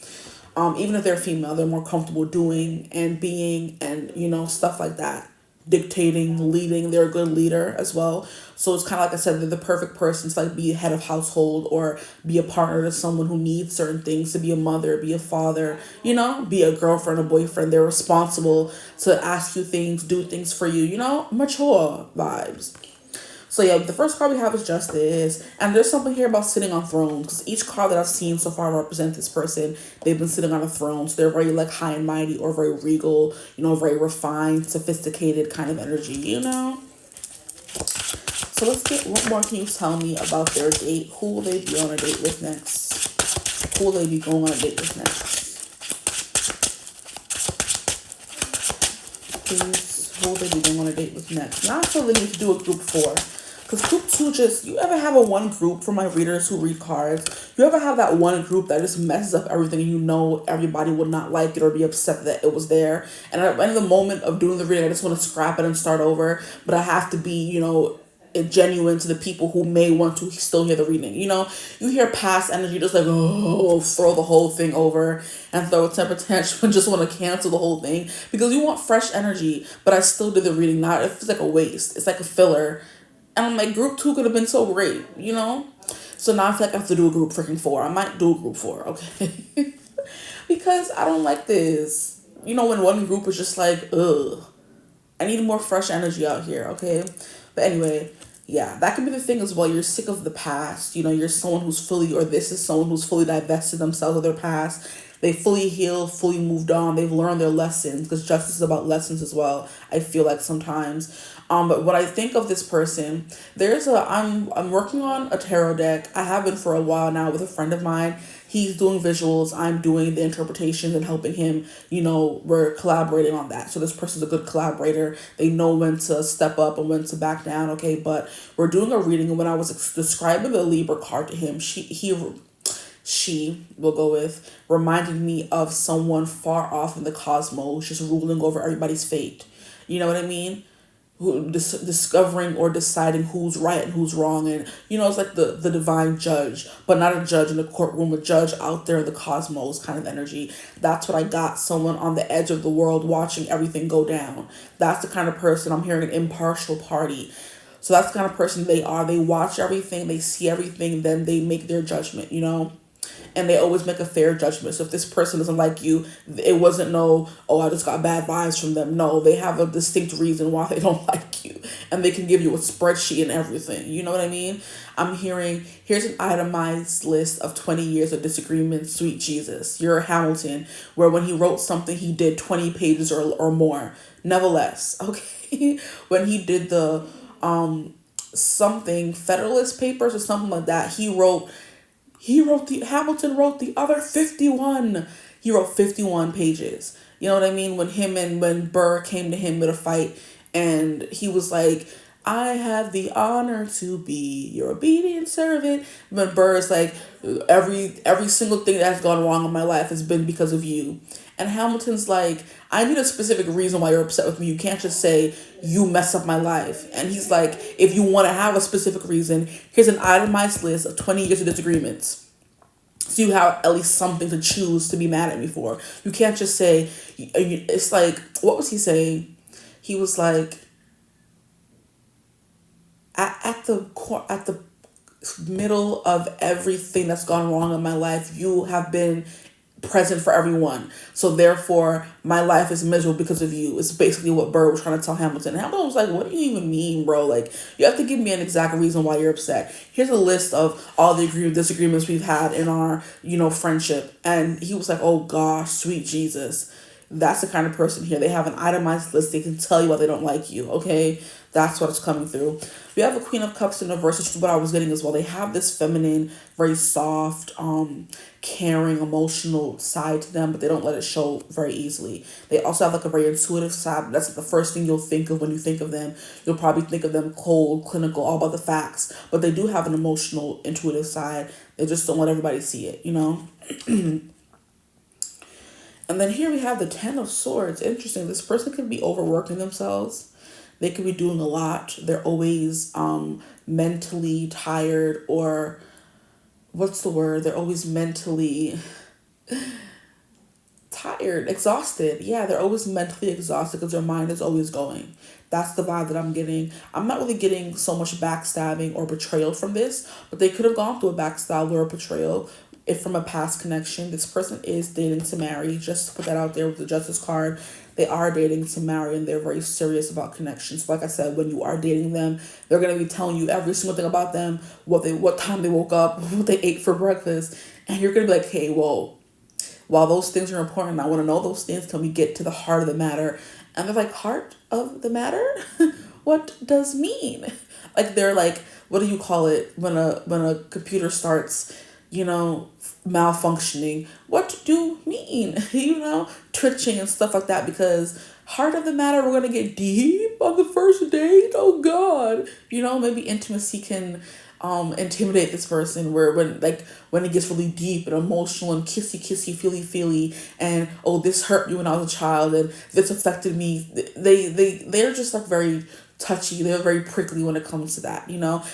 if they're female, they're more comfortable doing and being and, stuff like that. Dictating, leading, they're a good leader as well. So it's kind of like I said, they're the perfect person to like be a head of household or be a partner to someone who needs certain things, to be a mother, be a father, be a girlfriend, a boyfriend. They're responsible to ask you things, do things for you, mature vibes. So yeah, the first card we have is Justice. And there's something here about sitting on thrones. Because each card that I've seen so far represents this person. They've been sitting on a throne. So they're very like high and mighty or very regal, very refined, sophisticated kind of energy, So let's get, what more can you tell me about their date? Who will they be on a date with next? Who will they be going on a date with next? Please, who will they be going on a date with next? Now I feel they need to do a group 4. Because group 2 you ever have a one group for my readers who read cards? You ever have that one group that just messes up everything and everybody would not like it or be upset that it was there? And in the moment of doing the reading, I just want to scrap it and start over. But I have to be, genuine to the people who may want to still hear the reading. You hear past energy just like, oh, throw the whole thing over and throw a temper tantrum and just want to cancel the whole thing. Because you want fresh energy, but I still did the reading. Not, it's like a waste. It's like a filler. And I'm like, group 2 could have been so great, So now I feel like I have to do a group freaking 4. I might do a group 4, okay? Because I don't like this. When one group is just like, ugh. I need more fresh energy out here, okay? But anyway, yeah, that could be the thing as well. You're sick of the past. You're someone who's this is someone who's fully divested themselves of their past. They fully healed, fully moved on. They've learned their lessons, because justice is about lessons as well, I feel like sometimes. But what I think of this person, I'm working on a tarot deck. I have been for a while now with a friend of mine. He's doing visuals. I'm doing the interpretations and helping him. We're collaborating on that. So this person's a good collaborator. They know when to step up and when to back down. Okay, but we're doing a reading. And when I was describing the Libra card to him, she will go with, reminded me of someone far off in the cosmos, just ruling over everybody's fate. You know what I mean? Discovering or deciding who's right and who's wrong, and it's like the divine judge, but not a judge in the courtroom, a judge out there in the cosmos kind of energy. That's what I got. Someone on the edge of the world watching everything go down. That's the kind of person I'm hearing, an impartial party. So that's the kind of person they are. They watch everything, they see everything, then they make their judgment, and they always make a fair judgment. So if this person doesn't like you, it wasn't I just got bad vibes from them. No, they have a distinct reason why they don't like you. And they can give you a spreadsheet and everything. You know what I mean? I'm hearing, here's an itemized list of 20 years of disagreements, sweet Jesus. You're a Hamilton, where when he wrote something, he did 20 pages or more. Nevertheless, okay? When he did the something, Federalist Papers or something like that, Hamilton wrote the other 51. He wrote 51 pages. You know what I mean? When Burr came to him with a fight, and he was like, I have the honor to be your obedient servant. But Burr's like, every single thing that has gone wrong in my life has been because of you. And Hamilton's like, I need a specific reason why you're upset with me. You can't just say, you mess up my life. And he's like, if you want to have a specific reason, here's an itemized list of 20 years of disagreements. So you have at least something to choose to be mad at me for. You can't just say, it's like, what was he saying? He was like, at the middle of everything that's gone wrong in my life, you have been present for everyone. So therefore, my life is miserable because of you. It's basically what Burr was trying to tell Hamilton. Hamilton was like, what do you even mean, bro? Like, you have to give me an exact reason why you're upset. Here's a list of all the disagreements we've had in our, friendship. And he was like, oh gosh, sweet Jesus. That's the kind of person here. They have an itemized list. They can tell you why they don't like you, okay? That's what's coming through. We have a Queen of Cups in reverse, which is what I was getting as well. They have this feminine, very soft, caring, emotional side to them, but they don't let it show very easily. They also have like a very intuitive side. That's like the first thing you'll think of when you think of them. You'll probably think of them cold, clinical, all about the facts. But they do have an emotional, intuitive side. They just don't let everybody see it, you know? And then here we have the Ten of Swords. Interesting. This person could be overworking themselves. They could be doing a lot. They're always mentally tired, or what's the word? They're always mentally tired, exhausted. Yeah, they're always mentally exhausted because their mind is always going. That's the vibe that I'm getting. I'm not really getting so much backstabbing or betrayal from this, but they could have gone through a backstab or a betrayal if from a past connection. This person is dating to marry. Just to put that out there with the Justice card. They are dating to marry, and they're very serious about connections. Like I said, when you are dating them, they're going to be telling you every single thing about them, what time they woke up, what they ate for breakfast. And you're going to be like, hey, whoa. While those things are important, I want to know those things till we get to the heart of the matter. And they're like, heart of the matter? What does mean? Like, they're like, what do you call it when a computer starts, malfunctioning? What do you mean? Twitching and stuff like that, because heart of the matter, we're going to get deep on the first date. Oh God. Maybe intimacy can intimidate this person, where when it gets really deep and emotional and kissy, feely, and this hurt you when I was a child and this affected me. They're just like very touchy. They're very prickly when it comes to that.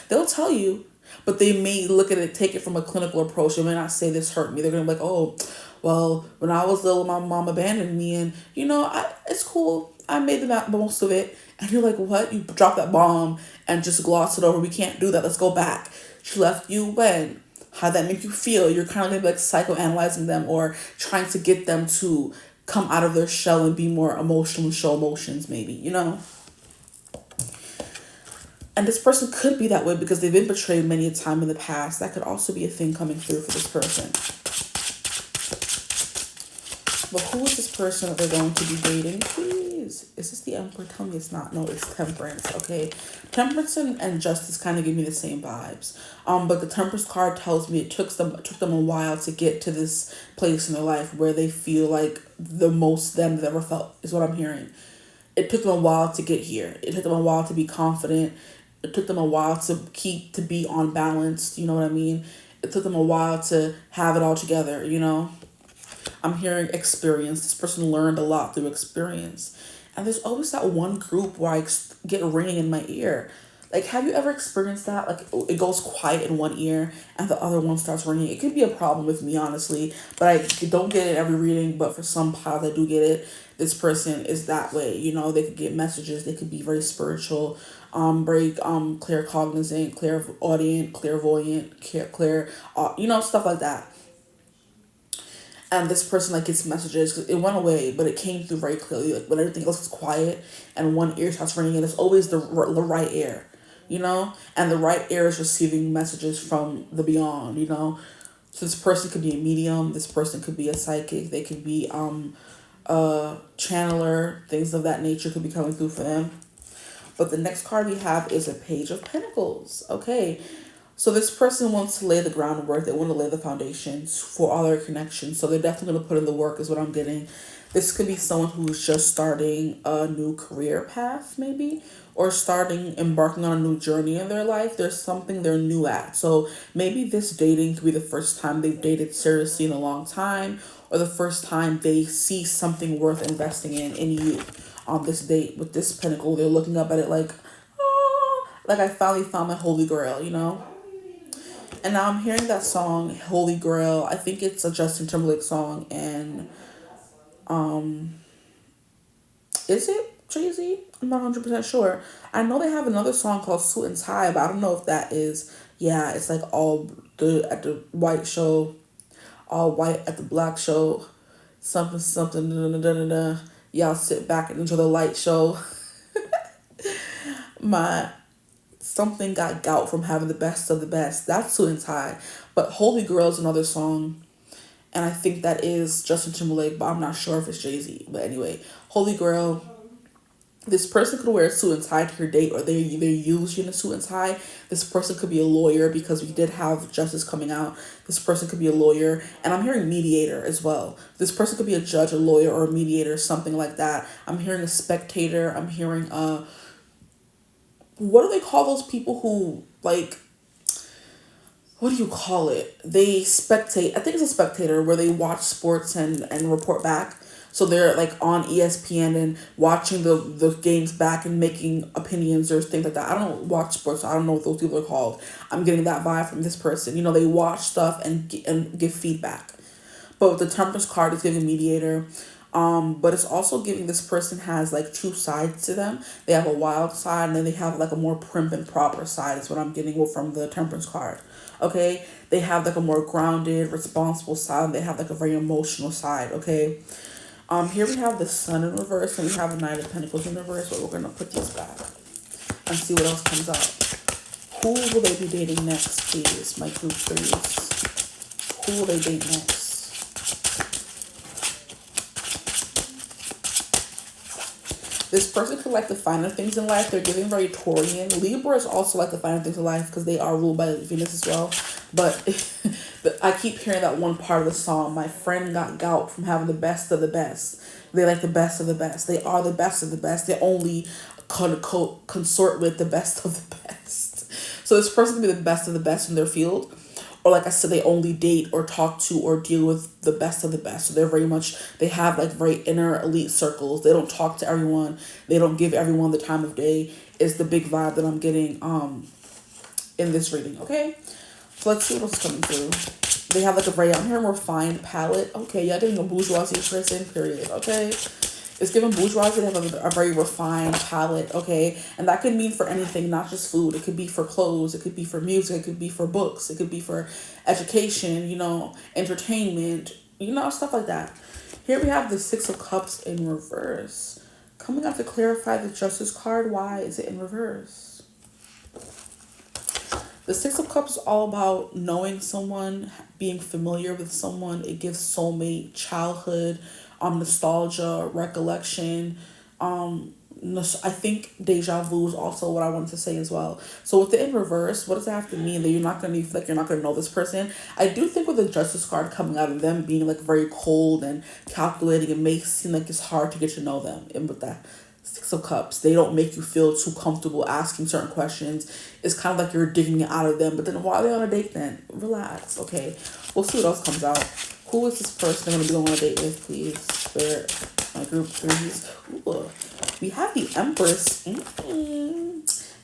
They'll tell you, but they may look at it, take it from a clinical approach. They may not say this hurt me. They're gonna be like, oh, well, when I was little, my mom abandoned me, and it's cool. I made the most of it. And you're like, what? You drop that bomb and just gloss it over. We can't do that. Let's go back. She left you when? How'd that make you feel? You're kind of going to be like psychoanalyzing them, or trying to get them to come out of their shell and be more emotional and show emotions, maybe, And this person could be that way because they've been betrayed many a time in the past. That could also be a thing coming through for this person. But who is this person that they're going to be dating? Please. Is this the Emperor? Tell me it's not. No, it's Temperance. Okay. Temperance and Justice kind of give me the same vibes. But the Temperance card tells me it took them a while to get to this place in their life where they feel like the most them they've ever felt, is what I'm hearing. It took them a while to get here. It took them a while to be confident. It took them a while to be on balance. You know what I mean? It took them a while to have it all together, I'm hearing experience. This person learned a lot through experience. And there's always that one group where I get ringing in my ear. Like, have you ever experienced that? Like, it goes quiet in one ear and the other one starts ringing. It could be a problem with me, honestly. But I don't get it every reading. But for some piles I do get it. This person is that way. They could get messages. They could be very spiritual, very claircognizant, clairaudient, clairvoyant, clear, stuff like that. And this person gets messages, because it went away, but it came through very clearly. Like, when everything else is quiet and one ear starts ringing, and it's always the right ear, and the right ear is receiving messages from the beyond, So this person could be a medium. This person could be a psychic. They could be a channeler. Things of that nature could be coming through for them. But the next card we have is a Page of Pentacles. Okay. So this person wants to lay the groundwork. They want to lay the foundations for all their connections. So they're definitely going to put in the work, is what I'm getting. This could be someone who's just starting a new career path, maybe, or embarking on a new journey in their life. There's something they're new at. So maybe this dating could be the first time they've dated seriously in a long time, or the first time they see something worth investing in you on this date. With this pentacle, they're looking up at it like, oh, like I finally found my holy grail, And now I'm hearing that song, Holy Grail. I think it's a Justin Timberlake song. And is it Jay-Z? I'm not 100% sure. I know they have another song called Suit and Tie, but I don't know if that is. Yeah, it's like at the white show, all white at the black show, something, da, da, da, da, da. Y'all sit back and enjoy the light show. Something got gout from having the best of the best. That's Suit and Tie. But Holy Grail is another song. And I think that is Justin Timberlake, but I'm not sure if it's Jay-Z. But anyway, Holy Grail. This person could wear a suit and tie to your date, or they use you in a suit and tie. This person could be a lawyer, because we did have justice coming out. This person could be a lawyer. And I'm hearing mediator as well. This person could be a judge, a lawyer, or a mediator, something like that. I'm hearing a spectator. I'm hearing what do they call those people who, like, what do you call it? They spectate. I think it's a spectator, where they watch sports and report back. So they're like on ESPN and watching the games back and making opinions or things like that. I don't watch sports, so I don't know what those people are called. I'm getting that vibe from this person. You know, they watch stuff and give feedback. But with the Temperance card, it's giving mediator. But it's also giving this person has like two sides to them. They have a wild side, and then they have like a more prim and proper side, is what I'm getting from the Temperance card. Okay? They have like a more grounded, responsible side. They have like a very emotional side. Okay? Here we have the Sun in reverse, and we have the Knight of Pentacles in reverse, but we're going to put these back and see what else comes out. Who will they be dating next, please, my group threes? Who will they date next? This person could like the finer things in life. They're giving very Taurian. Libra is also like the finer things in life, because they are ruled by Venus as well. But I keep hearing that one part of the song, my friend got gout from having the best of the best. They like the best of the best. They are the best of the best. They only consort with the best of the best. So this person can be the best of the best in their field. Or like I said, they only date or talk to or deal with the best of the best. So they're very much, they have like very inner elite circles. They don't talk to everyone. They don't give everyone the time of day, is the big vibe that I'm getting in this reading, okay? So let's see what else is coming through. They have like a very, I'm hearing refined palette. Okay, yeah, getting a bourgeoisie person, period, okay? It's given bourgeoisie. They have a very refined palette, okay? And that could mean for anything, not just food. It could be for clothes. It could be for music. It could be for books. It could be for education, you know, entertainment, you know, stuff like that. Here we have the Six of Cups in reverse. Coming up to clarify the Justice card, why is it in reverse? The Six of Cups is all about knowing someone, being familiar with someone. It gives soulmate, childhood, nostalgia, recollection. I think deja vu is also what I wanted to say as well. So with the in reverse, what does that have to mean? That you're not gonna feel like you're not gonna know this person? I do think with the Justice card coming out of them being like very cold and calculating, it makes it seem like it's hard to get to know them. And with that Six of Cups, they don't make you feel too comfortable asking certain questions. It's kind of like you're digging it out of them. But then why are they on a date then? Relax, okay? We'll see what else comes out. Who is this person I'm going to be going on a date with, please? Spirit, my group threes. Ooh, we have the Empress.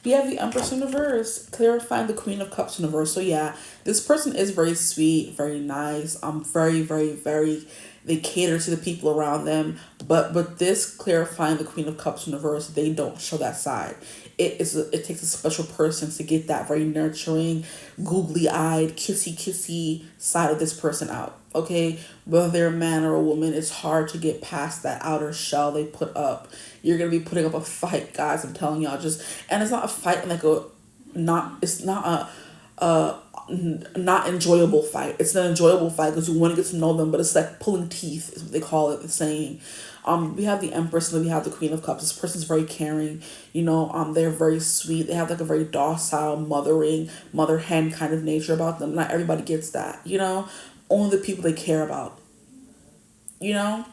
We have the Empress in reverse, clarifying the Queen of Cups in reverse. So yeah, this person is very sweet, very nice. Very, very, very, they cater to the people around them. But this clarifying the Queen of Cups in reverse, they don't show that side. It takes a special person to get that very nurturing, googly-eyed, kissy side of this person out. Okay, whether they're a man or a woman, it's hard to get past that outer shell they put up. You're gonna be putting up a fight, guys. I'm telling y'all. And it's not a fight like it's not a not enjoyable fight. It's an enjoyable fight because you want to get to know them, but it's like pulling teeth is what they call it. The saying. We have the Empress and then we have the Queen of Cups. This person's very caring, you know, they're very sweet. They have like a very docile, mother hen kind of nature about them. Not everybody gets that, you know, only the people they care about, you know.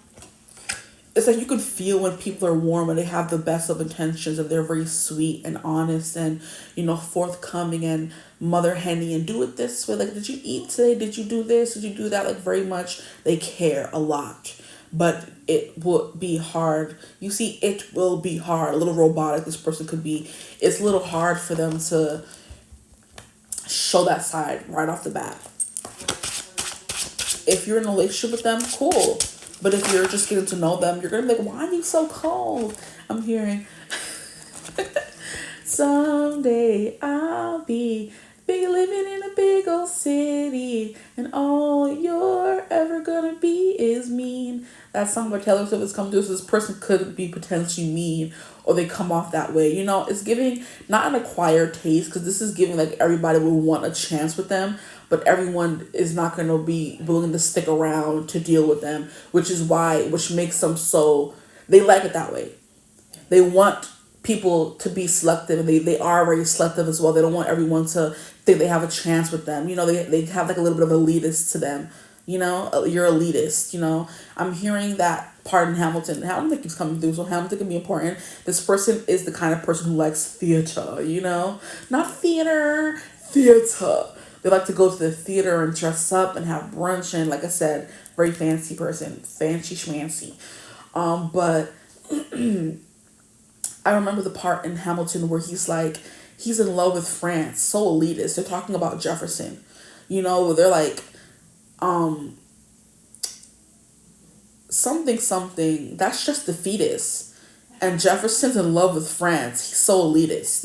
It's like you can feel when people are warm and they have the best of intentions and they're very sweet and honest and, you know, forthcoming and mother henny and do it this way. Like, did you eat today? Did you do this? Did you do that? Like, very much they care a lot. But it will be hard. You see, it will be hard. A little robotic this person could be. It's a little hard for them to show that side right off the bat. If you're in a relationship with them, cool. But if you're just getting to know them, you're going to be like, why are you so cold? I'm hearing, someday I'll be living in a big old city, and all you're ever gonna be is mean. That song by Taylor Swift is coming through, so this person could be potentially mean, or they come off that way. You know, it's giving not an acquired taste, because this is giving like everybody will want a chance with them, but everyone is not going to be willing to stick around to deal with them, which makes them so, they like it that way. They want people to be selective, and they are already selective as well. They don't want everyone to think they have a chance with them. They have like a little bit of elitist to them. You're elitist. I'm hearing that part in Hamilton. Hamilton keeps coming through, so Hamilton can be important. This person is the kind of person who likes theater, not theater, theater. They like to go to the theater and dress up and have brunch, and like I said, very fancy person, fancy schmancy. But I remember the part in Hamilton where he's in love with France, so elitist. They're talking about Jefferson, they're like, something, that's just the fetus. And Jefferson's in love with France. He's so elitist,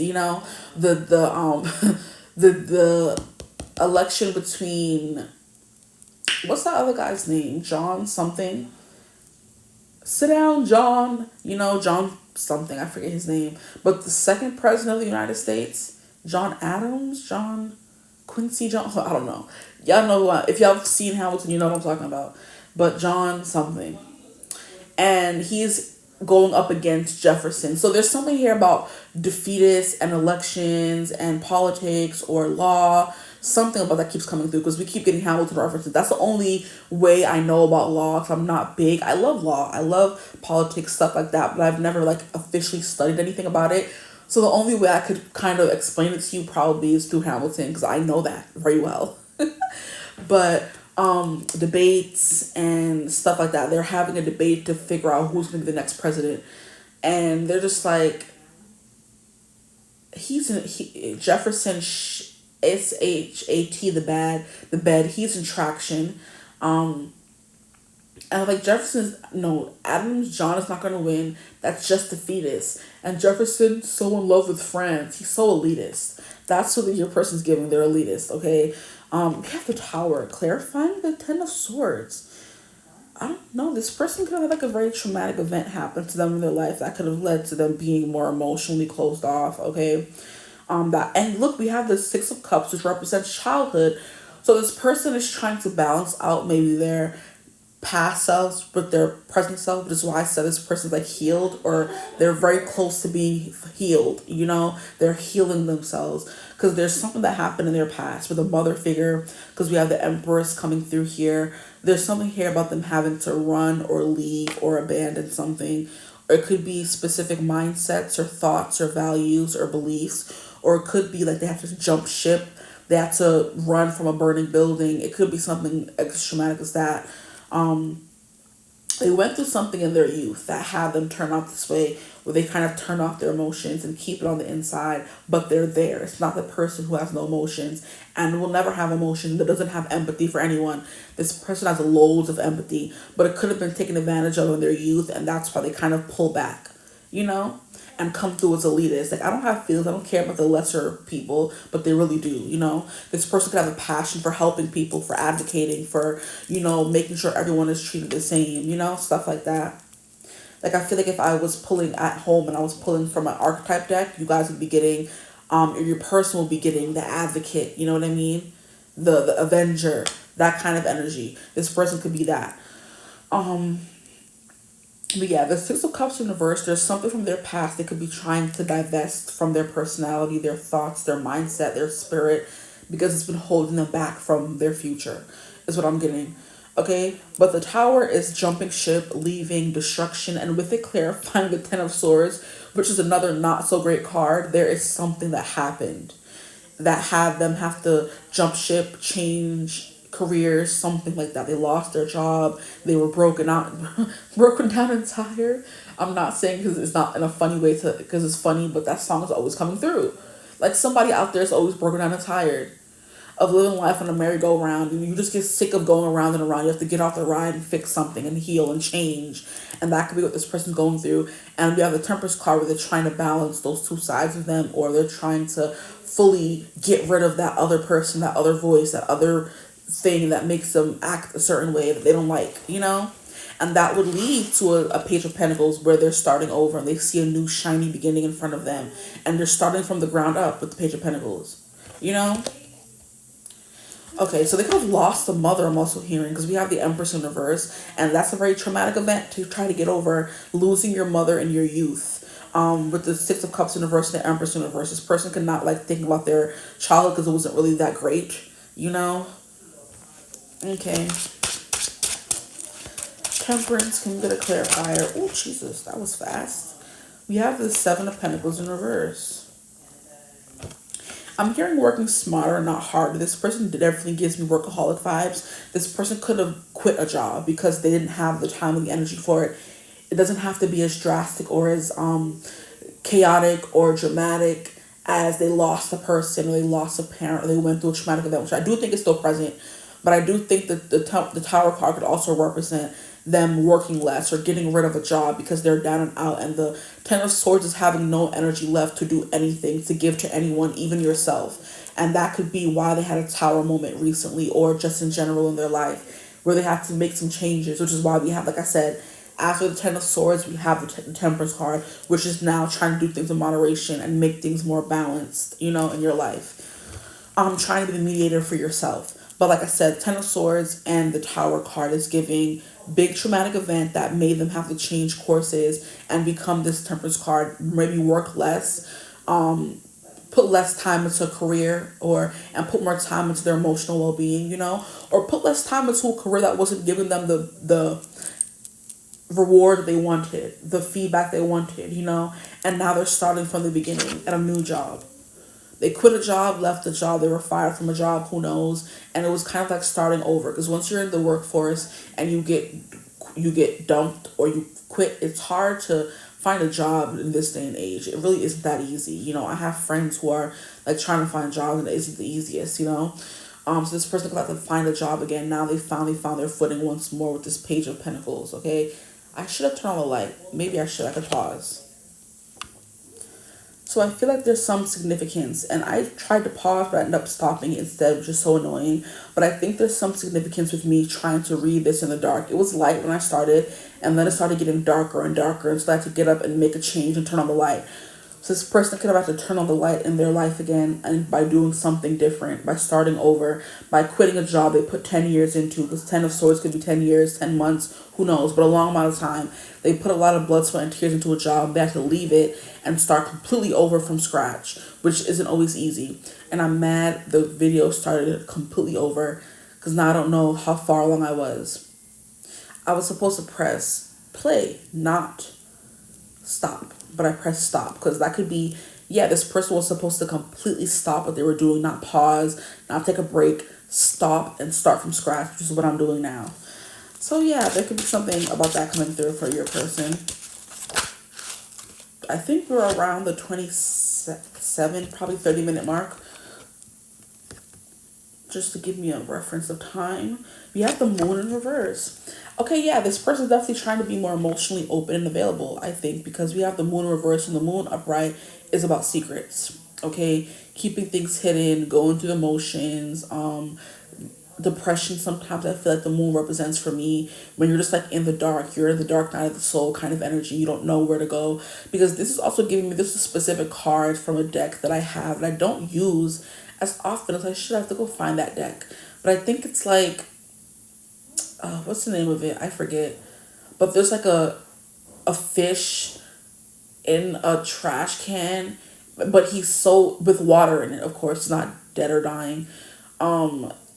the election between, what's that other guy's name? John something. Sit down, John. John something. I forget his name. But the second president of the United States, John Adams, John Quincy Jones, I don't know. Y'all know what? If y'all have seen Hamilton, you know what I'm talking about. But John something. And he's going up against Jefferson. So there's something here about defeatists and elections and politics or law. Something about that keeps coming through because we keep getting Hamilton references. That's the only way I know about law, because I'm not big. I love law. I love politics, stuff like that. But I've never officially studied anything about it. So the only way I could kind of explain it to you probably is through Hamilton, because I know that very well. But debates and stuff like that. They're having a debate to figure out who's going to be the next president. And they're just like, Jefferson, SHAT, the bed, he's in traction. And I'm like, Adams, John is not going to win. That's just the fetus. And Jefferson's so in love with France. He's so elitist. That's what your person's giving. They're elitist, okay? We have the Tower, clarifying the Ten of Swords. I don't know. This person could have had a very traumatic event happen to them in their life that could have led to them being more emotionally closed off, okay? And look, we have the Six of Cups, which represents childhood. So this person is trying to balance out maybe their past selves with their present self, which is why I said this person's healed, or they're very close to being healed. They're healing themselves because there's something that happened in their past with a mother figure, because we have the Empress coming through here. There's something here about them having to run or leave or abandon something, or it could be specific mindsets or thoughts or values or beliefs, or it could be they have to jump ship, they have to run from a burning building. It could be something as traumatic as that. They went through something in their youth that had them turn out this way, where they kind of turn off their emotions and keep it on the inside, but they're there. It's not the person who has no emotions and will never have emotions, that doesn't have empathy for anyone. This person has loads of empathy, but it could have been taken advantage of in their youth, and that's why they kind of pull back, and come through as elitists. I don't have feelings. I don't care about the lesser people, but they really do, This person could have a passion for helping people, for advocating, for, making sure everyone is treated the same, stuff like that. I feel like if I was pulling at home and I was pulling from an archetype deck, you guys would be getting, your person will be getting the advocate, you know what I mean? The avenger, that kind of energy. This person could be that. But yeah, the Six of Cups in reverse, there's something from their past they could be trying to divest from their personality, their thoughts, their mindset, their spirit, because it's been holding them back from their future, is what I'm getting. Okay, but the Tower is jumping ship, leaving, destruction, and with it clarifying the Ten of Swords, which is another not so great card. There is something that happened that had them have to jump ship, change careers, something like that. They lost their job. They were broken down and tired. I'm not saying because it's not in a funny way because it's funny, but that song is always coming through. Somebody out there is always broken down and tired of living life on a merry-go-round, and you just get sick of going around and around. You have to get off the ride and fix something and heal and change, and that could be what this person's going through. And we have the Temperance card where they're trying to balance those two sides of them, or they're trying to fully get rid of that other person, that other voice, that other thing that makes them act a certain way that they don't like, and that would lead to a Page of Pentacles where they're starting over and they see a new shiny beginning in front of them, and they're starting from the ground up with the Page of Pentacles, Okay, so they could have lost the mother, I'm also hearing, because we have the Empress in reverse, and that's a very traumatic event to try to get over, losing your mother in your youth. With the Six of Cups in reverse and the Empress in reverse, this person could not like think about their childhood because it wasn't really that great, you know? Okay. Temperance, can we get a clarifier? Oh, Jesus, that was fast. We have the Seven of Pentacles in reverse. I'm hearing working smarter, not harder. This person definitely gives me workaholic vibes. This person could have quit a job because they didn't have the time and the energy for it. It doesn't have to be as drastic or as chaotic or dramatic as they lost a person or they lost a parent or they went through a traumatic event, which I do think is still present. But I do think that the Tower card could also represent them working less or getting rid of a job because they're down and out, and the Ten of Swords is having no energy left to do anything, to give to anyone, even yourself. And that could be why they had a Tower moment recently, or just in general in their life, where they had to make some changes, which is why we have, like I said, after the Ten of Swords, we have the Temperance card, which is now trying to do things in moderation and make things more balanced, you know, in your life. Trying to be the mediator for yourself. But like I said, Ten of Swords and the Tower card is giving big traumatic event that made them have to change courses and become this Temperance card, maybe work less, put less time into a career and put more time into their emotional well-being, you know, or put less time into a career that wasn't giving them the reward they wanted, the feedback they wanted, you know, and now they're starting from the beginning at a new job. They quit a job, left the job, they were fired from a job, who knows, and it was kind of like starting over, because once you're in the workforce and you get dumped or you quit, it's hard to find a job in this day and age. It really isn't that easy, you know. I have friends who are like trying to find jobs and it isn't the easiest, you know. So this person could have to find a job again. Now they finally found their footing once more with this Page of Pentacles, okay? I should have turned on the light. Maybe I could pause. So I feel like there's some significance, and I tried to pause, but I ended up stopping instead, which is so annoying. But I think there's some significance with me trying to read this in the dark. It was light when I started, and then it started getting darker and darker, and so I had to get up and make a change and turn on the light. So this person could have had to turn on the light in their life again, and by doing something different, by starting over, by quitting a job they put 10 years into, because 10 of Swords could be 10 years, 10 months, who knows, but a long amount of time. They put a lot of blood, sweat, and tears into a job. They had to leave it and start completely over from scratch, which isn't always easy. And I'm mad the video started completely over, because now I don't know how far along I was. I was supposed to press play, not stop, but I pressed stop, because that could be, yeah, this person was supposed to completely stop what they were doing, not pause, not take a break, stop and start from scratch, which is what I'm doing now. So yeah, there could be something about that coming through for your person. I think we're around the 27, probably 30-minute mark. Just to give me a reference of time. We have the Moon in reverse. Okay, yeah, this person's definitely trying to be more emotionally open and available, I think, because we have the Moon in reverse, and the Moon upright is about secrets, okay? Keeping things hidden, going through the motions, depression. Sometimes I feel like the Moon represents for me when you're just like in the dark, you're in the dark night of the soul kind of energy, you don't know where to go, because this is also giving me, this is a specific card from a deck that I have and I don't use as often as I should. Have to go find that deck, but I think it's like, what's the name of it? I forget, but there's like a fish in a trash can, but he's so, with water in it, of course, not dead or dying.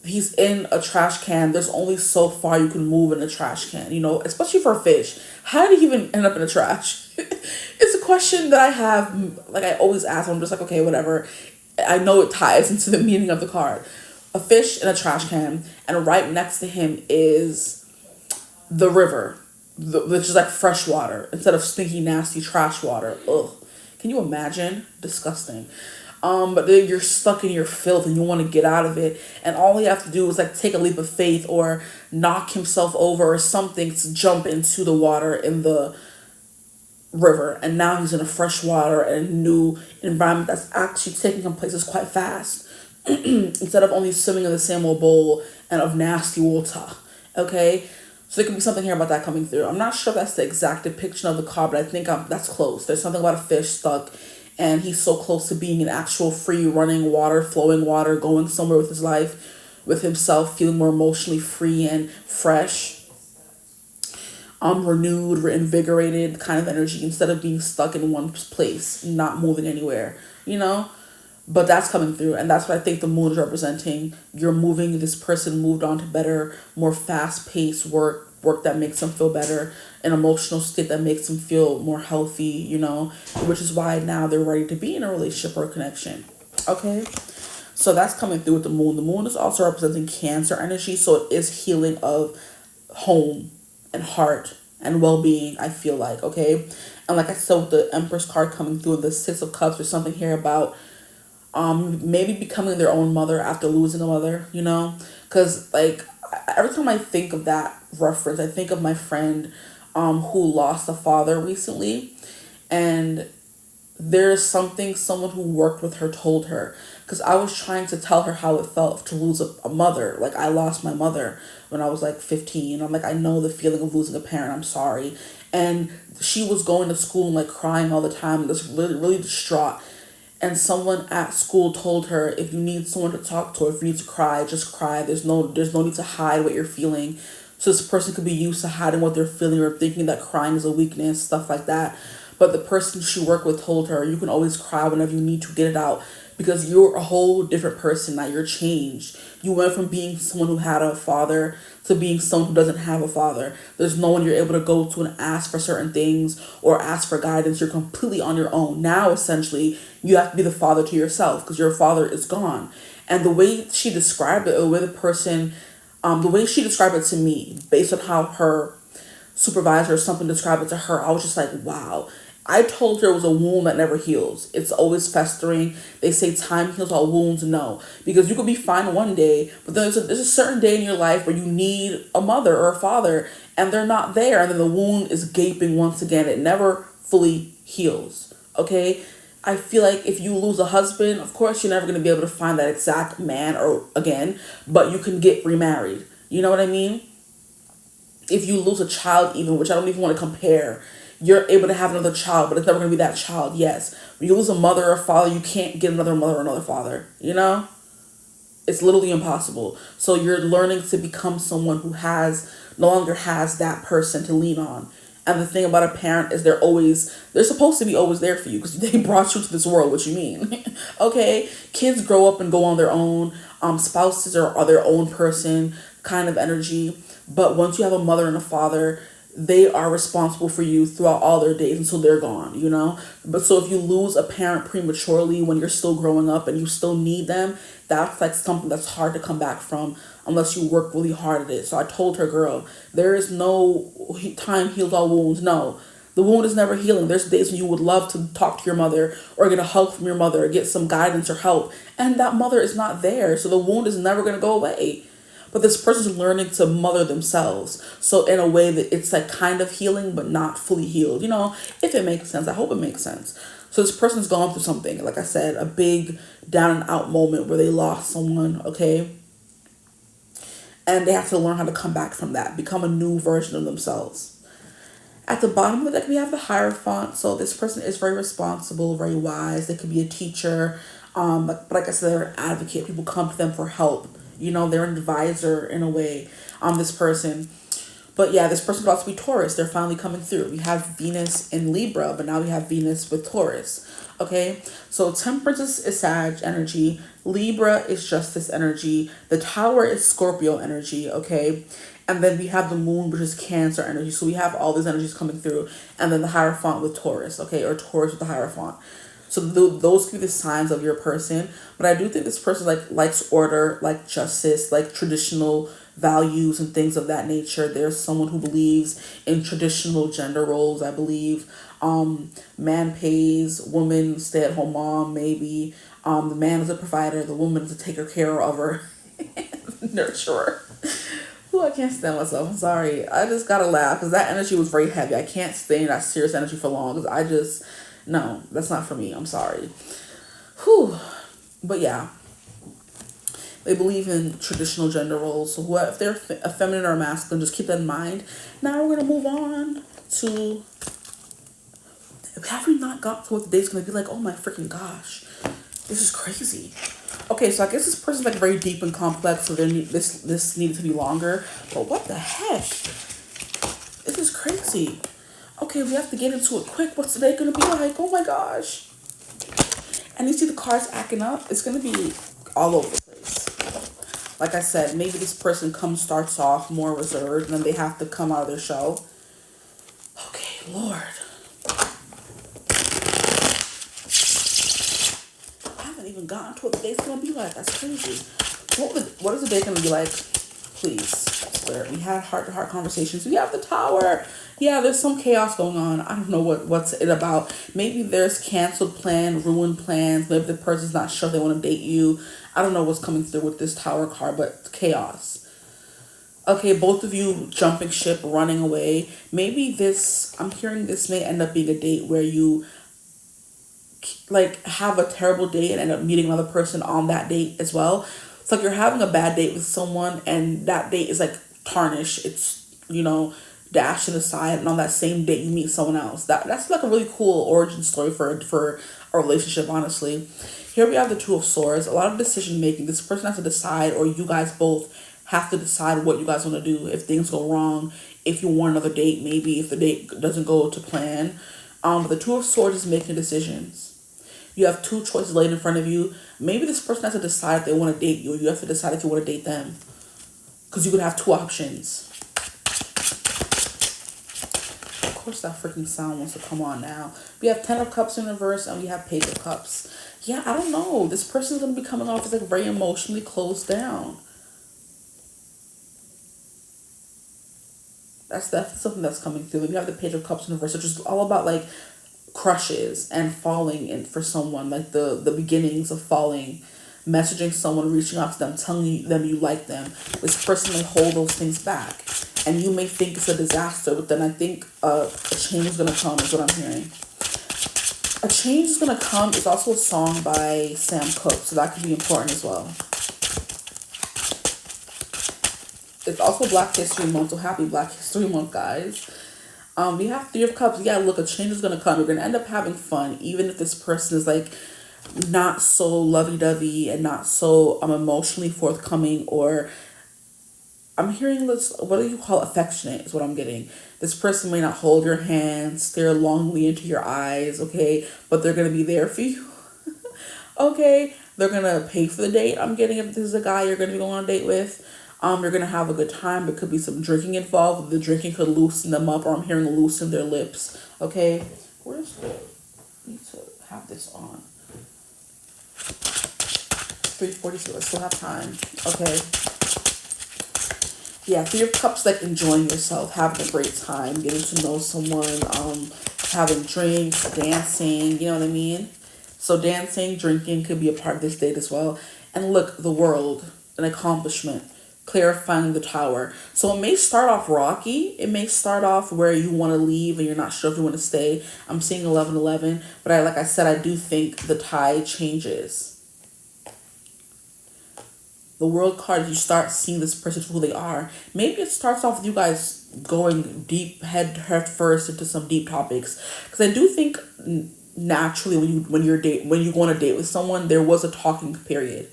He's in a trash can. There's only so far you can move in a trash can, you know, especially for a fish. How did he even end up in the trash? It's a question that I have, like I always ask. I'm just like, okay, whatever. I know it ties into the meaning of the card. A fish in a trash can, and right next to him is the river, which is like fresh water instead of stinky, nasty trash water. Ugh. Can you imagine? Disgusting. But then you're stuck in your filth and you want to get out of it, and all you have to do is like take a leap of faith or knock himself over or something to jump into the water in the river, and now he's in a fresh water and a new environment that's actually taking him places quite fast instead of only swimming in the same old bowl and of nasty water. Okay, so there could be something here about that coming through. I'm not sure if that's the exact depiction of the card, but I think that's close. There's something about a fish stuck, and he's so close to being an actual free running water, flowing water, going somewhere with his life, with himself, feeling more emotionally free and fresh, renewed, reinvigorated kind of energy, instead of being stuck in one place, not moving anywhere, you know? But that's coming through, and that's what I think the moon is representing. You're moving, this person moved on to better, more fast-paced work that makes them feel better, an emotional state that makes them feel more healthy, you know, which is why now they're ready to be in a relationship or a connection, okay? So that's coming through with the moon. The moon is also representing Cancer energy, so it is healing of home and heart and well-being, I feel like, okay? And like I said, with the Empress card coming through, the Six of Cups, there's something here about maybe becoming their own mother after losing a mother, you know? Because, like, every time I think of that reference, I think of my friend who lost a father recently. And there's something someone who worked with her told her. Because I was trying to tell her how it felt to lose a mother. Like, I lost my mother when I was, like, 15. I'm like, I know the feeling of losing a parent. I'm sorry. And she was going to school and, like, crying all the time. Just really, really distraught. And someone at school told her, if you need someone to talk to, or if you need to cry, just cry. There's no need to hide what you're feeling. So this person could be used to hiding what they're feeling or thinking that crying is a weakness, stuff like that. But the person she worked with told her, you can always cry whenever you need to get it out, because you're a whole different person now. You're changed. You went from being someone who had a father to being someone who doesn't have a father. There's no one you're able to go to and ask for certain things or ask for guidance. You're completely on your own. Now, essentially, you have to be the father to yourself because your father is gone. And the way she described it, the way she described it to me, based on how her supervisor or something described it to her, I was just like, wow. I told her it was a wound that never heals. It's always festering. They say time heals all wounds. No, because you could be fine one day, but there's a certain day in your life where you need a mother or a father, and they're not there, and then the wound is gaping once again. It never fully heals, okay? I feel like if you lose a husband, of course, you're never going to be able to find that exact man or again, but you can get remarried. You know what I mean? If you lose a child even, which I don't even want to compare, you're able to have another child, but it's never going to be that child. Yes. When you lose a mother or a father, you can't get another mother or another father. You know? It's literally impossible. So you're learning to become someone who no longer has that person to lean on. And the thing about a parent is they're supposed to be always there for you because they brought you to this world. What you mean? Okay? Kids grow up and go on their own. Spouses are their own person kind of energy. But once you have a mother and a father, they are responsible for you throughout all their days until they're gone, you know? But so if you lose a parent prematurely when you're still growing up and you still need them, that's like something that's hard to come back from unless you work really hard at it. So I told her, girl, there is no time heals all wounds. No, the wound is never healing. There's days when you would love to talk to your mother or get a hug from your mother or get some guidance or help. And that mother is not there. So the wound is never going to go away. But this person's learning to mother themselves. So in a way that it's like kind of healing, but not fully healed. You know, if it makes sense. I hope it makes sense. So this person's gone through something. Like I said, a big down and out moment where they lost someone, okay? And they have to learn how to come back from that. Become a new version of themselves. At the bottom of the deck, we have the Hierophant. So this person is very responsible, very wise. They could be a teacher. But like I said, they're an advocate. People come to them for help. You know, they're an advisor in a way on this person. But yeah, this person's about to be Taurus. They're finally coming through. We have Venus in Libra, but now we have Venus with Taurus. Okay, so Temperance is Sag energy. Libra is Justice energy. The Tower is Scorpio energy, okay? And then we have the Moon, which is Cancer energy. So we have all these energies coming through. And then the Hierophant with Taurus, okay? Or Taurus with the Hierophant. So those could be the signs of your person. But I do think this person likes order, like justice, like traditional values and things of that nature. There's someone who believes in traditional gender roles, I believe. Man pays, woman stay-at-home mom, maybe. The man is a provider, the woman is a taker care of her, nurturer. Ooh, I can't stand myself. I'm sorry. I just gotta laugh because that energy was very heavy. I can't stay in that serious energy for long because no, that's not for me. I'm sorry. Whew. But yeah, they believe in traditional gender roles. So if they're a feminine or a masculine, just keep that in mind. Now we're going to move on to, have we not got to what the day's going to be like? Oh my freaking gosh. This is crazy. Okay, so I guess this person's like very deep and complex, so this needed to be longer. But what the heck? This is crazy. Okay, we have to get into it quick. What's today gonna be like? Oh my gosh. And you see the cards acting up? It's gonna be all over the place. Like I said, maybe this person starts off more reserved, and then they have to come out of their shell. Okay, Lord. I haven't even gotten to what the day's gonna be like. That's crazy. What is the day gonna be like? Please. We had heart-to-heart conversations. We have the Tower. Yeah, there's some chaos going on. I don't know what's it about. Maybe there's canceled plans, ruined plans. Maybe the person's not sure they want to date you. I don't know what's coming through with this Tower card, but chaos. Okay, both of you jumping ship, running away. Maybe I'm hearing this may end up being a date where you like have a terrible date and end up meeting another person on that date as well. It's like you're having a bad date with someone and that date is like tarnished. It's, dashed to the side, and on that same date you meet someone else. That's like a really cool origin story for a relationship, honestly. Here we have the Two of Swords. A lot of decision making. This person has to decide, or you guys both have to decide what you guys want to do if things go wrong, if you want another date, maybe if the date doesn't go to plan. But the Two of Swords is making decisions. You have two choices laid in front of you. Maybe this person has to decide if they want to date you, or you have to decide if you want to date them. Because you could have two options. Of course that freaking sound wants to come on now. We have Ten of Cups in reverse, and we have Page of Cups. Yeah, I don't know. This person's going to be coming off as like very emotionally closed down. That's definitely something that's coming through. We have the Page of Cups in reverse, which is all about like crushes and falling in for someone, like the beginnings of falling, messaging someone, reaching out to them, telling them you like them. This person may hold those things back, and you may think it's a disaster, but then I think a change is going to come is what I'm hearing. A change is going to come is also a song by Sam Cooke, so that could be important as well. It's also Black History Month, so happy Black History Month, guys. We have Three of Cups. Yeah, look, a change is going to come. You're going to end up having fun, even if this person is like not so lovey-dovey and not so emotionally forthcoming, or I'm hearing this, what do you call affectionate is what I'm getting. This person may not hold your hand, stare longingly into your eyes, okay, but they're going to be there for you. Okay, they're going to pay for the date. I'm getting, if this is a guy you're going to be going on a date with, you're going to have a good time. There could be some drinking involved. The drinking could loosen them up, or I'm hearing loosen their lips. Okay. Where's the... I need to have this on. 3:42. I still have time. Okay. Yeah, Three of Cups, like enjoying yourself, having a great time, getting to know someone, having drinks, dancing, you know what I mean? So dancing, drinking could be a part of this date as well. And look, the World, an accomplishment. Clarifying the Tower. So it may start off rocky. It may start off where you want to leave and you're not sure if you want to stay. I'm seeing 11-11, but like I said, I do think the tide changes. The World card, you start seeing this person for who they are. Maybe it starts off with you guys going deep, head first into some deep topics. Because I do think naturally when you go on a date with someone, there was a talking period.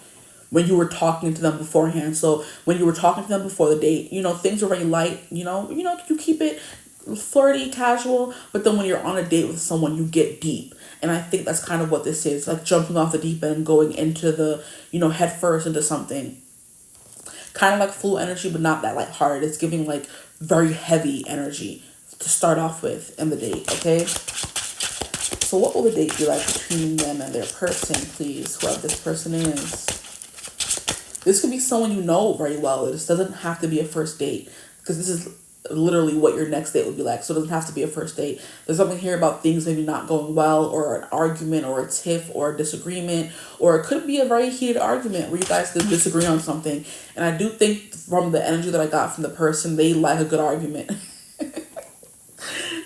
When you were talking to them beforehand. So when you were talking to them before the date, things are very light, you keep it flirty, casual, but then when you're on a date with someone, you get deep. And I think that's kind of what this is, like jumping off the deep end and going into the, head first into something. Kind of like full energy, but not that lighthearted. It's giving like very heavy energy to start off with in the date, okay? So what will the date be like between them and their person, please, whoever this person is? This could be someone you know very well. This doesn't have to be a first date, because this is literally what your next date would be like. So it doesn't have to be a first date. There's something here about things maybe not going well, or an argument, or a tiff, or a disagreement, or it could be a very heated argument where you guys disagree on something. And I do think from the energy that I got from the person, they like a good argument.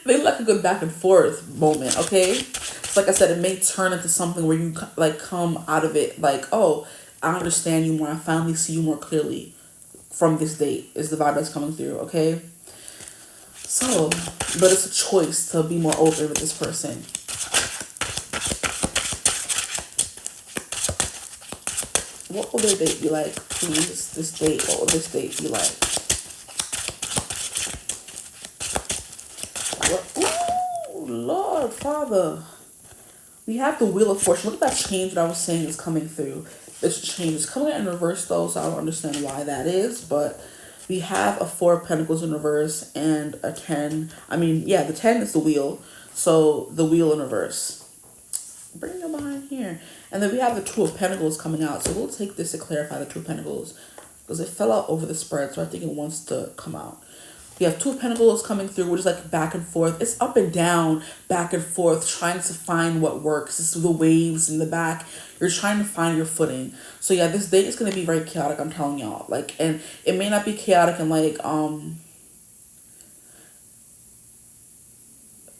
They like a good back and forth moment, okay? So like I said, it may turn into something where you like come out of it like, oh, I understand you more. I finally see you more clearly from this date is the vibe that's coming through, okay? So, but it's a choice to be more open with this person. What will their date be like? Please, this date. What will this date be like? What? Ooh, Lord, Father. We have the Wheel of Fortune. Look at that change that I was saying is coming through. This change is coming in reverse though, so I don't understand why that is. But we have a 4 of Pentacles in reverse and a 10. I mean, yeah, the 10 is the wheel. So the wheel in reverse. Bring it behind here. And then we have the 2 of Pentacles coming out. So we'll take this to clarify the 2 of Pentacles. Because it fell out over the spread, so I think it wants to come out. We have 2 of Pentacles coming through, which is like back and forth. It's up and down, back and forth, trying to find what works. This is the waves in the back. You're trying to find your footing. So yeah, this date is going to be very chaotic, I'm telling y'all. Like, and it may not be chaotic and like,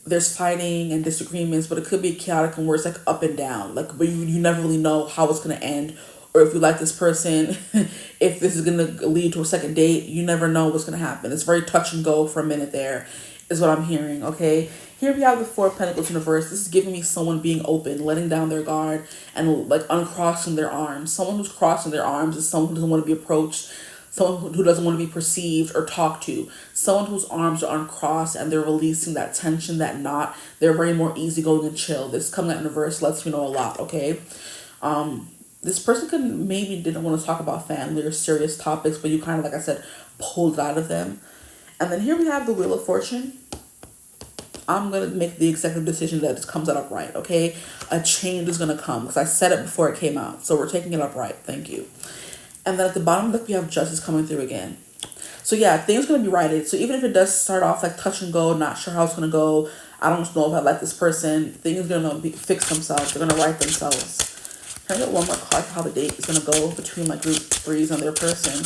there's fighting and disagreements, but it could be chaotic and where it's like up and down. Like, where you never really know how it's going to end. Or if you like this person, if this is going to lead to a second date, you never know what's going to happen. It's very touch and go for a minute there, is what I'm hearing, okay? Here we have the 4 of Pentacles in reverse. This is giving me someone being open, letting down their guard, and like uncrossing their arms. Someone who's crossing their arms is someone who doesn't want to be approached, someone who doesn't want to be perceived or talked to, someone whose arms are uncrossed and they're releasing that tension, that knot. They're very more easygoing and chill. This coming out in reverse lets me know a lot, okay? This person could maybe didn't want to talk about family or serious topics, but you kind of, like I said, pulled it out of them. And then here we have the Wheel of Fortune. I'm going to make the executive decision that this comes out upright, okay? A change is going to come because I said it before it came out. So we're taking it upright. Thank you. And then at the bottom, look, we have Justice coming through again. So yeah, things are going to be righted. So even if it does start off like touch and go, not sure how it's going to go, I don't know if I like this person, things are going to fix themselves. They're going to right themselves. Can I get one more card for how the date is going to go between my group 3s and their person?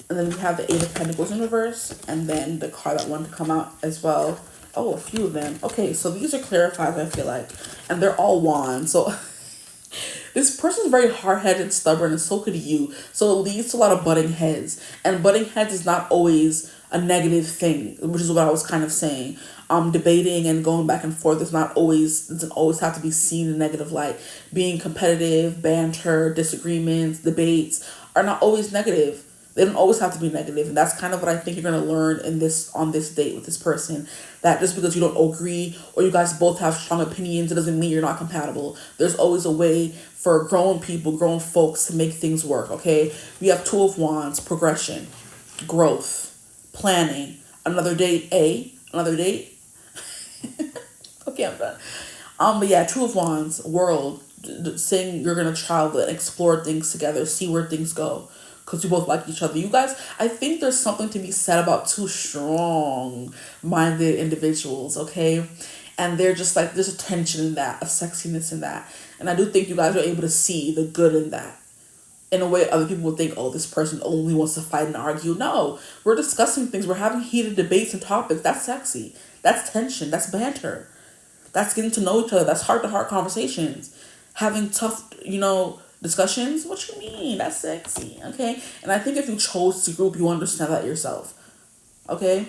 And then we have the 8 of Pentacles in reverse. And then the card that wanted to come out as well. Oh, a few of them. Okay, so these are clarified, I feel like. And they're all wands. So this person's very hard-headed and stubborn, and so could you. So it leads to a lot of butting heads. And butting heads is not always a negative thing, which is what I was kind of saying. Debating and going back and forth doesn't always have to be seen in a negative light. Being competitive, banter, disagreements, debates are not always negative. They don't always have to be negative. And that's kind of what I think you're going to learn on this date with this person. That just because you don't agree or you guys both have strong opinions, it doesn't mean you're not compatible. There's always a way for grown people, grown folks to make things work, okay? We have 2 of Wands, progression, growth, planning, another date, another date. Okay, I'm done. But yeah, 2 of Wands, world, saying you're going to travel and explore things together, see where things go. Because you both like each other. You guys, I think there's something to be said about 2 strong-minded individuals, okay? And they're just like, there's a tension in that, a sexiness in that. And I do think you guys are able to see the good in that. In a way, other people would think, oh, this person only wants to fight and argue. No, we're discussing things. We're having heated debates and topics. That's sexy. That's tension. That's banter. That's getting to know each other. That's heart-to-heart conversations. Having tough, discussions. What you mean? That's sexy, okay? And I think if you chose to group, you understand that yourself, okay?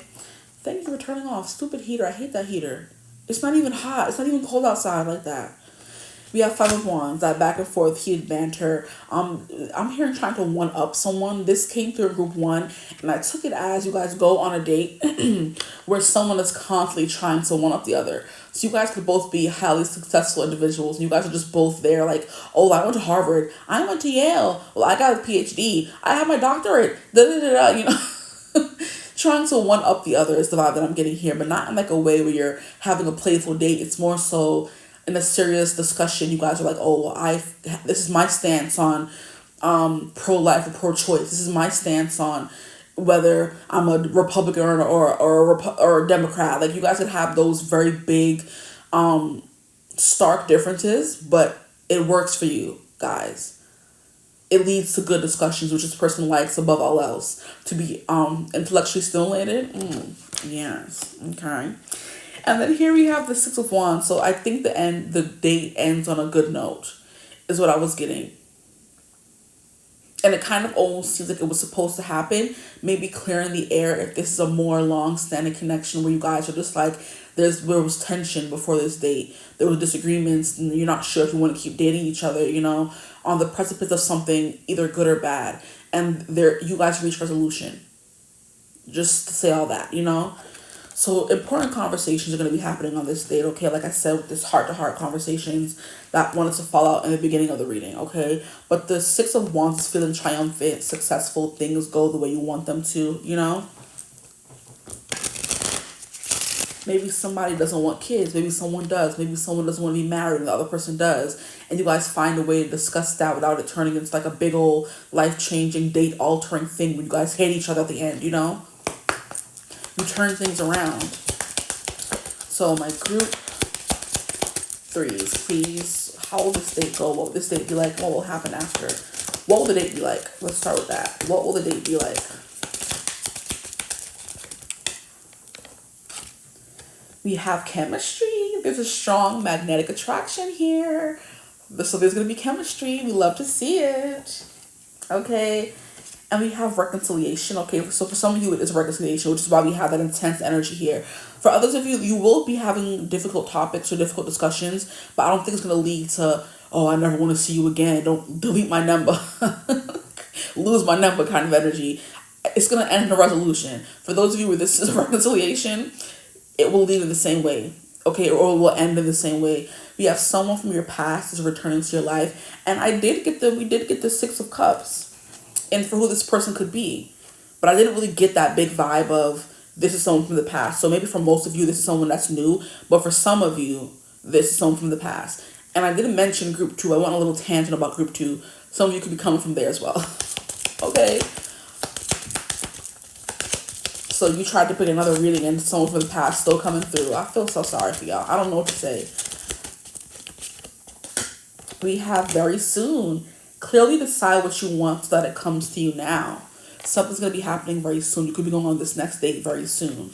Thank you for turning off. Stupid heater. I hate that heater. It's not even hot. It's not even cold outside like that. We have 5 of Wands, that back and forth heated banter. I'm hearing trying to one-up someone. This came through group 1, and I took it as you guys go on a date where someone is constantly trying to one-up the other. So you guys could both be highly successful individuals, and you guys are just both there like, oh, I went to Harvard. I went to Yale. Well, I got a PhD. I have my doctorate. Trying to one-up the other is the vibe that I'm getting here, but not in like a way where you're having a playful date. It's more so in a serious discussion. You guys are like, oh, this is my stance on pro-life or pro-choice. This is my stance on whether I'm a Republican or a Democrat. Like, you guys could have those very big, stark differences, but it works for you guys. It leads to good discussions, which this person likes above all else. To be intellectually stimulated. Yes. Okay. And then here we have the 6 of Wands. So I think the date ends on a good note, is what I was getting. And it kind of almost seems like it was supposed to happen. Maybe clearing the air if this is a more long-standing connection where you guys are just like, there was tension before this date. There were disagreements and you're not sure if you want to keep dating each other, you know, on the precipice of something either good or bad. And you guys reach resolution. Just to say all that, you know. So important conversations are going to be happening on this date, okay? Like I said, with this heart-to-heart conversations that wanted to fall out in the beginning of the reading, okay? But the Six of Wands is feeling triumphant, successful, things go the way you want them to, you know? Maybe somebody doesn't want kids. Maybe someone does. Maybe someone doesn't want to be married and the other person does. And you guys find a way to discuss that without it turning into like a big old life-changing, date-altering thing where you guys hate each other at the end, you know? You turn things around. So my group threes, please, how will this date go? What will this date be like? What will happen after? What will the date be like? Let's start with that. What will the date be like? We have chemistry. There's a strong magnetic attraction here. So there's going to be chemistry. We love to see it. Okay. And we have reconciliation, okay? So for some of you, it is reconciliation, which is why we have that intense energy here. For others of you, you will be having difficult topics or difficult discussions, but I don't think it's going to lead to, oh, I never want to see you again. Don't delete my number. Lose my number kind of energy. It's going to end in a resolution. For those of you where this is a reconciliation, it will lead in the same way, okay? Or it will end in the same way. We have someone from your past is returning to your life. And we did get the Six of Cups. And for who this person could be. But I didn't really get that big vibe of this is someone from the past. So maybe for most of you, this is someone that's new. But for some of you, this is someone from the past. And I didn't mention group 2. I went on a little tangent about group 2. Some of you could be coming from there as well. Okay. So you tried to put another reading and someone from the past still coming through. I feel so sorry for y'all. I don't know what to say. We have very soon. Clearly decide what you want so that it comes to you now. Something's going to be happening very soon. You could be going on this next date very soon.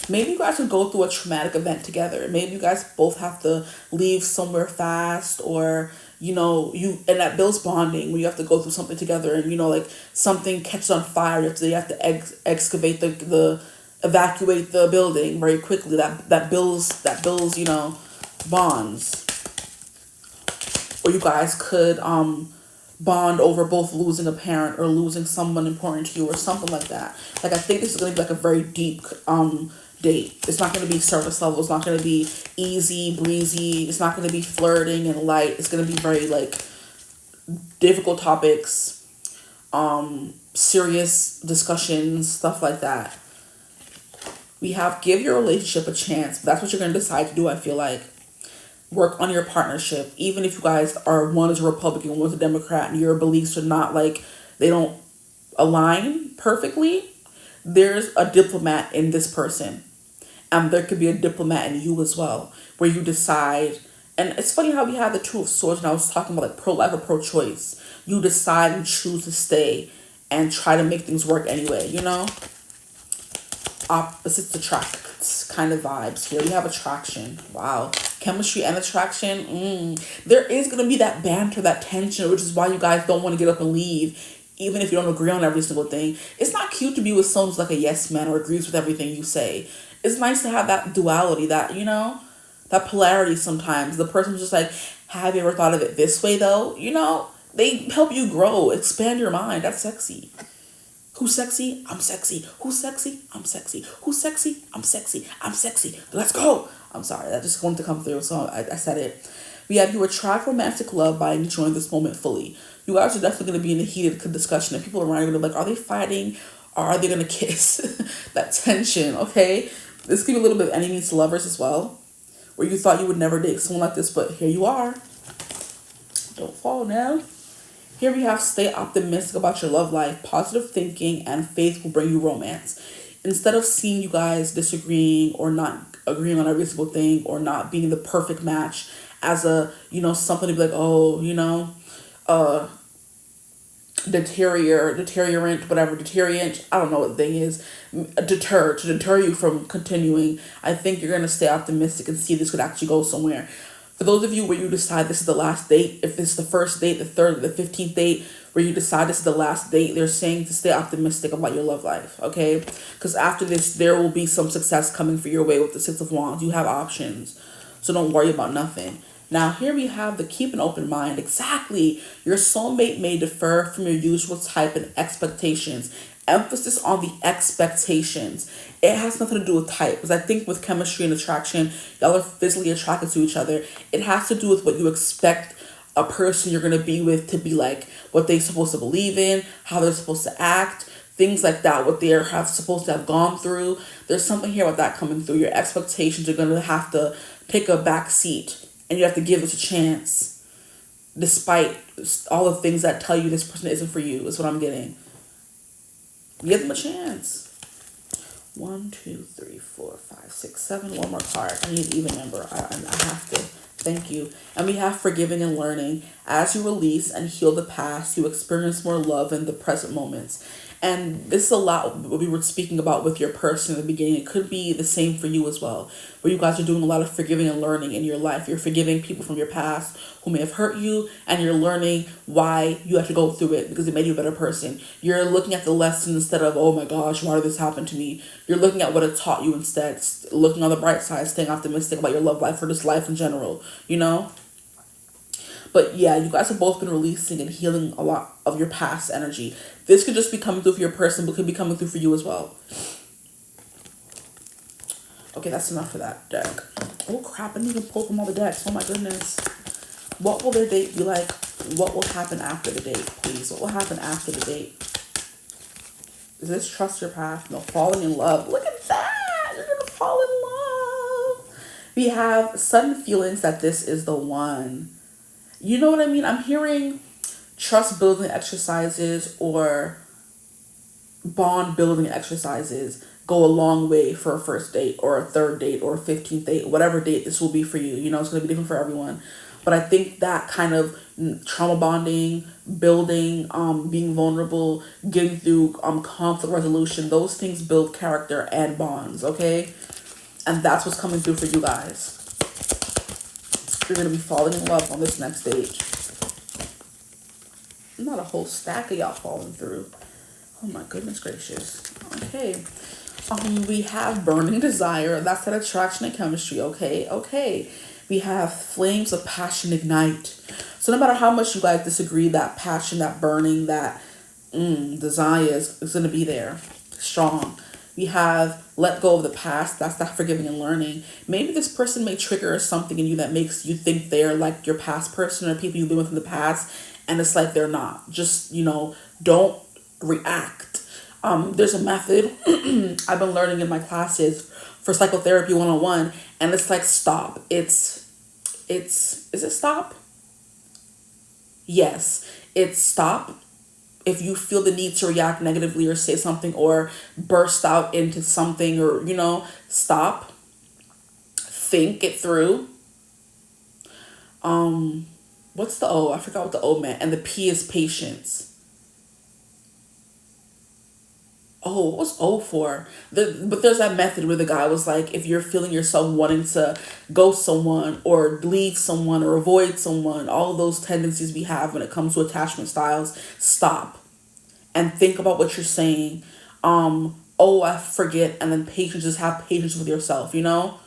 Maybe you guys could go through a traumatic event together. Maybe you guys both have to leave somewhere fast, or, you know, and that builds bonding when you have to go through something together and, you know, like something catches on fire. You have to excavate evacuate the building very quickly. That builds, you know, bonds. Or you guys could bond over both losing a parent or losing someone important to you or something like that. Like, I think this is going to be like a very deep date. It's not going to be surface level. It's not going to be easy breezy. It's not going to be flirting and light. It's going to be very like difficult topics, serious discussions, stuff like that. We have give your relationship a chance. That's what you're going to decide to do, I feel like. Work on your partnership. Even if you guys are, one is a Republican, one's a Democrat, and your beliefs are not like, they don't align perfectly, there's a diplomat in this person. And there could be a diplomat in you as well, where you decide. And it's funny how we have the Two of Swords, and I was talking about like pro-life or pro-choice. You decide and choose to stay and try to make things work anyway, you know? Opposites attract kind of vibes here. We have attraction. Wow. Chemistry and attraction. There is going to be that banter, that tension, which is why you guys don't want to get up and leave, even if you don't agree on every single thing. It's not cute to be with someone who's like a yes man or agrees with everything you say. It's nice to have that duality, that, you know, that polarity sometimes. The person's just like, have you ever thought of it this way though? You know, they help you grow, expand your mind. That's sexy. Who's sexy? I'm sexy. Who's sexy? I'm sexy. Who's sexy? I'm sexy. I'm sexy. Let's go. I'm sorry. That just wanted to come through, so I said it. We have you attract romantic love by enjoying this moment fully. You guys are definitely going to be in a heated discussion, and people around you are going to be like, are they fighting? Or are they going to kiss? That tension, okay? This could be a little bit of enemies to lovers as well, where you thought you would never date someone like this, but here you are. Don't fall now. Here we have stay optimistic about your love life. Positive thinking and faith will bring you romance. Instead of seeing you guys disagreeing or not agreeing on every single thing or not being the perfect match as a, you know, something to be like, oh, you know, deterrent, I don't know what the thing is, to deter you from continuing. I think you're going to stay optimistic and see this could actually go somewhere. For those of you where you decide this is the last date, if it's the first date, the third, the 15th date, where you decide this is the last date, they're saying to stay optimistic about your love life, okay? Because after this, there will be some success coming for your way with the Six of Wands. You have options, so don't worry about nothing. Now, here we have the keep an open mind. Exactly. Your soulmate may differ from your usual type and expectations. Emphasis on the expectations. It has nothing to do with type, because I think with chemistry and attraction, y'all are physically attracted to each other. It has to do with what you expect a person you're going to be with to be like, what they're supposed to believe in, how they're supposed to act, things like that, what they're supposed to have gone through. There's something here with that coming through. Your expectations are going to have to take a back seat, and you have to give it a chance, despite all the things that tell you this person isn't for you, is what I'm getting. Give them a chance. 1, 2, 3, 4, 5, 6, 7. One more card. I need an even number. I have to. Thank you. And we have forgiving and learning. As you release and heal the past, you experience more love in the present moments. And this is a lot what we were speaking about with your person in the beginning. It could be the same for you as well, where you guys are doing a lot of forgiving and learning in your life. You're forgiving people from your past who may have hurt you, and you're learning why you have to go through it because it made you a better person. You're looking at the lesson instead of, oh my gosh, why did this happen to me? You're looking at what it taught you instead, looking on the bright side, staying optimistic about your love life or just life in general, you know? But yeah, you guys have both been releasing and healing a lot of your past energy. This could just be coming through for your person, but could be coming through for you as well. Okay, that's enough for that deck. Oh crap, I need to pull from all the decks. Oh my goodness. What will their date be like? What will happen after the date, please? What will happen after the date? Is this trust your path? No, falling in love. Look at that. You're going to fall in love. We have sudden feelings that this is the one. You know what I mean? I'm hearing trust building exercises or bond building exercises go a long way for a first date or a third date or a 15th date, whatever date this will be for you. You know, it's going to be different for everyone. But I think that kind of trauma bonding, building, being vulnerable, getting through conflict resolution, those things build character and bonds, okay? And that's what's coming through for you guys. You're going to be falling in love on this next stage. Not a whole stack of y'all falling through. Oh my goodness gracious. Okay. We have burning desire. That's that attraction and chemistry. Okay. We have flames of passion ignite. So no matter how much you guys disagree, that passion, that burning, that desire is going to be there. Strong. We have let go of the past. That's that forgiving and learning. Maybe this person may trigger something in you that makes you think they're like your past person or people you've been with in the past. And it's like they're not. Just, you know, don't react. There's a method I've been learning in my classes for psychotherapy 101. And it's like stop. Is it stop? Yes. It's stop. If you feel the need to react negatively or say something or burst out into something or, you know, stop. Think it through. What's the O? I forgot what the O meant. And the P is patience. Oh, what was O for? But there's that method where the guy was like, if you're feeling yourself wanting to ghost someone or leave someone or avoid someone, all those tendencies we have when it comes to attachment styles, stop and think about what you're saying. I forget. And then patience, just have patience with yourself, you know?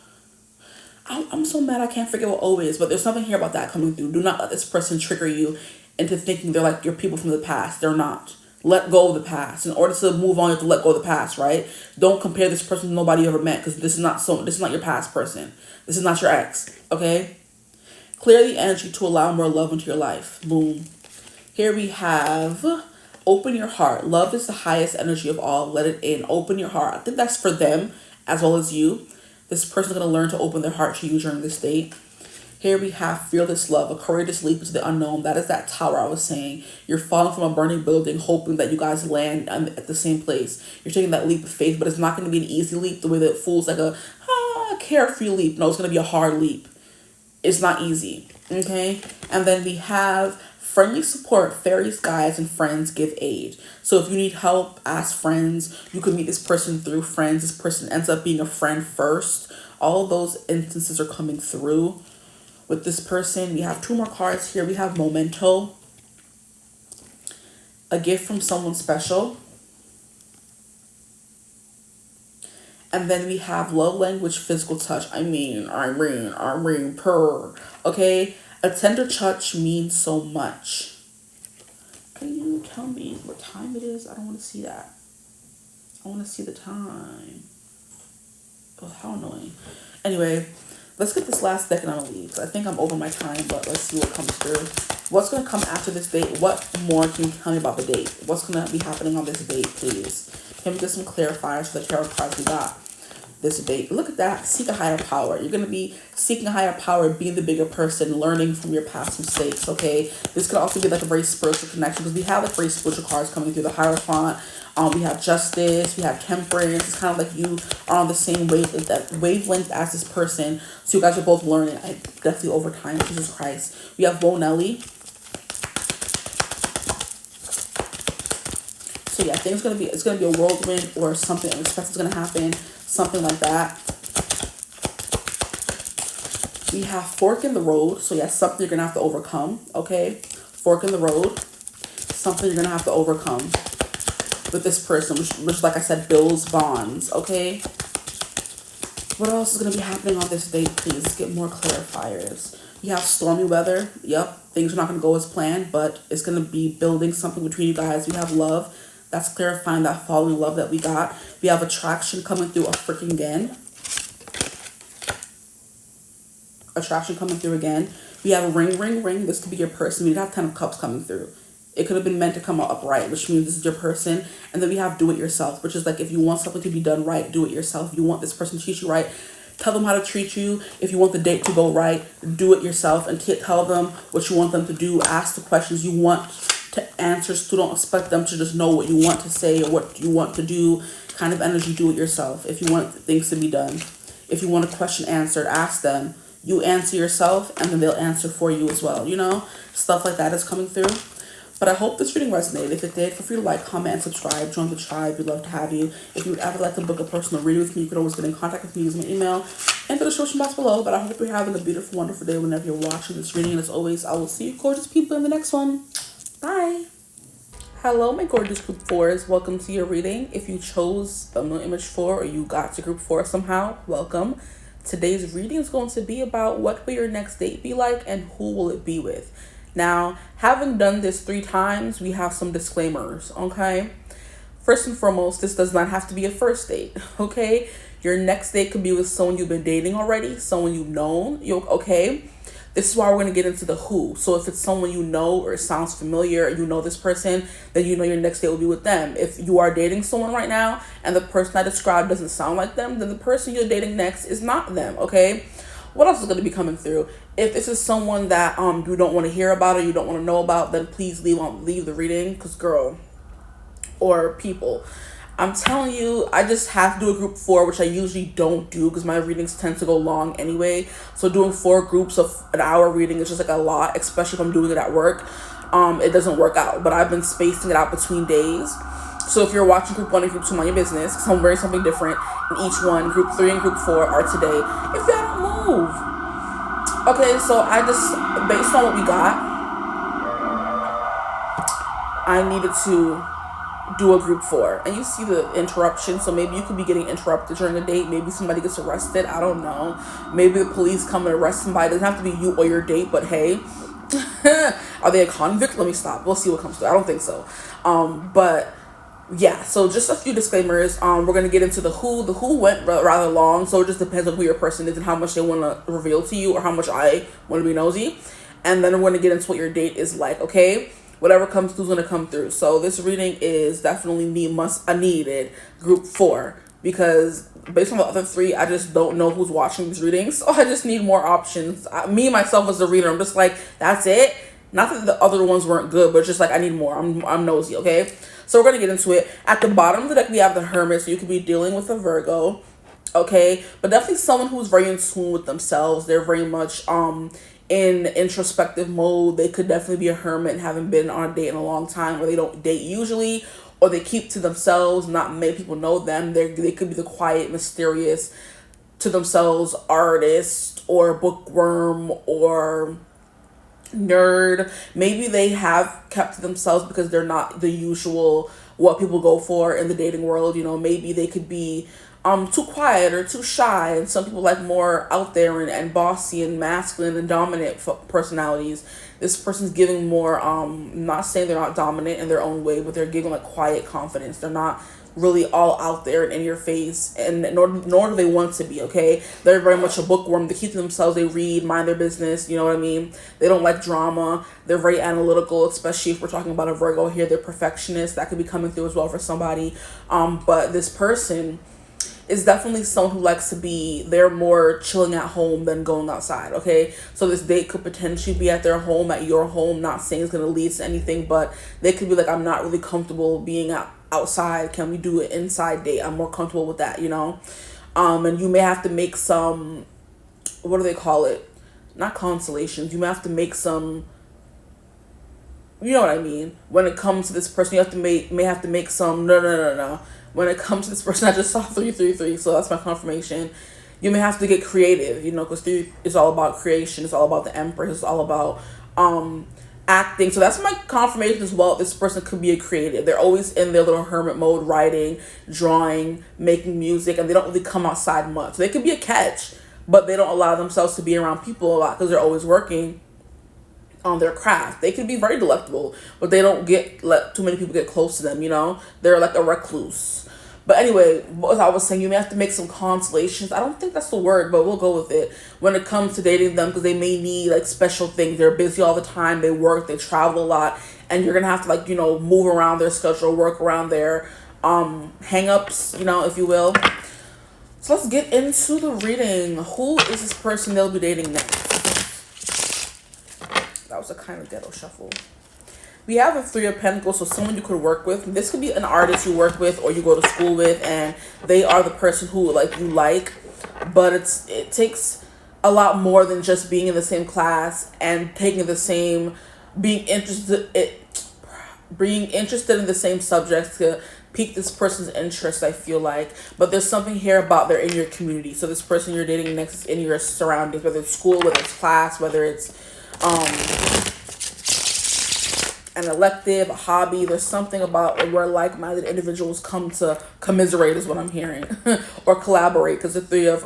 I'm so mad I can't forget what O is, but there's something here about that coming through. Do not let this person trigger you into thinking they're like your people from the past. They're not. Let go of the past. In order to move on, you have to let go of the past, right? Don't compare this person to nobody you ever met, because this is not your past person. This is not your ex, okay? Clear the energy to allow more love into your life. Boom. Here we have open your heart. Love is the highest energy of all. Let it in. Open your heart. I think that's for them as well as you. This person's going to learn to open their heart to you during this date. Here we have fearless love, a courageous leap into the unknown. That is that tower I was saying. You're falling from a burning building, hoping that you guys land at the same place. You're taking that leap of faith, but it's not going to be an easy leap the way that it feels like a carefree leap. No, it's going to be a hard leap. It's not easy, okay? And then we have friendly support. Fairies, guides, and friends give aid. So if you need help, ask friends. You could meet this person through friends. This person ends up being a friend first. All of those instances are coming through. with this person. We have 2 more cards here. We have memento, a gift from someone special. And then we have love language, physical touch. I mean, purr. Okay? A tender touch means so much. Can you tell me what time it is? I don't want to see that. I want to see the time. Oh, how annoying. Anyway, let's get this last deck and I'm going to leave. I think I'm over my time, but let's see what comes through. What's going to come after this date? What more can you tell me about the date? What's going to be happening on this date, please? Can we get some clarifiers for the tarot cards we got this date? Look at that. Seek a higher power. You're going to be seeking a higher power, being the bigger person, learning from your past mistakes, okay? This could also be like a very spiritual connection because we have like very spiritual cards coming through. The Hierophant. We have Justice. We have Temperance. It's kind of like you are on the same wavelength as this person. So you guys are both learning. I definitely over time. Jesus Christ. We have Bonelli. So yeah, it's gonna be a whirlwind or something unexpected is gonna happen, something like that. We have fork in the road. So yeah, something you're gonna have to overcome. Okay, fork in the road, something you're gonna have to overcome with this person, which like I said, builds bonds. Okay. What else is gonna be happening on this date, please? Let's get more clarifiers. We have stormy weather. Yep, things are not gonna go as planned, but it's gonna be building something between you guys. We have love. That's clarifying that following love that we got. We have attraction coming through again. Attraction coming through again. We have a ring. This could be your person. We have 10 of cups coming through. It could have been meant to come out upright, which means this is your person. And then we have do it yourself, which is like if you want something to be done right, do it yourself. If you want this person to treat you right, tell them how to treat you. If you want the date to go right, do it yourself and tell them what you want them to do. Ask the questions you want to answers to. Don't expect them to just know what you want to say or what you want to do. Kind of energy, do it yourself. If you want things to be done, if you want a question answered, ask them. You answer yourself and then they'll answer for you as well. You know, stuff like that is coming through. But I hope this reading resonated. If it did, feel free to like, comment, and subscribe. Join the tribe. We'd love to have you. If you would ever like to book a personal reading with me, you could always get in contact with me using my email and the description box below. But I hope you're having a beautiful, wonderful day whenever you're watching this reading. And as always, I will see you gorgeous people in the next one. Bye. Hello, my gorgeous group 4s. Welcome to your reading. If you chose a Moon Image 4 or you got to group 4 somehow, welcome. Today's reading is going to be about what will your next date be like and who will it be with. Now, having done this 3 times, we have some disclaimers, okay? First and foremost, this does not have to be a first date, okay? Your next date could be with someone you've been dating already, someone you've known, okay? This is why we're going to get into the who. So if it's someone you know or it sounds familiar, you know this person, then you know your next date will be with them. If you are dating someone right now and the person I described doesn't sound like them, then the person you're dating next is not them, okay? What else is going to be coming through? If this is someone that you don't want to hear about or you don't want to know about, then please leave the reading, because girl, or people, I'm telling you, I just have to do a group 4, which I usually don't do because my readings tend to go long anyway. So doing 4 groups of an hour reading is just like a lot, especially if I'm doing it at work. It doesn't work out, but I've been spacing it out between days. So if you're watching group 1 and group 2, mind your business, because I'm wearing something different in each one. Group 3 and group 4 are today. If y'all don't move. Okay, so I just, based on what we got, I needed to do a group 4. And you see the interruption, so maybe you could be getting interrupted during a date. Maybe somebody gets arrested. I don't know. Maybe the police come and arrest somebody. It doesn't have to be you or your date, but hey. Are they a convict? Let me stop. We'll see what comes through. I don't think so. But yeah, so just a few disclaimers. We're going to get into the who. The who went rather long, so it just depends on who your person is and how much they want to reveal to you or how much I want to be nosy. And then we're going to get into what your date is like, okay? Whatever comes through is going to come through. So this reading is definitely needed group 4, because based on the other 3, I just don't know who's watching these readings. So I just need more options. Me, myself, as the reader, I'm just like, that's it. Not that the other ones weren't good, but it's just like I need more. I'm nosy, okay? So we're going to get into it. At the bottom of the deck, we have the Hermit. So you could be dealing with a Virgo, okay? But definitely someone who's very in tune with themselves. They're very much in introspective mode. They could definitely be a hermit and haven't been on a date in a long time, or they don't date usually, or they keep to themselves. Not many people know them. They could be the quiet, mysterious, to themselves artist or bookworm or nerd. Maybe they have kept to themselves because they're not the usual what people go for in the dating world. You know, maybe they could be too quiet or too shy, and some people like more out there and bossy and masculine and dominant personalities. This person's giving more, not saying they're not dominant in their own way, but they're giving like quiet confidence. They're not really all out there and in your face, and nor do they want to be, okay? They're very much a bookworm. They keep to themselves, they read, mind their business, you know what I mean? They don't like drama. They're very analytical, especially if we're talking about a Virgo here. They're perfectionists. That could be coming through as well for somebody. But this person is definitely someone who likes to be, they're more chilling at home than going outside, okay? So this date could potentially be at their home, at your home. Not saying it's going to lead to anything, but they could be like, I'm not really comfortable being outside. Can we do an inside date? I'm more comfortable with that, you know? And you may have to make some, what do they call it? Not consolations. You may have to make some, you know what I mean? When it comes to this person, you have to may have to make some, no. When it comes to this person, I just saw 333, so that's my confirmation. You may have to get creative, you know, because 3 is all about creation. It's all about the Empress. It's all about acting. So that's my confirmation as well. This person could be a creative. They're always in their little hermit mode, writing, drawing, making music, and they don't really come outside much. So they could be a catch, but they don't allow themselves to be around people a lot because they're always working on their craft. They could be very delectable, but they don't let too many people get close to them, you know? They're like a recluse. But anyway, as I was saying, you may have to make some consolations. I don't think that's the word, but we'll go with it when it comes to dating them, because they may need like special things. They're busy all the time. They work, they travel a lot, and you're going to have to like, you know, move around their schedule, work around their hang-ups, you know, if you will. So let's get into the reading. Who is this person they'll be dating next? That was a kind of ghetto shuffle. We have a 3 of Pentacles, so someone you could work with. This could be an artist you work with or you go to school with, and they are the person who like you like. But it takes a lot more than just being in the same class and taking the same, being interested in the same subjects to pique this person's interest, I feel like. But there's something here about they're in your community. So this person you're dating next is in your surroundings, whether it's school, whether it's class, whether it's an elective, a hobby. There's something about where like-minded individuals come to commiserate is what I'm hearing. Or collaborate, because the 3 of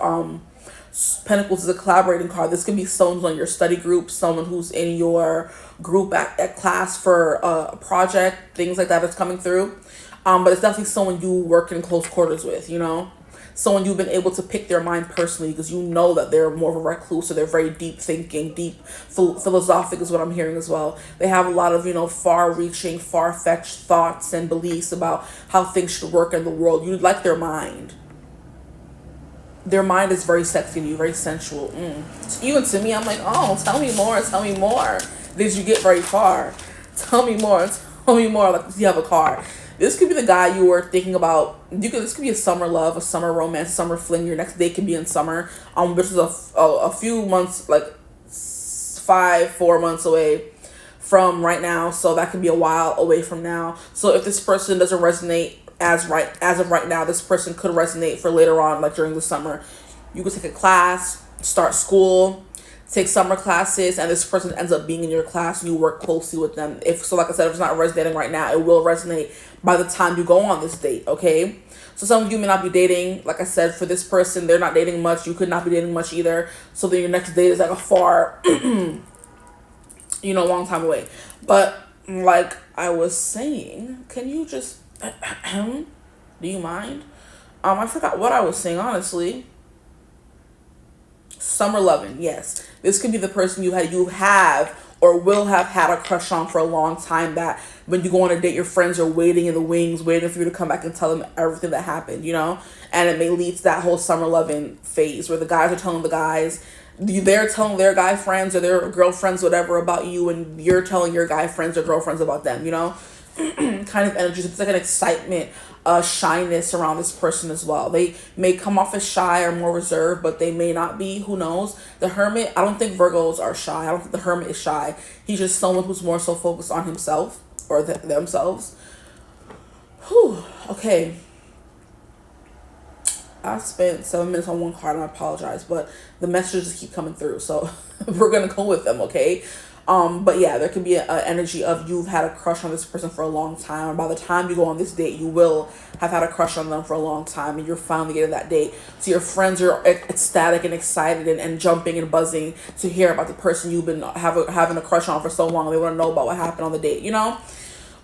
Pentacles is a collaborating card. This can be someone who's on your study group, someone who's in your group at class for a project, things like that is coming through. But it's definitely someone you work in close quarters with, you know? Someone you've been able to pick their mind personally because you know that they're more of a recluse, so they're very deep thinking, deep philosophic is what I'm hearing as well. They have a lot of, you know, far-reaching, far-fetched thoughts and beliefs about how things should work in the world. You like their mind. Their mind is very sexy to you, very sensual. Even to me, I'm like, oh, tell me more, tell me more. Did you get very far? Tell me more, like, do you have a car? This could be the guy you were thinking about. This could be a summer love, a summer romance, summer fling. Your next date could be in summer. Which is a few months, like 4 months away from right now. So that could be a while away from now. So if this person doesn't resonate as of right now, this person could resonate for later on, like during the summer. You could take a class, start school, take summer classes, and this person ends up being in your class and you work closely with them. Like I said, if it's not resonating right now, it will resonate by the time you go on this date, okay? So some of you may not be dating. Like I said, for this person, they're not dating much. You could not be dating much either. So then your next date is like a far, you know, long time away. But like I was saying, can you just, do you mind? I forgot what I was saying, honestly. Summer loving, yes. This could be the person you have or will have had a crush on for a long time, that when you go on a date, your friends are waiting in the wings, waiting for you to come back and tell them everything that happened, you know? And it may lead to that whole summer loving phase where the guys are telling the guys, they're telling their guy friends or their girlfriends, whatever, about you, and you're telling your guy friends or girlfriends about them, you know? Kind of energy. It's like an excitement, shyness around this person as well. They may come off as shy or more reserved, but they may not be. Who knows? The Hermit, I don't think Virgos are shy. I don't think the Hermit is shy. He's just someone who's more so focused on himself or themselves. Whew. Okay. I spent 7 minutes on one card, and I apologize, but the messages just keep coming through, so we're gonna go with them, okay? But yeah, there could be an energy of you've had a crush on this person for a long time, and by the time you go on this date, you will have had a crush on them for a long time, and you're finally getting that date. So your friends are ecstatic and excited and jumping and buzzing to hear about the person you've been having a crush on for so long. They want to know about what happened on the date, you know?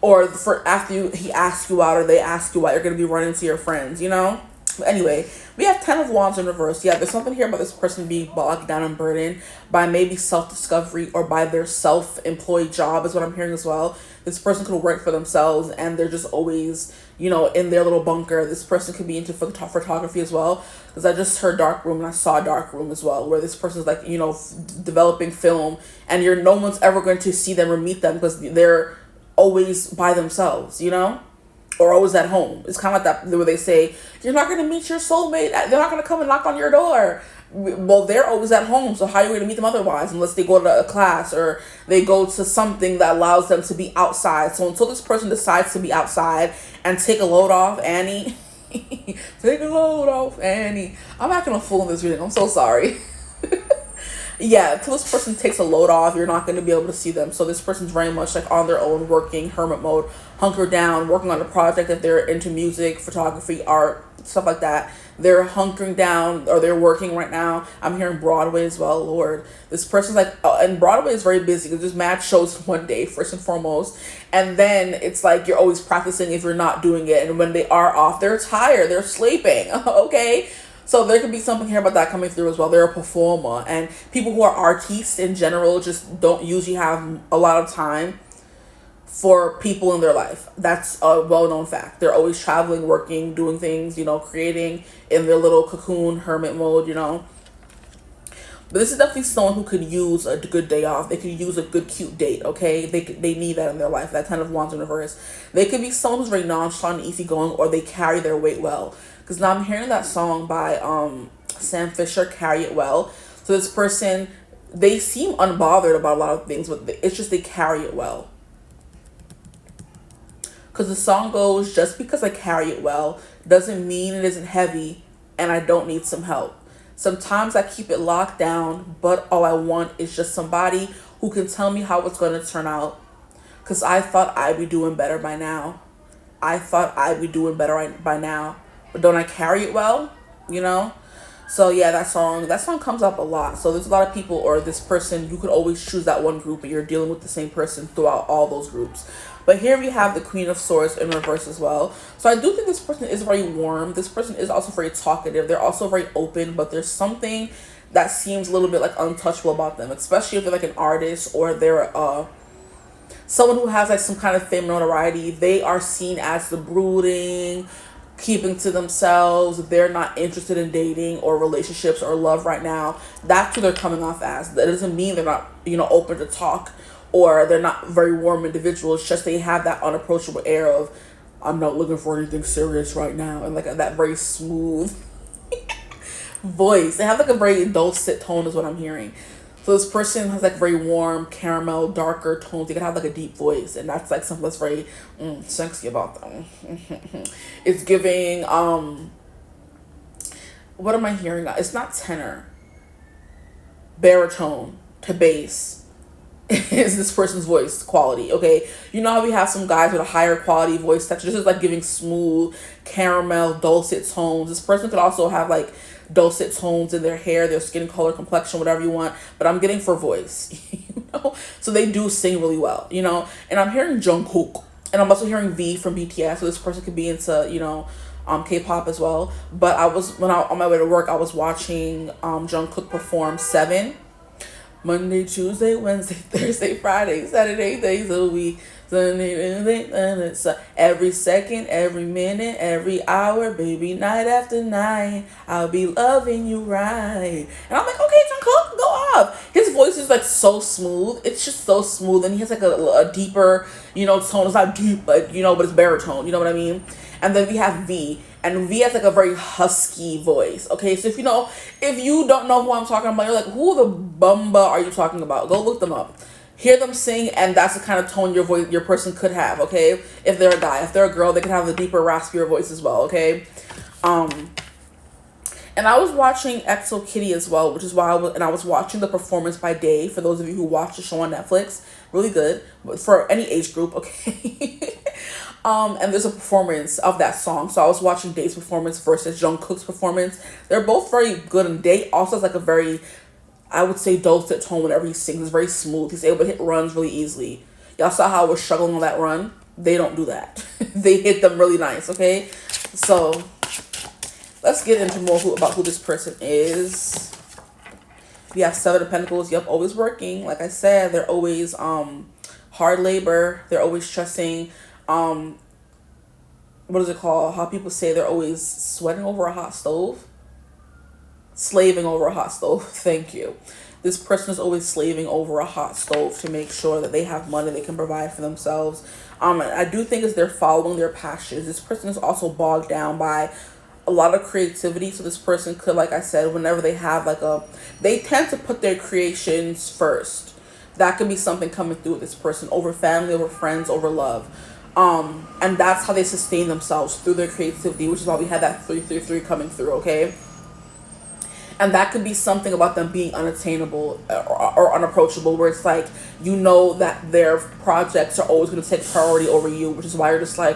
Or for after he asks you out, or they ask you out, you're going to be running to your friends, you know? But anyway, we have 10 of Wands in reverse. Yeah, there's something here about this person being bogged down and burdened by maybe self-discovery or by their self-employed job is what I'm hearing as well. This person could work for themselves and they're just always, you know, in their little bunker. This person could be into photography as well, because I just heard dark room and I saw dark room as well, where this person's like, you know, developing film, and no one's ever going to see them or meet them because they're always by themselves, you know? Or always at home. It's kind of like that where they say, you're not going to meet your soulmate. They're not going to come and knock on your door. Well, they're always at home. So how are you going to meet them otherwise? Unless they go to a class or they go to something that allows them to be outside. So until this person decides to be outside and take a load off, Annie. Take a load off, Annie. I'm acting a fool in this reading. I'm so sorry. Yeah, until this person takes a load off, you're not going to be able to see them. So this person's very much like on their own, working hermit mode, hunker down, working on a project. If they're into music, photography, art, stuff like that, they're hunkering down or they're working right now. I'm hearing Broadway as well. Lord, this person's like, and Broadway is very busy because there's mad shows one day, first and foremost. And then it's like you're always practicing if you're not doing it. And when they are off, they're tired, they're sleeping, okay? So there could be something here about that coming through as well. They're a performer, and people who are artists in general just don't usually have a lot of time for people in their life. That's a well-known fact. They're always traveling, working, doing things, you know, creating in their little cocoon hermit mode, you know. But this is definitely someone who could use a good day off. They could use a good, cute date, okay? They need that in their life, that 10 of Wands in reverse. They could be someone who's very nonchalant and easygoing, or they carry their weight well. Because now I'm hearing that song by Sam Fisher, Carry It Well. So this person, they seem unbothered about a lot of things, but it's just they carry it well. Because the song goes, just because I carry it well doesn't mean it isn't heavy and I don't need some help. Sometimes I keep it locked down, but all I want is just somebody who can tell me how it's going to turn out. Because I thought I'd be doing better by now. By now. But don't I carry it well? You know? So yeah, that song comes up a lot. So there's a lot of people, or this person, you could always choose that one group, but you're dealing with the same person throughout all those groups. But here we have the Queen of Swords in reverse as well. So I do think this person is very warm. This person is also very talkative. They're also very open, but there's something that seems a little bit like untouchable about them, especially if they're like an artist or they're someone who has like some kind of fame notoriety. They are seen as the brooding, keeping to themselves. They're not interested in dating or relationships or love right now. That's who they're coming off as. That doesn't mean they're not, you know, open to talk or they're not very warm individuals. It's just they have that unapproachable air of, I'm not looking for anything serious right now, and like that very smooth voice. They have like a very dulcet tone is what I'm hearing. So this person has like very warm, caramel, darker tones. They can have like a deep voice, and that's like something that's very sexy about them. It's giving, what am I hearing? It's not tenor. Baritone to bass is this person's voice quality, okay? You know how we have some guys with a higher quality voice texture? This is like giving smooth, caramel, dulcet tones. This person could also have like dulcet tones in their hair, their skin color, complexion, whatever you want, but I'm getting for voice, you know? So they do sing really well, you know? And I'm hearing Jungkook, and I'm also hearing V from BTS, so this person could be into, you know, K-pop as well. But on my way to work, I was watching Jungkook perform 7 Monday, Tuesday, Wednesday, Thursday, Friday, Saturday, days of the week. So every second, every minute, every hour, baby, night after night, I'll be loving you right. And I'm like, okay, Jungkook, go off. His voice is like so smooth. It's just so smooth. And he has like a deeper, you know, tone. It's not deep, but, you know, but it's baritone. You know what I mean? And then we have V. And V has like a very husky voice. Okay, so if you don't know who I'm talking about, you're like, who the bumba are you talking about? Go look them up. Hear them sing, and that's the kind of tone your person could have, okay? If they're a guy. If they're a girl, they can have a deeper, raspier voice as well, okay? And I was watching 𝐓𝐈𝐌𝐄𝐒 as well, which is why I was watching the performance by Day. For those of you who watch the show on Netflix, really good for any age group, okay. And there's a performance of that song, so I was watching Day's performance versus 𝐎𝐭𝐤𝐿's performance. They're both very good, and Day also has like a very, I would say, dulcet tone whenever he sings. It's very smooth. He's able to hit runs really easily. Y'all saw how I was struggling on that run. They don't do that. They hit them really nice, okay? So let's get into more about who this person is. We have 7 of Pentacles. Yep, always working. Like I said, they're always hard labor. They're always stressing. What is it called? How people say they're always sweating over a hot stove? Slaving over a hot stove. Thank you. This person is always slaving over a hot stove to make sure that they have money they can provide for themselves. I do think as they're following their passions, this person is also bogged down by a lot of creativity. So this person could, like I said, whenever they have they tend to put their creations first. That could be something coming through with this person, over family, over friends, over love. And that's how they sustain themselves, through their creativity, which is why we had that 333 coming through, okay? And that could be something about them being unattainable or unapproachable, where it's like, you know that their projects are always going to take priority over you, which is why you're just like,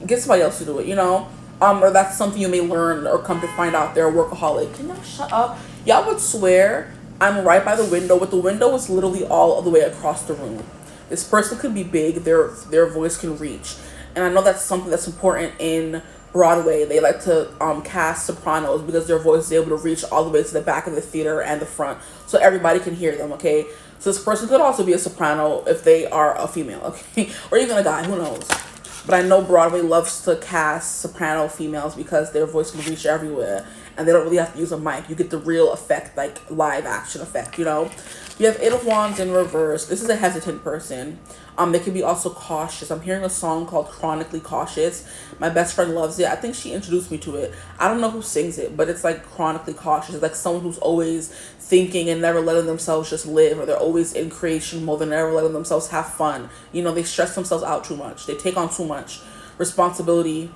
get somebody else to do it, you know? Or that's something you may learn or come to find out they're a workaholic. Can y'all shut up? Y'all would swear I'm right by the window, but the window is literally all the way across the room. This person could be big, their voice can reach. And I know that's something that's important in Broadway. They like to cast sopranos because their voice is able to reach all the way to the back of the theater and the front, so everybody can hear them, okay? So this person could also be a soprano if they are a female, okay? Or even a guy, who knows? But I know Broadway loves to cast soprano females because their voice can reach everywhere and they don't really have to use a mic. You get the real effect, like live action effect, you know? You have 8 of Wands in reverse. This is a hesitant person. They can be also cautious. I'm hearing a song called Chronically Cautious. My best friend loves it. I think she introduced me to it. I don't know who sings it, but it's like chronically cautious. It's like someone who's always thinking and never letting themselves just live, or they're always in creation mode. They're never letting themselves have fun. You know, they stress themselves out too much. They take on too much responsibility.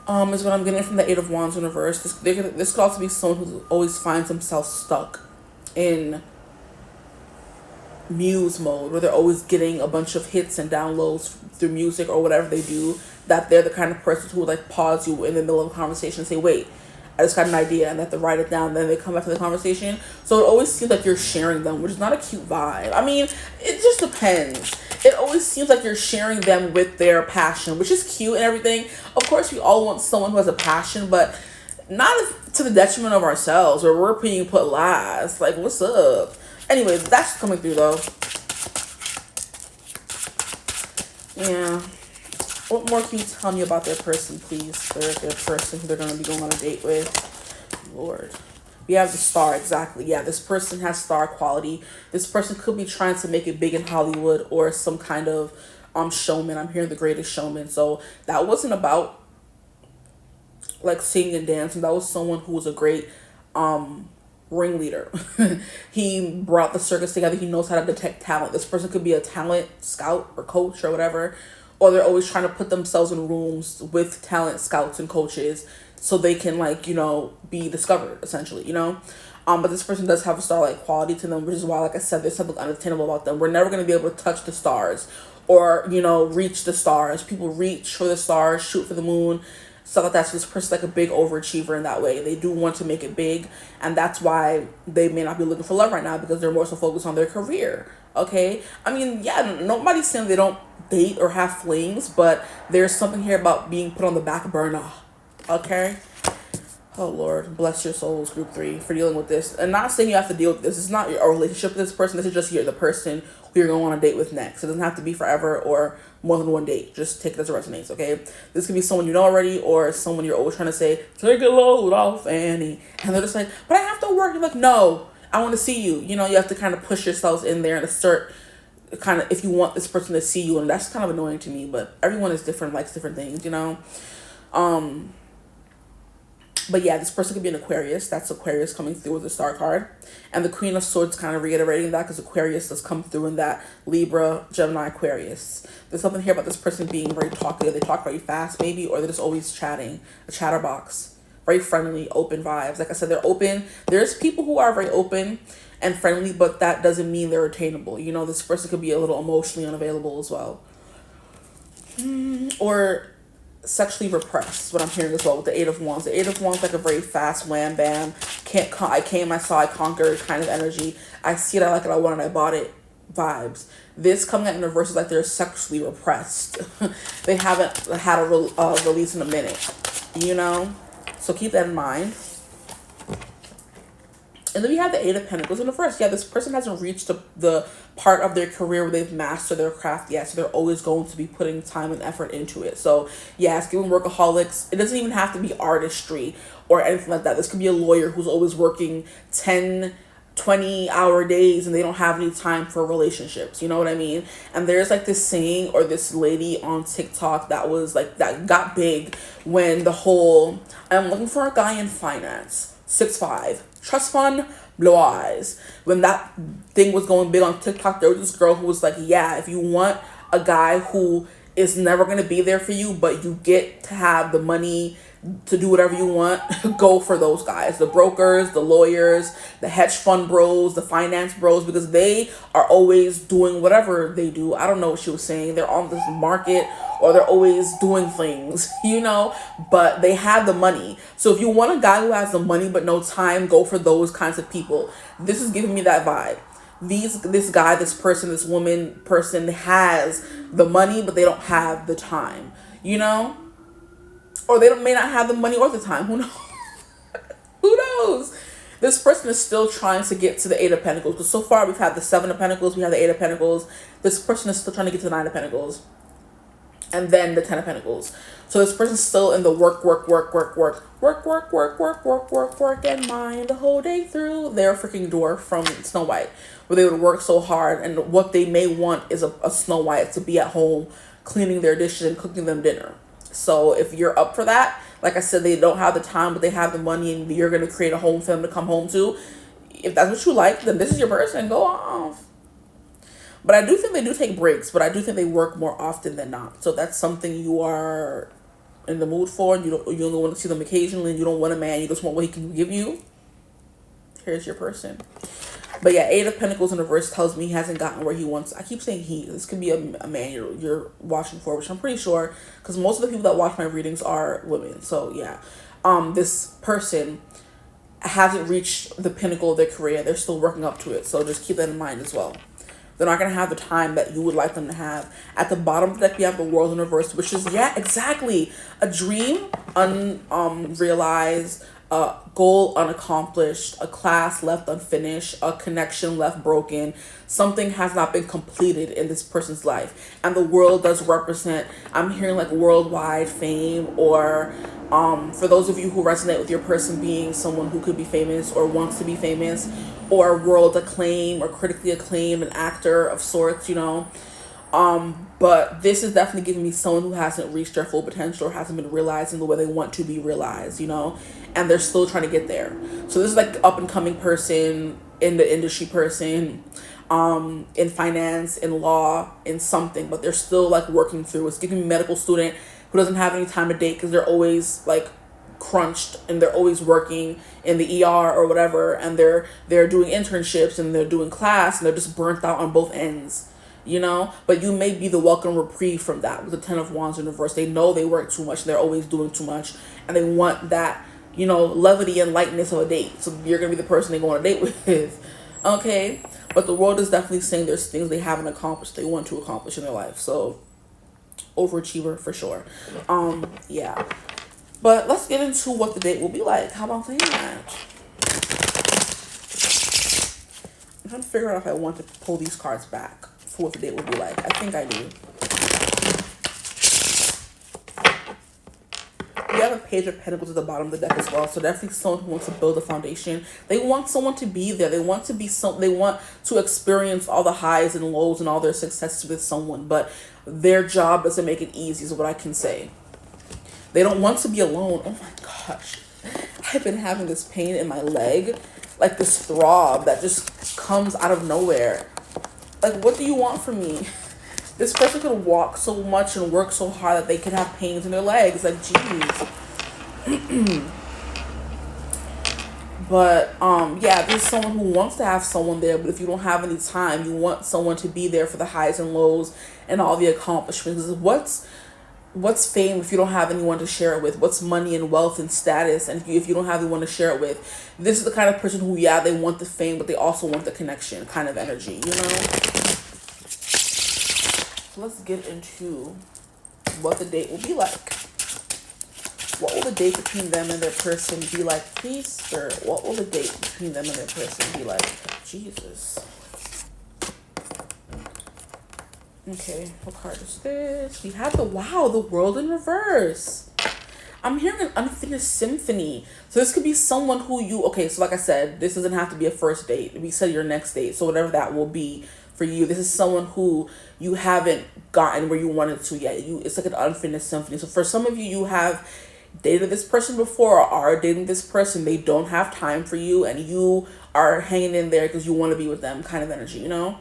Is what I'm getting from the 8 of Wands in reverse. This could also be someone who always finds themselves stuck in muse mode, where they're always getting a bunch of hits and downloads through music or whatever they do, that they're the kind of person who would like pause you in the middle of a conversation and say, wait, I just got an idea, and they have to write it down, then they come back to the conversation. So it always seems like you're sharing them, which is not a cute vibe. I mean, it just depends. It always seems like you're sharing them with their passion, which is cute and everything. Of course, we all want someone who has a passion, but not to the detriment of ourselves, or we're being put last. Like, what's up? Anyways, that's coming through, though. Yeah. What more can you tell me about their person, please? Their person who they're going to be going on a date with. Lord. We have the star, exactly. Yeah, this person has star quality. This person could be trying to make it big in Hollywood, or some kind of showman. I'm hearing the Greatest Showman. So that wasn't about like singing and dancing. That was someone who was a great ringleader. He brought the circus together. He knows how to detect talent. This person could be a talent scout or coach or whatever, or they're always trying to put themselves in rooms with talent scouts and coaches so they can, like, you know, be discovered, essentially, you know. But this person does have a star-like quality to them, which is why, like I said, there's something unattainable about them. We're never going to be able to touch the stars or, you know, reach the stars. People reach for the stars, shoot for the moon, stuff like that. So this person's like a big overachiever in that way. They do want to make it big, and that's why they may not be looking for love right now, because they're more so focused on their career, okay? I mean, yeah, nobody's saying they don't date or have flings, but there's something here about being put on the back burner, okay? Oh, Lord, bless your souls, group 3, for dealing with this. And not saying you have to deal with this. It's not a relationship with this person. This is just the person who you're going on a date with next. It doesn't have to be forever or more than one date. Just take it as it resonates, okay? This could be someone you know already, or someone you're always trying to say, take a load off Annie. And they're just like, but I have to work. You're like, no, I want to see you. You know, you have to kind of push yourselves in there and assert kind of if you want this person to see you. And that's kind of annoying to me, but everyone is different, likes different things, you know? But yeah, this person could be an Aquarius. That's Aquarius coming through with the star card. And the Queen of Swords kind of reiterating that, because Aquarius does come through in that Libra, Gemini, Aquarius. There's something here about this person being very talkative. They talk very fast maybe, or they're just always chatting. A chatterbox. very friendly, open vibes. Like I said, they're open. There's people who are very open and friendly, but that doesn't mean they're attainable. You know, this person could be a little emotionally unavailable as well. Or sexually repressed, what I'm hearing as well with the Eight of Wands. The Eight of Wands, like a very fast wham bam, I came, I saw, I conquered kind of energy. I see it, I like it, I want it, I bought it vibes. This coming out in reverse is like they're sexually repressed. They haven't had a release in a minute, you know? So keep that in mind. And then we have the Eight of Pentacles in reverse. Yeah, this person hasn't reached the part of their career where they've mastered their craft yet. So they're always going to be putting time and effort into it. So yeah, it's giving workaholics. It doesn't even have to be artistry or anything like that. This could be a lawyer who's always working 10, 20-hour days and they don't have any time for relationships. You know what I mean? And there's like this saying or this lady on TikTok that was like, that got big when the whole, I'm looking for a guy in finance, 6'5", trust fund, blue eyes. When that thing was going big on TikTok, there was this girl who was like, yeah, if you want a guy who is never going to be there for you, but you get to have the money to do whatever you want, go for those guys. The brokers, the lawyers, the hedge fund bros, the finance bros, because they are always doing whatever they do. I don't know what she was saying. They're on this market or they're always doing things, you know, but they have the money. So if you want a guy who has the money but no time, go for those kinds of people. This is giving me that vibe. This guy, this person, this woman person has the money, but they don't have the time, you know? Or they may not have the money or the time. Who knows? Who knows? This person is still trying to get to the Eight of Pentacles. Because so far we've had the Seven of Pentacles. We have the Eight of Pentacles. This person is still trying to get to the Nine of Pentacles. And then the Ten of Pentacles. So this person's still in the work and mind the whole day through. Their freaking dwarf from Snow White. Where they would work so hard. And what they may want is a Snow White to be at home cleaning their dishes and cooking them dinner. So if you're up for that, like I said, they don't have the time, but they have the money and you're going to create a home for them to come home to. If that's what you like, then this is your person. Go off. But I do think they do take breaks, but I do think they work more often than not. So that's something you are in the mood for. You only want to see them occasionally and you don't want a man. You just want what he can give you. Here's your person. But yeah, Eight of Pentacles in reverse tells me he hasn't gotten where he wants. I keep saying he. This could be a man you're watching for, which I'm pretty sure, because most of the people that watch my readings are women. So yeah, this person hasn't reached the pinnacle of their career. They're still working up to it. So just keep that in mind as well. They're not going to have the time that you would like them to have. At the bottom of the deck, we have the World in reverse, which is, yeah, exactly. A dream unrealized, a goal unaccomplished, a class left unfinished, a connection left broken. Something has not been completed in this person's life. And the world does represent, I'm hearing like worldwide fame, or for those of you who resonate with your person being someone who could be famous or wants to be famous, or world acclaim or critically acclaimed, an actor of sorts, you know. But this is definitely giving me someone who hasn't reached their full potential or hasn't been realizing the way they want to be realized, you know, and they're still trying to get there. So this is like up and coming person, in the industry person, in finance, in law, in something, but they're still like working through. It's giving me medical student who doesn't have any time to date because they're always like crunched and they're always working in the ER or whatever, and they're doing internships and they're doing class and they're just burnt out on both ends. You know, but you may be the welcome reprieve from that with the Ten of Wands in reverse. They know they work too much. They're always doing too much. And they want that, you know, levity and lightness of a date. So you're going to be the person they go on a date with. Okay. But the world is definitely saying there's things they haven't accomplished, they want to accomplish in their life. So overachiever for sure. Yeah. But let's get into what the date will be like. How about that? I'm trying to figure out if I want to pull these cards back for what the date will be like. I think I do. We have a Page of Pentacles at the bottom of the deck as well. So definitely someone who wants to build a foundation. They want someone to be there. They want to be they want to experience all the highs and lows and all their successes with someone. But their job doesn't make it easy is what I can say. They don't want to be alone. Oh my gosh. I've been having this pain in my leg. Like this throb that just comes out of nowhere. Like, what do you want from me? This person could walk so much and work so hard that they could have pains in their legs. Like, jeez. But yeah, this is someone who wants to have someone there, but if you don't have any time, you want someone to be there for the highs and lows and all the accomplishments. What's fame if you don't have anyone to share it with? What's money and wealth and status, and if you don't have anyone to share it with? This is the kind of person who, yeah, they want the fame, but they also want the connection kind of energy, you know? Let's get into what the date will be like. What will the date between them and their person be like? Please, sir, what will the date between them and their person be like? Jesus. Okay, what card is this? We have the world in reverse. I'm hearing an unfinished symphony. So this could be someone who you, okay, so like I said, this doesn't have to be a first date. We said your next date. So whatever that will be for you, this is someone who you haven't gotten where you wanted to yet. It's like an unfinished symphony. So for some of you, you have dated this person before or are dating this person. They don't have time for you and you are hanging in there because you want to be with them kind of energy, you know?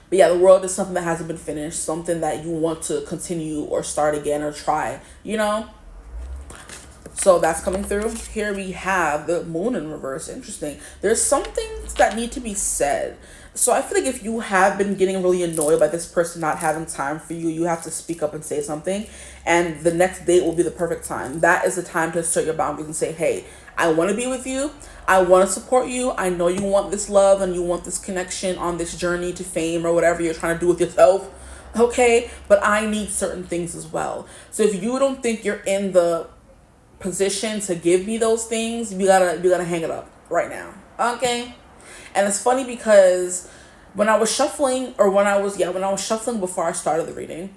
But yeah, the world is something that hasn't been finished, something that you want to continue or start again or try, you know? So that's coming through. Here we have the moon in reverse. Interesting. There's some things that need to be said. So I feel like if you have been getting really annoyed by this person not having time for you, you have to speak up and say something. And the next date will be the perfect time. That is the time to assert your boundaries and say, hey, I want to be with you. I want to support you. I know you want this love and you want this connection on this journey to fame or whatever you're trying to do with yourself. Okay, but I need certain things as well. So if you don't think you're in the position to give me those things, you gotta hang it up right now. Okay. And it's funny because when I was shuffling before I started the reading,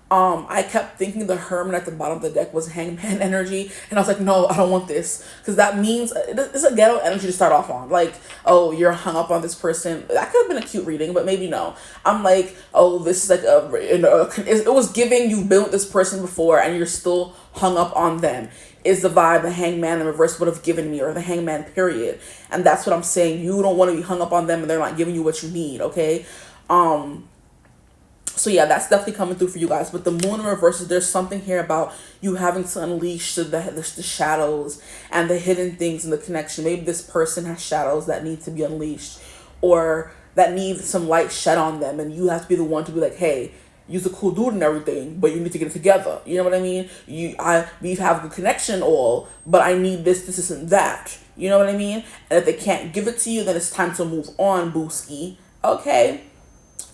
I kept thinking the Hermit at the bottom of the deck was hangman energy. And I was like, no, I don't want this. Because that means it's a ghetto energy to start off on. Like, oh, you're hung up on this person. That could have been a cute reading, but maybe no. I'm like, oh, this is like it was giving you've been with this person before and you're still hung up on them. Is the vibe the hangman in reverse would have given me, or the hangman period. And that's what I'm saying. You don't want to be hung up on them and they're not giving you what you need, okay? So yeah, that's definitely coming through for you guys. But the moon in reverse, there's something here about you having to unleash the shadows and the hidden things in the connection. Maybe this person has shadows that need to be unleashed or that need some light shed on them. And you have to be the one to be like, hey, you're a cool dude and everything, but you need to get it together. You know what I mean? We have a connection all, but I need this, and that. You know what I mean? And if they can't give it to you, then it's time to move on, booski. Okay?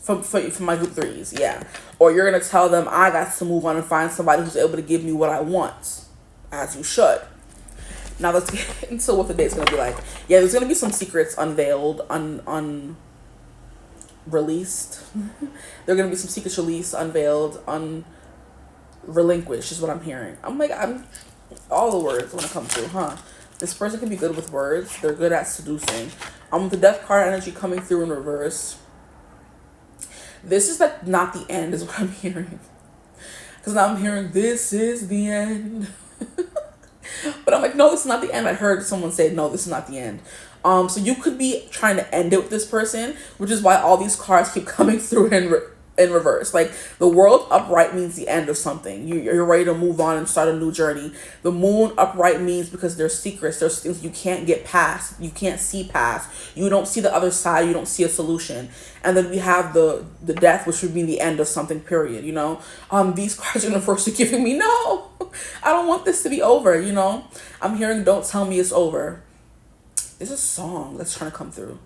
For my group threes, yeah. Or you're going to tell them, I got to move on and find somebody who's able to give me what I want. As you should. Now let's get into what the date's going to be like. Yeah, there's going to be some secrets unveiled, released. There are going to be some secrets released, unveiled, relinquished is what I'm hearing. I'm all the words want to come through, huh? This person can be good with words. They're good at seducing. The death card energy coming through in reverse. This is like not the end is what I'm hearing. Because now I'm hearing this is the end. But I'm like, no, this is not the end. I heard someone say, no, this is not the end. So you could be trying to end it with this person, which is why all these cards keep coming through in reverse. Like the world upright means the end of something. You're ready to move on and start a new journey. The moon upright means because there's secrets, there's things you can't get past, you can't see past, you don't see the other side, you don't see a solution. And then we have the death, which would be the end of something, period, you know. These cards in reverse are giving me, no, I don't want this to be over, you know. I'm hearing don't tell me it's over. There's a song that's trying to come through.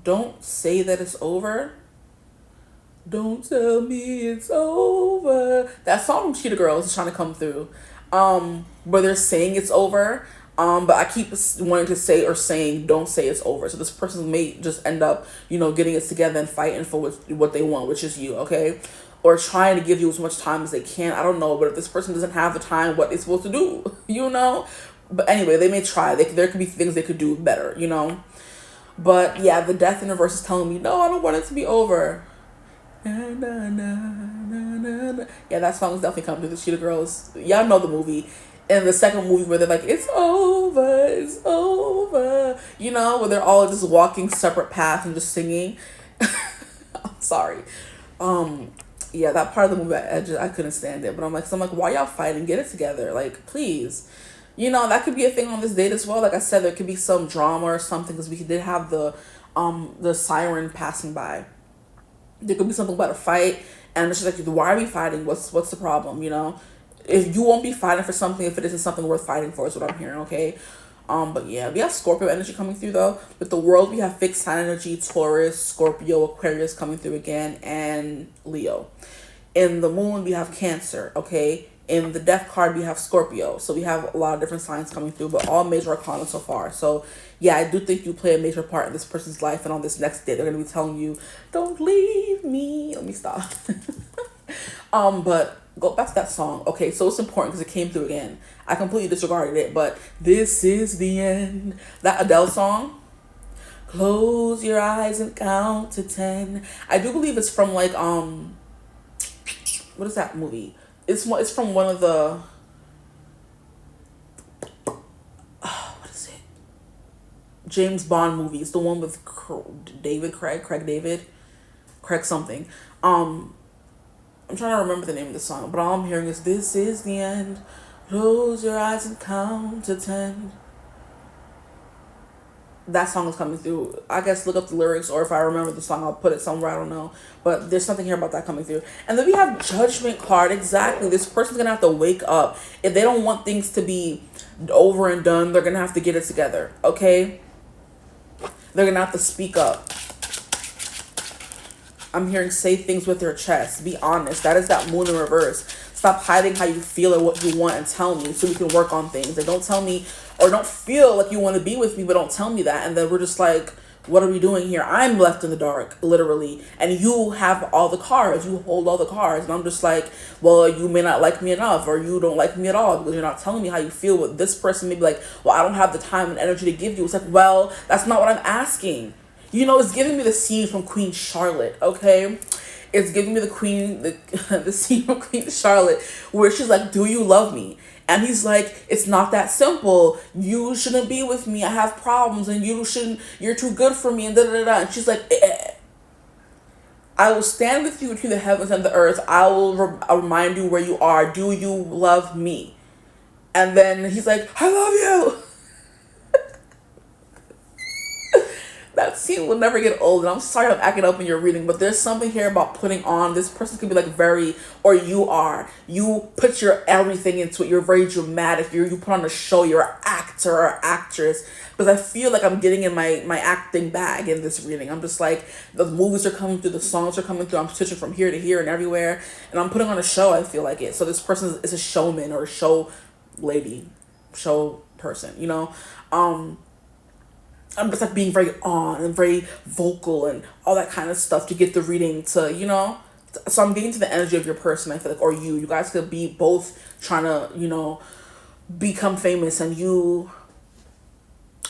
Don't say that it's over. Don't tell me it's over. That song from Cheetah Girls is trying to come through. Where they're saying it's over. But I keep wanting to say or saying don't say it's over. So this person may just end up, you know, getting it together and fighting for what they want, which is you, okay? Or trying to give you as much time as they can. I don't know. But if this person doesn't have the time, what they're supposed to do, you know? But anyway, they may try. There could be things they could do better, you know? But yeah, the death in reverse is telling me, no, I don't want it to be over. Na, na, na, na, na. Yeah, that song is definitely coming to the Cheetah Girls. Y'all know the movie. And the second movie where they're like, it's over. You know, where they're all just walking separate paths and just singing. I'm sorry. Yeah, that part of the movie, I couldn't stand it. But I'm like, why y'all fighting? Get it together. Like, please. You know, that could be a thing on this date as well. Like I said, there could be some drama or something because we did have the siren passing by. There could be something about a fight, and it's just like, why are we fighting? What's the problem? You know, if you won't be fighting for something if it isn't something worth fighting for, is what I'm hearing. Okay. But yeah, we have Scorpio energy coming through though. With the world, we have fixed sign energy, Taurus, Scorpio, Aquarius coming through again, and Leo. In the moon, we have Cancer, okay? In the death card, we have Scorpio. So we have a lot of different signs coming through, but all major arcana so far. So yeah, I do think you play a major part in this person's life. And on this next day, they're going to be telling you, don't leave me. Let me stop. But go back to that song. Okay, so it's important because it came through again. I completely disregarded it, but this is the end. That Adele song, close your eyes and count to 10. I do believe it's from like, what is that movie? It's from one of the, what is it? James Bond movies. The one with Craig something. I'm trying to remember the name of the song, but all I'm hearing is, this is the end. Close your eyes and count to 10. That song is coming through. I guess look up the lyrics, or if I remember the song, I'll put it somewhere. I don't know. But there's something here about that coming through. And then we have Judgment card. Exactly. This person's going to have to wake up. If they don't want things to be over and done, they're going to have to get it together. Okay? They're going to have to speak up. I'm hearing say things with your chest. Be honest. That is that moon in reverse. Stop hiding how you feel or what you want and tell me so we can work on things. And don't tell me, or don't feel like you want to be with me, but don't tell me that. And then we're just like, what are we doing here? I'm left in the dark, literally. And you have all the cards. You hold all the cards. And I'm just like, well, you may not like me enough, or you don't like me at all because you're not telling me how you feel. But this person may be like, well, I don't have the time and energy to give you. It's like, well, that's not what I'm asking. You know, it's giving me the scene from Queen Charlotte, okay? It's giving me the scene from Queen Charlotte where she's like, do you love me? And he's like, it's not that simple. You shouldn't be with me. I have problems and you're too good for me and da da da. And she's like, I will stand with you between the heavens and the earth. I will remind you where you are. Do you love me? And then he's like, I love you. That scene will never get old. And I'm sorry I'm acting up in your reading, but there's something here about putting on. This person could be like you put your everything into it. You're very dramatic. You put on a show. You're an actor or actress. Because I feel like I'm getting in my acting bag in this reading. I'm just like, the movies are coming through, the songs are coming through. I'm switching from here to here and everywhere. And I'm putting on a show, I feel like it. So this person is a showman or a show lady, show person, you know? I'm just like being very on and very vocal and all that kind of stuff to get the reading to, you know. So I'm getting to the energy of your person, I feel like, or you guys could be both trying to, you know, become famous, and you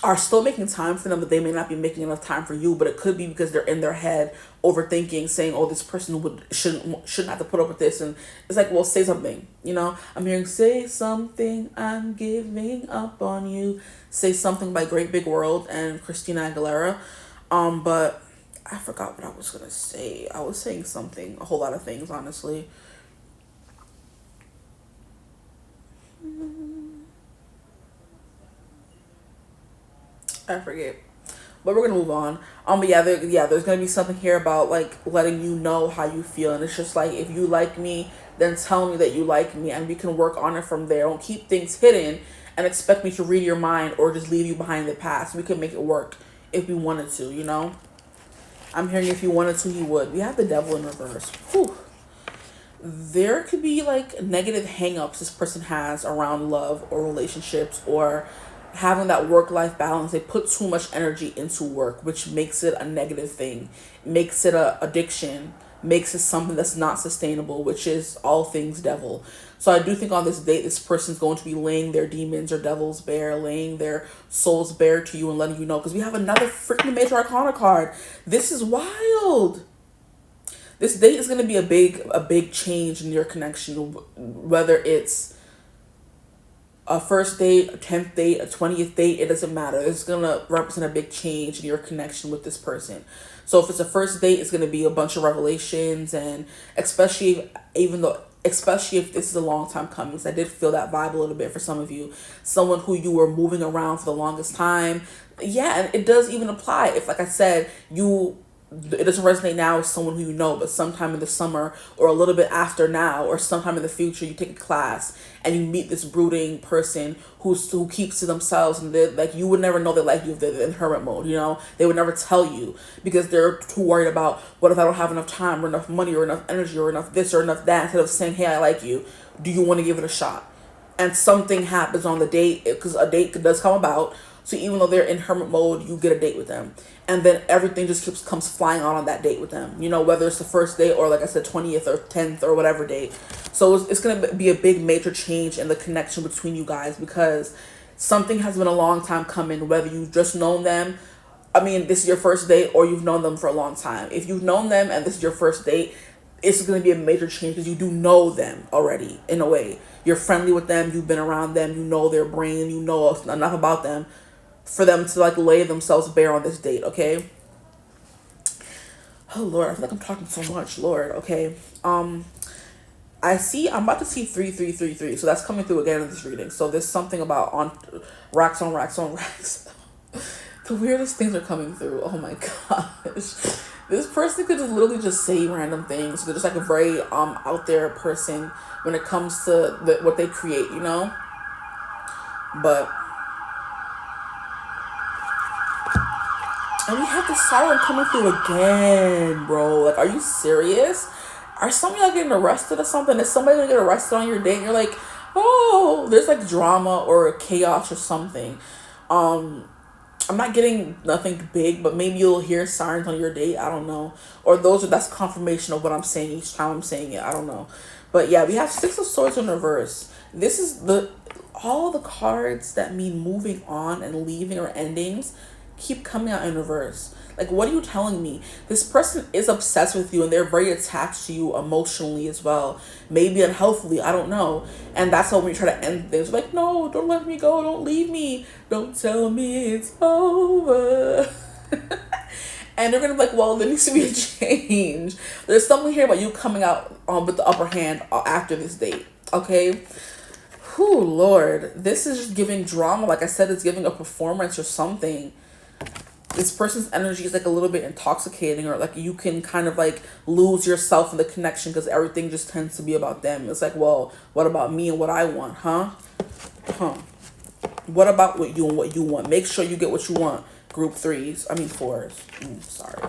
are still making time for them, but they may not be making enough time for you. But it could be because they're in their head overthinking, saying, oh, this person shouldn't have to put up with this. And it's like, well, say something, you know. I'm hearing, say something, I'm giving up on you. Say Something by Great Big World and Christina Aguilera. But I forgot what I was gonna say. I was saying something, a whole lot of things, honestly. I forget. But we're gonna move on. But there's gonna be something here about like letting you know how you feel, and it's just like, if you like me, then tell me that you like me, and we can work on it from there. Don't keep things hidden and expect me to read your mind or just leave you behind the past. We could make it work if we wanted to, you know. I'm hearing if you wanted to, you would. We have the Devil in reverse. Whew. There could be like negative hang-ups this person has around love or relationships, or having that work-life balance. They put too much energy into work, which makes it a negative thing, makes it a addiction, makes it something that's not sustainable, which is all things devil. So I do think on this date, this person's going to be laying their demons or devils bare, laying their souls bare to you and letting you know, because we have another freaking major arcana card. This is wild. This date is going to be a big change in your connection, whether it's a first date, a 10th date, a 20th date, it doesn't matter. It's going to represent a big change in your connection with this person. So if it's a first date, it's going to be a bunch of revelations, and especially even though especially if this is a long time coming. So I did feel that vibe a little bit for some of you. Someone who you were moving around for the longest time. Yeah, and it does even apply if, like I said, it doesn't resonate now with someone who you know, but sometime in the summer or a little bit after now or sometime in the future, you take a class and you meet this brooding person who keeps to themselves, and they're like, you would never know they like you if they're in hermit mode, you know? They would never tell you because they're too worried about, what if I don't have enough time or enough money or enough energy or enough this or enough that, instead of saying, hey, I like you. Do you want to give it a shot? And something happens on the date, because a date does come about. So even though they're in hermit mode, you get a date with them. And then everything just comes flying on that date with them. You know, whether it's the first date or, like I said, 20th or 10th or whatever date. So it's going to be a big major change in the connection between you guys, because something has been a long time coming, whether you've just known them. I mean, this is your first date, or you've known them for a long time. If you've known them and this is your first date, it's going to be a major change because you do know them already in a way. You're friendly with them. You've been around them. You know their brain. You know enough about them for them to like lay themselves bare on this date, okay? Oh Lord, I feel like I'm talking so much, Lord. Okay. I'm about to see 3333, so that's coming through again in this reading. So there's something about on racks. The weirdest things are coming through. Oh my gosh. This person could just literally just say random things. They're just like a very out there person when it comes to what they create, you know? But and we have the siren coming through again, bro. Like, are you serious? Are some of y'all getting arrested or something? Is somebody gonna get arrested on your date? And you're like, oh, there's like drama or chaos or something. I'm not getting nothing big, but maybe you'll hear sirens on your date. I don't know. Or that's confirmation of what I'm saying each time I'm saying it. I don't know. But yeah, we have Six of Swords in reverse. This is all the cards that mean moving on and leaving or endings keep coming out in reverse. Like, what are you telling me? This person is obsessed with you and they're very attached to you emotionally as well. Maybe unhealthily, I don't know. And that's how when you try to end things, like, no, don't let me go, don't leave me, don't tell me it's over. And they're gonna be like, well, there needs to be a change. There's something here about you coming out with the upper hand after this date, okay? Whew, Lord, this is just giving drama. Like I said, it's giving a performance or something. This person's energy is like a little bit intoxicating, or like you can kind of like lose yourself in the connection because everything just tends to be about them. It's like, well, what about me and what I want, huh? What about what you and what you want? Make sure you get what you want. Group 3s, I mean 4s. Sorry.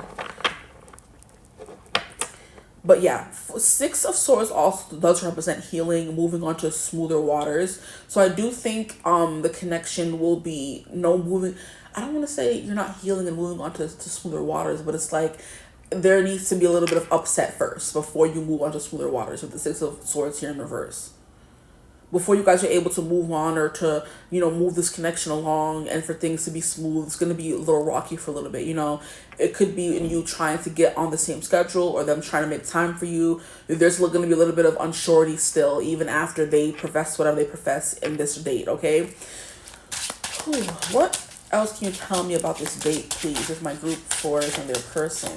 But yeah, Six of Swords also does represent healing, moving on to smoother waters. So I do think the connection will be moving. I don't want to say you're not healing and moving on to smoother waters, but it's like there needs to be a little bit of upset first before you move on to smoother waters with the Six of Swords here in reverse. Before you guys are able to move on or to, move this connection along and for things to be smooth, it's going to be a little rocky for a little bit, It could be in you trying to get on the same schedule or them trying to make time for you. There's going to be a little bit of unsurety still, even after they profess whatever they profess in this date, okay? What else can you tell me about this date, please, with my group 4s and their person?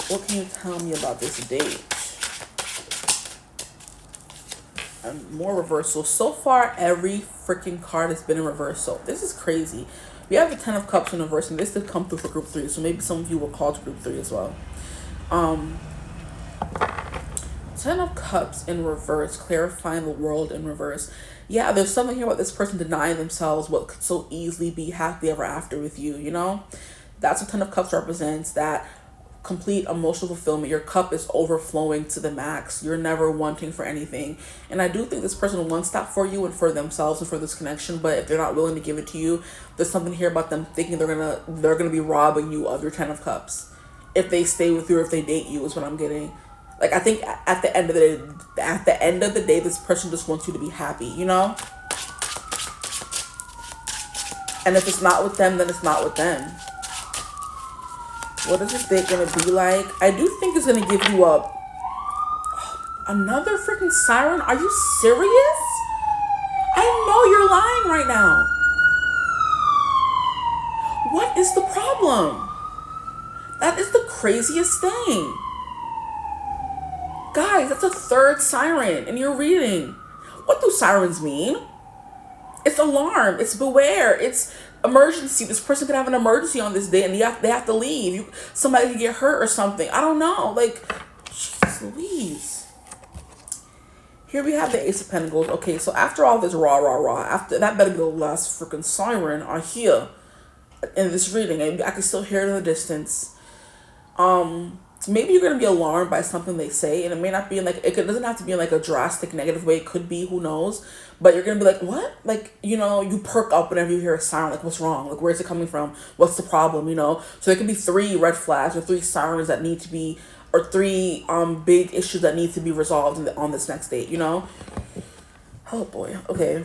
What can you tell me about this date? And more reversal. So far, every freaking card has been in reversal. This is crazy. We have the 10 of Cups in reverse, and this did come through for group 3, so maybe some of you were called to group 3 as well. 10 of Cups in reverse, clarifying the world in reverse. Yeah, there's something here about this person denying themselves what could so easily be happily ever after with you, That's what 10 of Cups represents, that complete emotional fulfillment. Your cup is overflowing to the max. You're never wanting for anything. And I do think this person wants that for you and for themselves and for this connection, but if they're not willing to give it to you, there's something here about them thinking they're gonna be robbing you of your 10 of Cups if they stay with you or if they date you, is what I'm getting. Like, I think at the end of the day, this person just wants you to be happy, And if it's not with them, then it's not with them. What is this date gonna be like? I do think it's gonna give you another freaking siren. Are you serious? I know you're lying right now. What is the problem? That is the craziest thing. Guys, that's a third siren in your reading. What do sirens mean? It's alarm. It's beware. It's emergency. This person could have an emergency on this day and they have to leave. Somebody could get hurt or something. I don't know. Like, jeez Louise. Here we have the Ace of Pentacles. Okay, so after all this rah, after that better be the last freaking siren I hear in this reading. And I can still hear it in the distance. Maybe you're going to be alarmed by something they say, and it may not be in like, it doesn't have to be in like a drastic negative way. It could be, who knows, but you're going to be like, what? Like, you know, you perk up whenever you hear a siren, like, what's wrong? Like, where's it coming from? What's the problem? You know, so there can be 3 red flags or 3 sirens that need to be, or 3 big issues that need to be resolved on this next date, you know? Oh boy. Okay.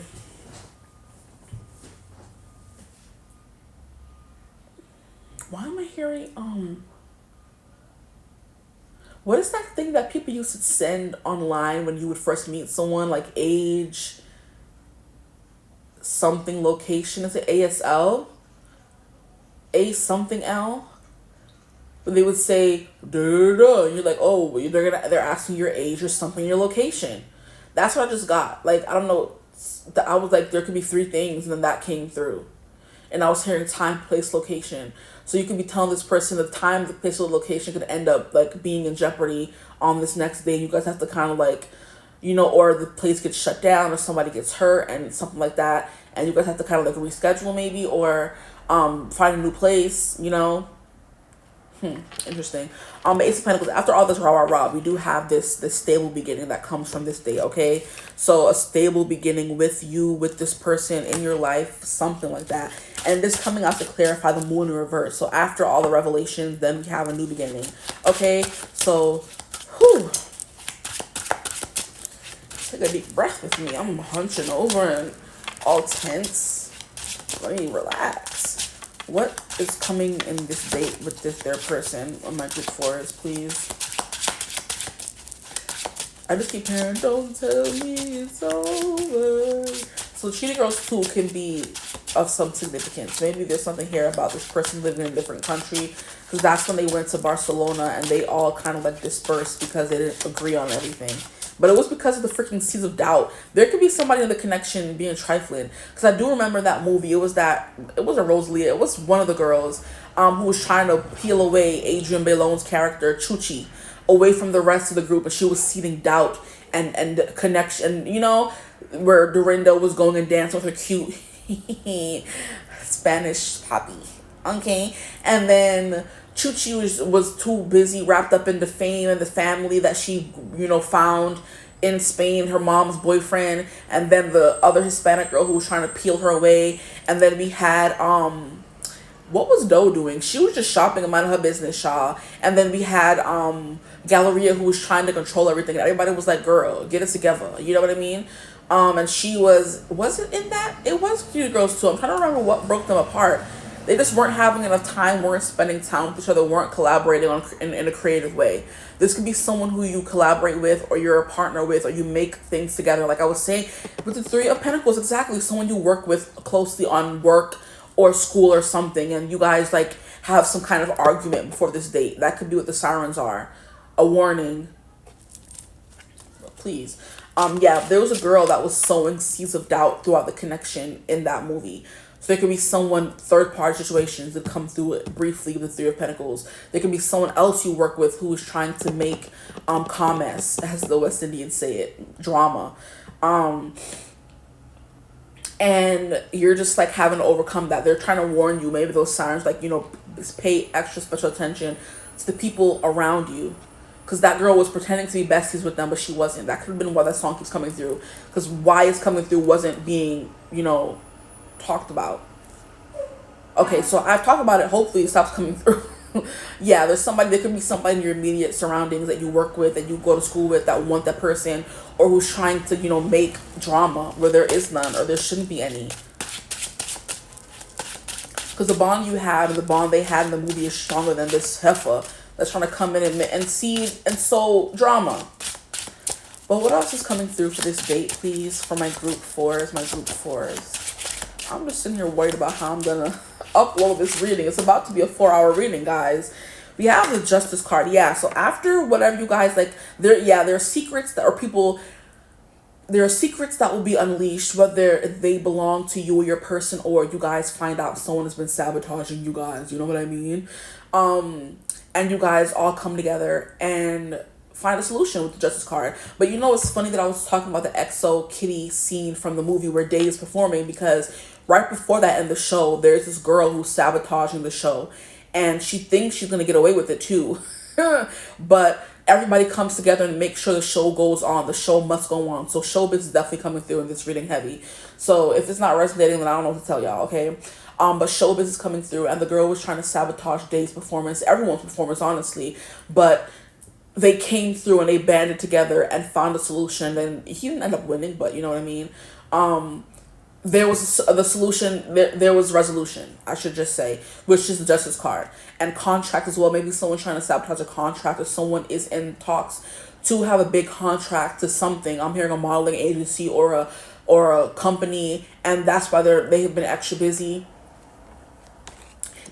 Why am I hearing, what is that thing that people used to send online when you would first meet someone, like age, something, location? Is it ASL? A something L? But they would say, da, da, da, and you're like, oh, they're asking your age or something, your location. That's what I just got. Like, I don't know. I was like, there could be 3 things, and then that came through. And I was hearing time, place, location. So you could be telling this person the time, the place, or the location could end up like being in jeopardy on this next day. You guys have to kind of like, you know, or the place gets shut down or somebody gets hurt and something like that. And you guys have to kind of like reschedule maybe, or find a new place, you know. Interesting. Ace of Pentacles, after all this rah, we do have this stable beginning that comes from this day, okay? So a stable beginning with you, with this person in your life, something like that. And this coming out to clarify the moon in reverse. So after all the revelations, then we have a new beginning, okay? So, whew. Take a deep breath with me. I'm hunching over and all tense. Let me relax. What is coming in this date with their person on my group 4s, please? I just keep hearing, don't tell me it's over. So cheating girls too can be of some significance. Maybe there's something here about this person living in a different country, because that's when they went to Barcelona and they all kind of like dispersed because they didn't agree on everything. But it was because of the freaking seeds of doubt. There could be somebody in the connection being trifling. Because I do remember that movie. It wasn't Rosalie. It was one of the girls who was trying to peel away Adrienne Bailon's character, Chuchi, away from the rest of the group. And she was seeding doubt and connection. You know, where Dorinda was going and dancing with her cute Spanish poppy. Okay. And then Chuchi was too busy, wrapped up in the fame and the family that she, you know, found in Spain, her mom's boyfriend, and then the other Hispanic girl who was trying to peel her away. And then we had, what was Doe doing? She was just shopping and minding her business, y'all. And then we had, Galleria, who was trying to control everything. And everybody was like, girl, get it together. You know what I mean? And she was it in that? It was Cute Girls too. I'm trying to remember what broke them apart. They just weren't having enough time, weren't spending time with each other, weren't collaborating in a creative way. This could be someone who you collaborate with, or you're a partner with, or you make things together. Like I was saying, with the 3 of Pentacles, exactly, someone you work with closely on work or school or something, and you guys like have some kind of argument before this date. That could be what the sirens are. A warning. Please. Yeah, there was a girl that was sowing seeds of doubt throughout the connection in that movie. So there could be someone, third-party situations that come through it briefly with the 3 of Pentacles. There could be someone else you work with who is trying to make commerce, as the West Indians say it, drama. And you're just like having to overcome that. They're trying to warn you. Maybe those signs, like, you know, pay extra special attention to the people around you. Because that girl was pretending to be besties with them, but she wasn't. That could have been why that song keeps coming through. Because why it's coming through wasn't being, you know, talked about. Okay, so I've talked about it. Hopefully it stops coming through. Yeah, there could be somebody in your immediate surroundings that you work with, that you go to school with, that want that person, or who's trying to, you know, make drama where there is none, or there shouldn't be any. Because the bond you had and the bond they had in the movie is stronger than this heifer that's trying to come in and seed and sow drama. But what else is coming through for this date, please, for my group 4s, I'm just sitting here worried about how I'm gonna upload this reading. It's about to be a 4-hour reading, guys. We have the Justice card. Yeah, so after whatever you guys like, there are secrets that are people. There are secrets that will be unleashed, whether they belong to you or your person, or you guys find out someone has been sabotaging you guys. You know what I mean? And you guys all come together and find a solution with the Justice card. But you know, it's funny that I was talking about the EXO Kitty scene from the movie where Day is performing, because right before that in the show, there's this girl who's sabotaging the show, and she thinks she's gonna get away with it too. But everybody comes together and makes sure the show goes on. The show must go on. So showbiz is definitely coming through in this reading heavy. So if it's not resonating, then I don't know what to tell y'all, okay? But showbiz is coming through, and the girl was trying to sabotage Day's performance, everyone's performance, honestly. But they came through and they banded together and found a solution. And he didn't end up winning, but you know what I mean? There was the solution, there was resolution, I should just say, which is the Justice card. And contract as well. Maybe someone trying to sabotage a contract, or someone is in talks to have a big contract to something. I'm hearing a modeling agency or a company, and that's why they have been extra busy.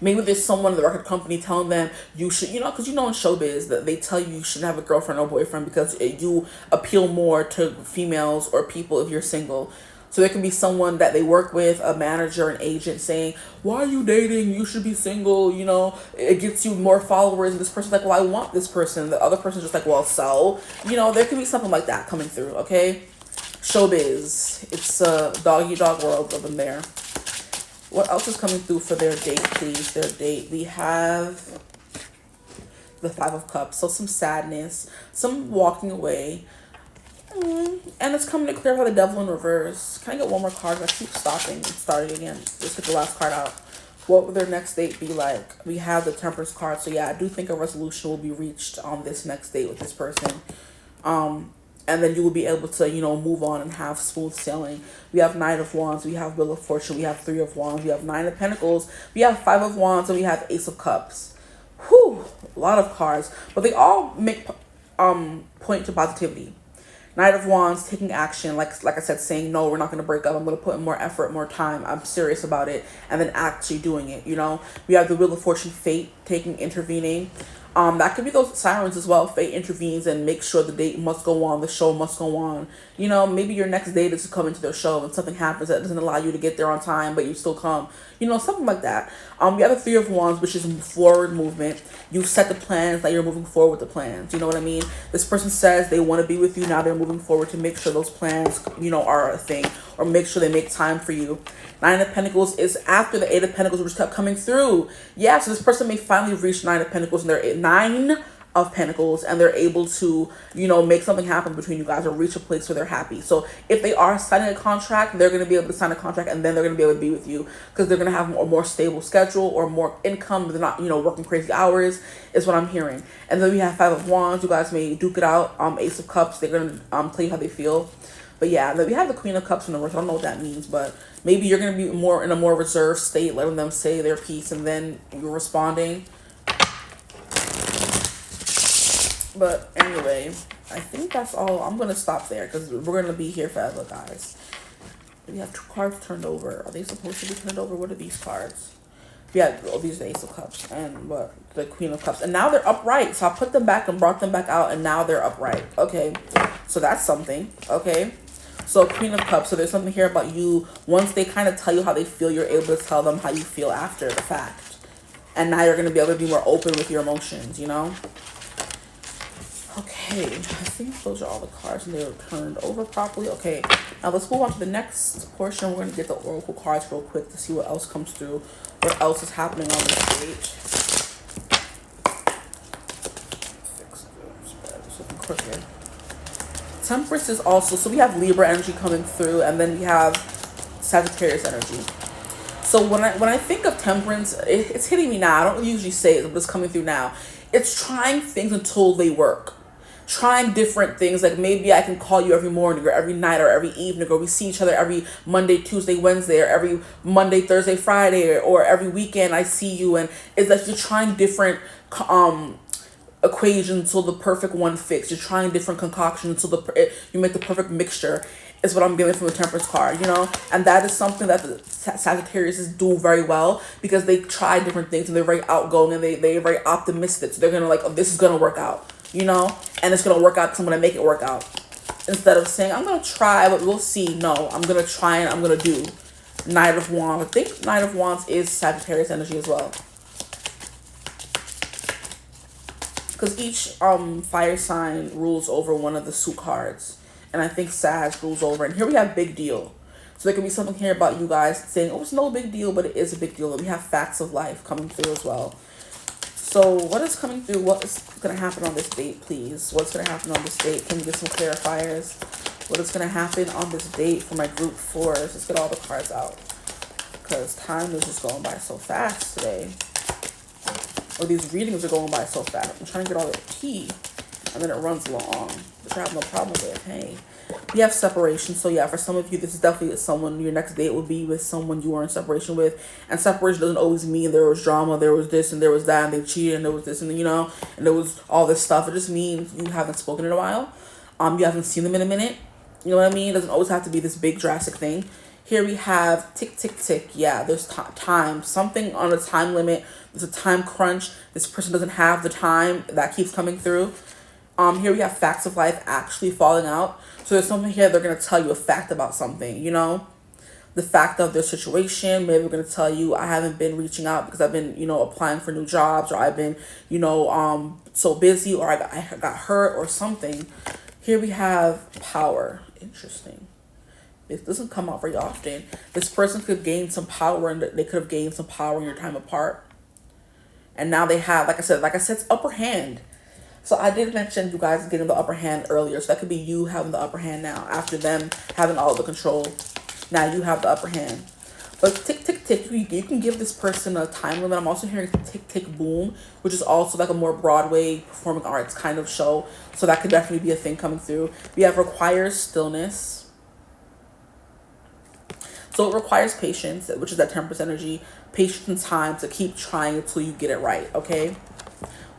Maybe there's someone in the record company telling them you should, you know, because you know in showbiz that they tell you shouldn't have a girlfriend or boyfriend because you appeal more to females or people if you're single. So there can be someone that they work with, a manager, an agent, saying, why are you dating? You should be single. You know, it gets you more followers. And this person's like, well, I want this person. The other person's just like, well, so, you know, there can be something like that coming through. Okay. Showbiz. It's a dog eat dog world of them there. What else is coming through for their date, please? Their date. We have the Five of Cups. So some sadness, some walking away. And it's coming to clear by the Devil in reverse. Can I get one more card? I keep stopping and starting again. Let's get the last card out. What will their next date be like? We have the Temperance card. So yeah, I do think a resolution will be reached on this next date with this person. And then you will be able to, you know, move on and have smooth sailing. We have Knight of Wands. We have Wheel of Fortune. We have Three of Wands. We have Nine of Pentacles. We have Five of Wands. And we have Ace of Cups. Whew, a lot of cards. But they all make point to positivity. Knight of Wands, taking action, like I said, saying, no, we're not going to break up. I'm going to put in more effort, more time. I'm serious about it. And then actually doing it, you know. We have the Wheel of Fortune, fate, intervening. That could be those sirens as well. Fate intervenes and makes sure the date must go on. The show must go on. You know, maybe your next date is to come into their show and something happens that doesn't allow you to get there on time, but you still come. You know, something like that. We have the Three of Wands, which is forward movement. You've set the plans, that you're moving forward with the plans. You know what I mean? This person says they want to be with you. Now they're moving forward to make sure those plans, you know, are a thing, or make sure they make time for you. Nine of Pentacles is after the Eight of Pentacles, which kept coming through. Yeah, so this person may finally reach Nine of Pentacles, and they're Nine of Pentacles, and they're able to, you know, make something happen between you guys or reach a place where they're happy. So if they are signing a contract, they're going to be able to sign a contract, and then they're going to be able to be with you because they're going to have a more stable schedule or more income. They're not, you know, working crazy hours is what I'm hearing. And then we have Five of Wands. You guys may duke it out. Ace of Cups. They're going to tell you how they feel. But yeah, then we have the Queen of Cups in the reverse. I don't know what that means, but maybe you're going to be more in a more reserved state, letting them say their piece, and then you're responding. But anyway, I think that's all. I'm going to stop there because we're going to be here forever, guys. We have two cards turned over. Are they supposed to be turned over? What are these cards? Yeah, oh, these are the Ace of Cups and what? The Queen of Cups. And now they're upright. So I put them back and brought them back out, and now they're upright. Okay, so that's something. Okay. So Queen of Cups, so there's something here about you. Once they kind of tell you how they feel, you're able to tell them how you feel after the fact. And now you're going to be able to be more open with your emotions, you know? Okay, I think those are all the cards and they're turned over properly. Okay, now let's move on to the next portion. We're going to get the Oracle cards real quick to see what else comes through. What else is happening on this page. Fix the spread, it's looking crooked. Temperance is also, so we have Libra energy coming through, and then we have Sagittarius energy. So when I think of temperance, it's hitting me now. I don't usually say it, but it's coming through now. It's trying things until they work. Trying different things, like maybe I can call you every morning or every night or every evening, or we see each other every Monday, Tuesday, Wednesday, or every Monday, Thursday, Friday, or every weekend I see you. And it's like you're trying different equations until the perfect one fits. You're trying different concoctions until you make the perfect mixture. is what I'm getting from the Temperance card, you know? And that is something that the Sagittarius do very well, because they try different things and they're very outgoing and they're very optimistic. So they're going to like, oh, this is going to work out, you know? And it's going to work out because I'm going to make it work out. Instead of saying, I'm going to try, but we'll see. No, I'm going to try and I'm going to do. Knight of Wands. I think Knight of Wands is Sagittarius energy as well. Because each fire sign rules over one of the suit cards. And I think Sag rules over. And here we have big deal. So there could be something here about you guys saying, oh, it's no big deal, but it is a big deal. And we have facts of life coming through as well. So what is coming through? What is going to happen on this date, please? What's going to happen on this date? Can you get some clarifiers? What is going to happen on this date for my group 4s? Let's get all the cards out. Because time is just going by so fast today. Or these readings are going by so fast. I'm trying to get all the tea. And then it runs long. Which I have no problem with. Hey. We have separation. So yeah, for some of you, this is definitely someone, your next date will be with someone you are in separation with. And separation doesn't always mean there was drama, there was this and there was that, and they cheated, and there was this, and you know, and there was all this stuff. It just means you haven't spoken in a while. You haven't seen them in a minute. You know what I mean? It doesn't always have to be this big drastic thing. Here we have tick, tick, tick. Yeah, there's time. Something on a time limit. There's a time crunch. This person doesn't have the time. That keeps coming through. Here we have facts of life actually falling out. So there's something here they're going to tell you a fact about something, you know? The fact of their situation. Maybe we're going to tell you, I haven't been reaching out because I've been, you know, applying for new jobs, or I've been, you know, so busy, or I got hurt or something. Here we have power. Interesting. It doesn't come out very often. This person could gain some power, and they could have gained some power in your time apart. And now they have, like I said, it's upper hand. So I did mention you guys getting the upper hand earlier. So that could be you having the upper hand now. After them having all the control, now you have the upper hand. But tick, tick, tick, you can give this person a time limit. I'm also hearing tick, tick, boom, which is also like a more Broadway performing arts kind of show. So that could definitely be a thing coming through. We have requires stillness. So it requires patience, which is that Temperance energy. Patience and time to keep trying until you get it right, okay?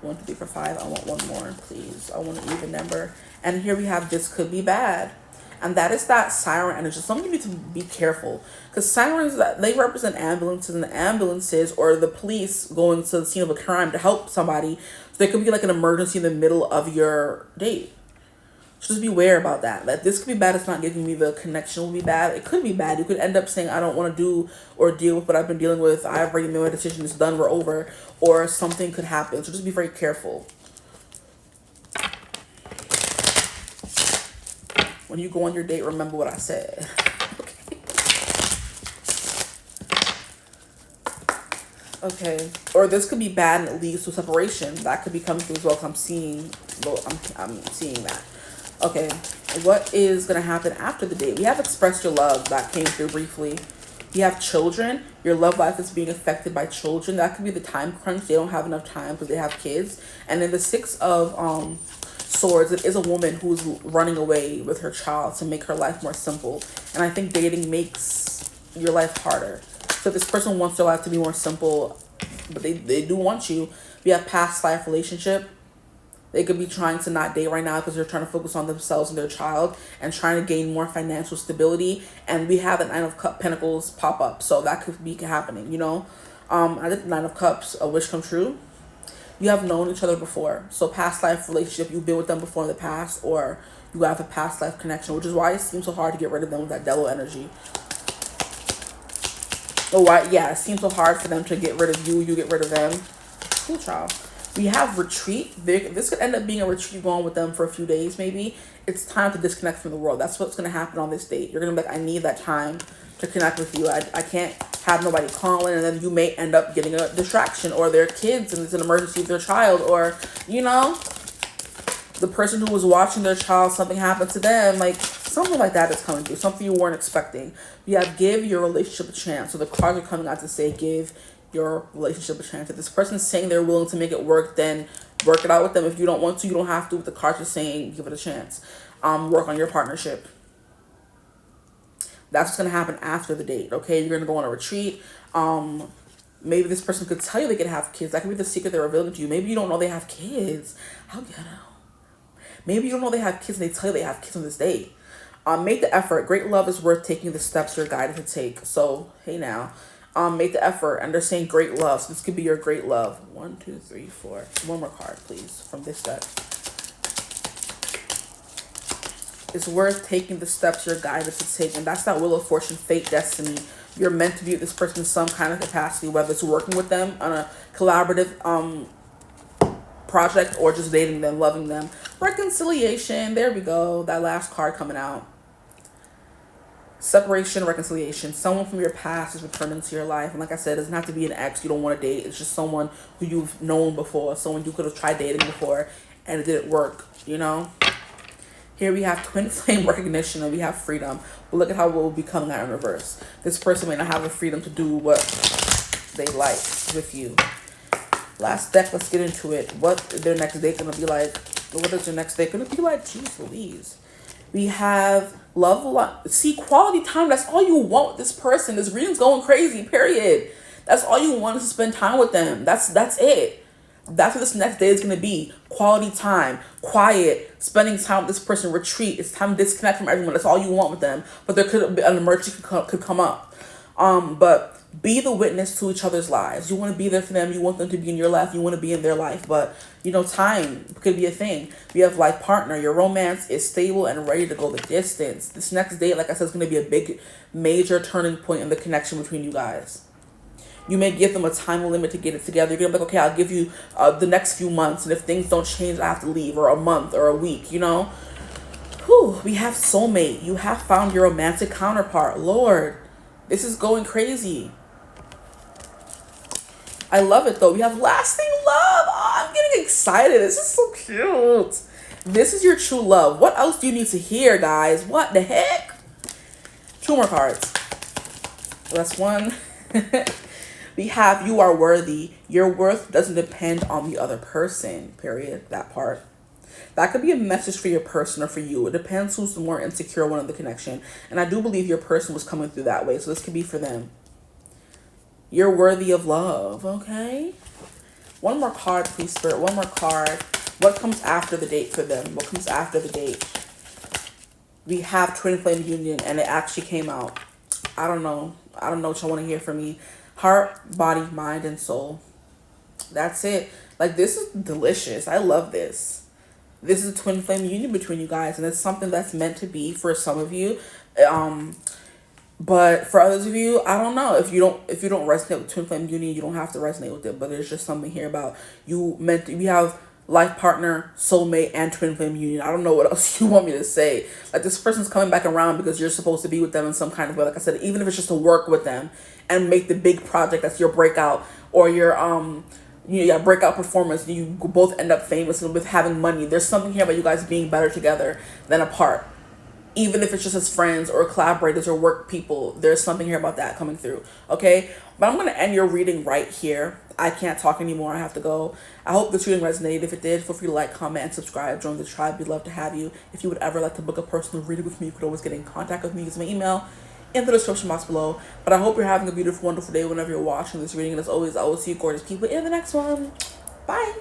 1, 2, 3, 4, 5. I want one more, please. I want an even number. And here we have this could be bad. And that is that siren energy. Some of you need to be careful. Because sirens, they represent ambulances. And the ambulances, or the police going to the scene of a crime to help somebody. So there could be like an emergency in the middle of your date. So just beware about that. That this could be bad. It's not giving me the connection will be bad. It could be bad. You could end up saying, I don't want to do or deal with what I've been dealing with. I've already made my decision. It's done. We're over. Or something could happen. So just be very careful. When you go on your date, remember what I said. Okay. Or this could be bad and it leads to separation. That could be coming through as well. Because I'm seeing that. Okay, what is going to happen after the date? We have expressed your love. That came through briefly. You have children. Your love life is being affected by children. That could be the time crunch. They don't have enough time because they have kids. And then the 6 of Swords, it is a woman who's running away with her child to make her life more simple. And I think dating makes your life harder. So this person wants their life to be more simple, but they do want you. We have past life relationship. They could be trying to not date right now because they're trying to focus on themselves and their child and trying to gain more financial stability. And we have the 9 of Pentacles pop up. So that could be happening, you know. I did the 9 of Cups, a wish come true. You have known each other before. So past life relationship, you've been with them before in the past, or you have a past life connection, which is why it seems so hard to get rid of them with that devil energy. Oh, why? Yeah, it seems so hard for them to get rid of you. You get rid of them. Cool, child. We have retreat. This could end up being a retreat. You're going with them for a few days, maybe. It's time to disconnect from the world. That's what's going to happen on this date. You're going to be like, I need that time to connect with you. I can't have nobody calling, and then you may end up getting a distraction, or their kids, and it's an emergency with their child, or, you know, the person who was watching their child, something happened to them, like, something like that is coming through, something you weren't expecting. You have give your relationship a chance. So the cards are coming out to say give your relationship a chance. If this person's saying they're willing to make it work, then work it out with them. If you don't want to, you don't have to. With the cards are saying give it a chance. Work on your partnership. That's what's going to happen after the date, okay? You're going to go on a retreat. Maybe this person could tell you they can have kids. That could be the secret they're revealing to you. Maybe you don't know they have kids. How ghetto. Maybe you don't know they have kids and they tell you they have kids on this date. Make the effort. Great love is worth taking the steps you're guided to take. So, hey now. Make the effort. And they're saying great love. So this could be your great love. 1, 2, 3, 4. One more card, please, from this deck. It's worth taking the steps you're guided to take. And that's that Wheel of Fortune, fate, destiny. You're meant to be with this person in some kind of capacity, whether it's working with them on a collaborative project or just dating them, loving them. Reconciliation. There we go. That last card coming out. Separation, reconciliation. Someone from your past is returning into your life. And like I said, it doesn't have to be an ex you don't want to date. It's just someone who you've known before. Someone you could have tried dating before and it didn't work, you know? Here we have twin flame recognition and we have freedom. But look at how it will be coming out in reverse. This person may not have the freedom to do what they like with you. Last deck, let's get into it. What is their next date going to be like? What is their next date going to be like? Jeez Louise. We have love a lot. See, quality time. That's all you want with this person. This reading's going crazy, period. That's all you want is to spend time with them. That's it. That's what this next day is going to be. Quality time, quiet, spending time with this person, retreat. It's time to disconnect from everyone. That's all you want with them. But there could be an emergency could come up. But be the witness to each other's lives. You want to be there for them. You want them to be in your life. You want to be in their life. But, you know, time could be a thing. We have life partner. Your romance is stable and ready to go the distance. This next date, like I said, is going to be a big, major turning point in the connection between you guys. You may give them a time limit to get it together. You're going to be like, okay, I'll give you the next few months. And if things don't change, I have to leave. Or a month or a week, you know. Whew, we have soulmate. You have found your romantic counterpart. Lord, this is going crazy. I love it, though. We have lasting love. Oh, I'm getting excited. This is so cute. This is your true love. What else do you need to hear, guys? What the heck? 2 more cards. That's one. We have you are worthy. Your worth doesn't depend on the other person, period. That part. That could be a message for your person or for you. It depends who's the more insecure one of the connection. And I do believe your person was coming through that way. So this could be for them. You're worthy of love, okay? One more card, please, Spirit. One more card. What comes after the date for them? What comes after the date? We have twin flame union, and it actually came out. I don't know. I don't know what you want to hear from me. Heart, body, mind, and soul. That's it. Like, this is delicious. I love this. This is a twin flame union between you guys, and it's something that's meant to be for some of you. But for others of you, I don't know. If you don't resonate with twin flame union, you don't have to resonate with it. But there's just something here about you meant to. We have life partner, soulmate, and twin flame union. I don't know what else you want me to say. Like, this person's coming back around because you're supposed to be with them in some kind of way. Like I said, even if it's just to work with them and make the big project that's your breakout or your breakout performance. You both end up famous and with having money. There's something here about you guys being better together than apart. Even if it's just as friends or collaborators or work people, there's something here about that coming through, okay? But I'm going to end your reading right here. I can't talk anymore. I have to go. I hope this reading resonated. If it did, feel free to like, comment, and subscribe. Join the tribe. We'd love to have you. If you would ever like to book a personal reading with me, you could always get in contact with me. Use my email in the description box below. But I hope you're having a beautiful, wonderful day whenever you're watching this reading. And as always, I will see you gorgeous people in the next one. Bye.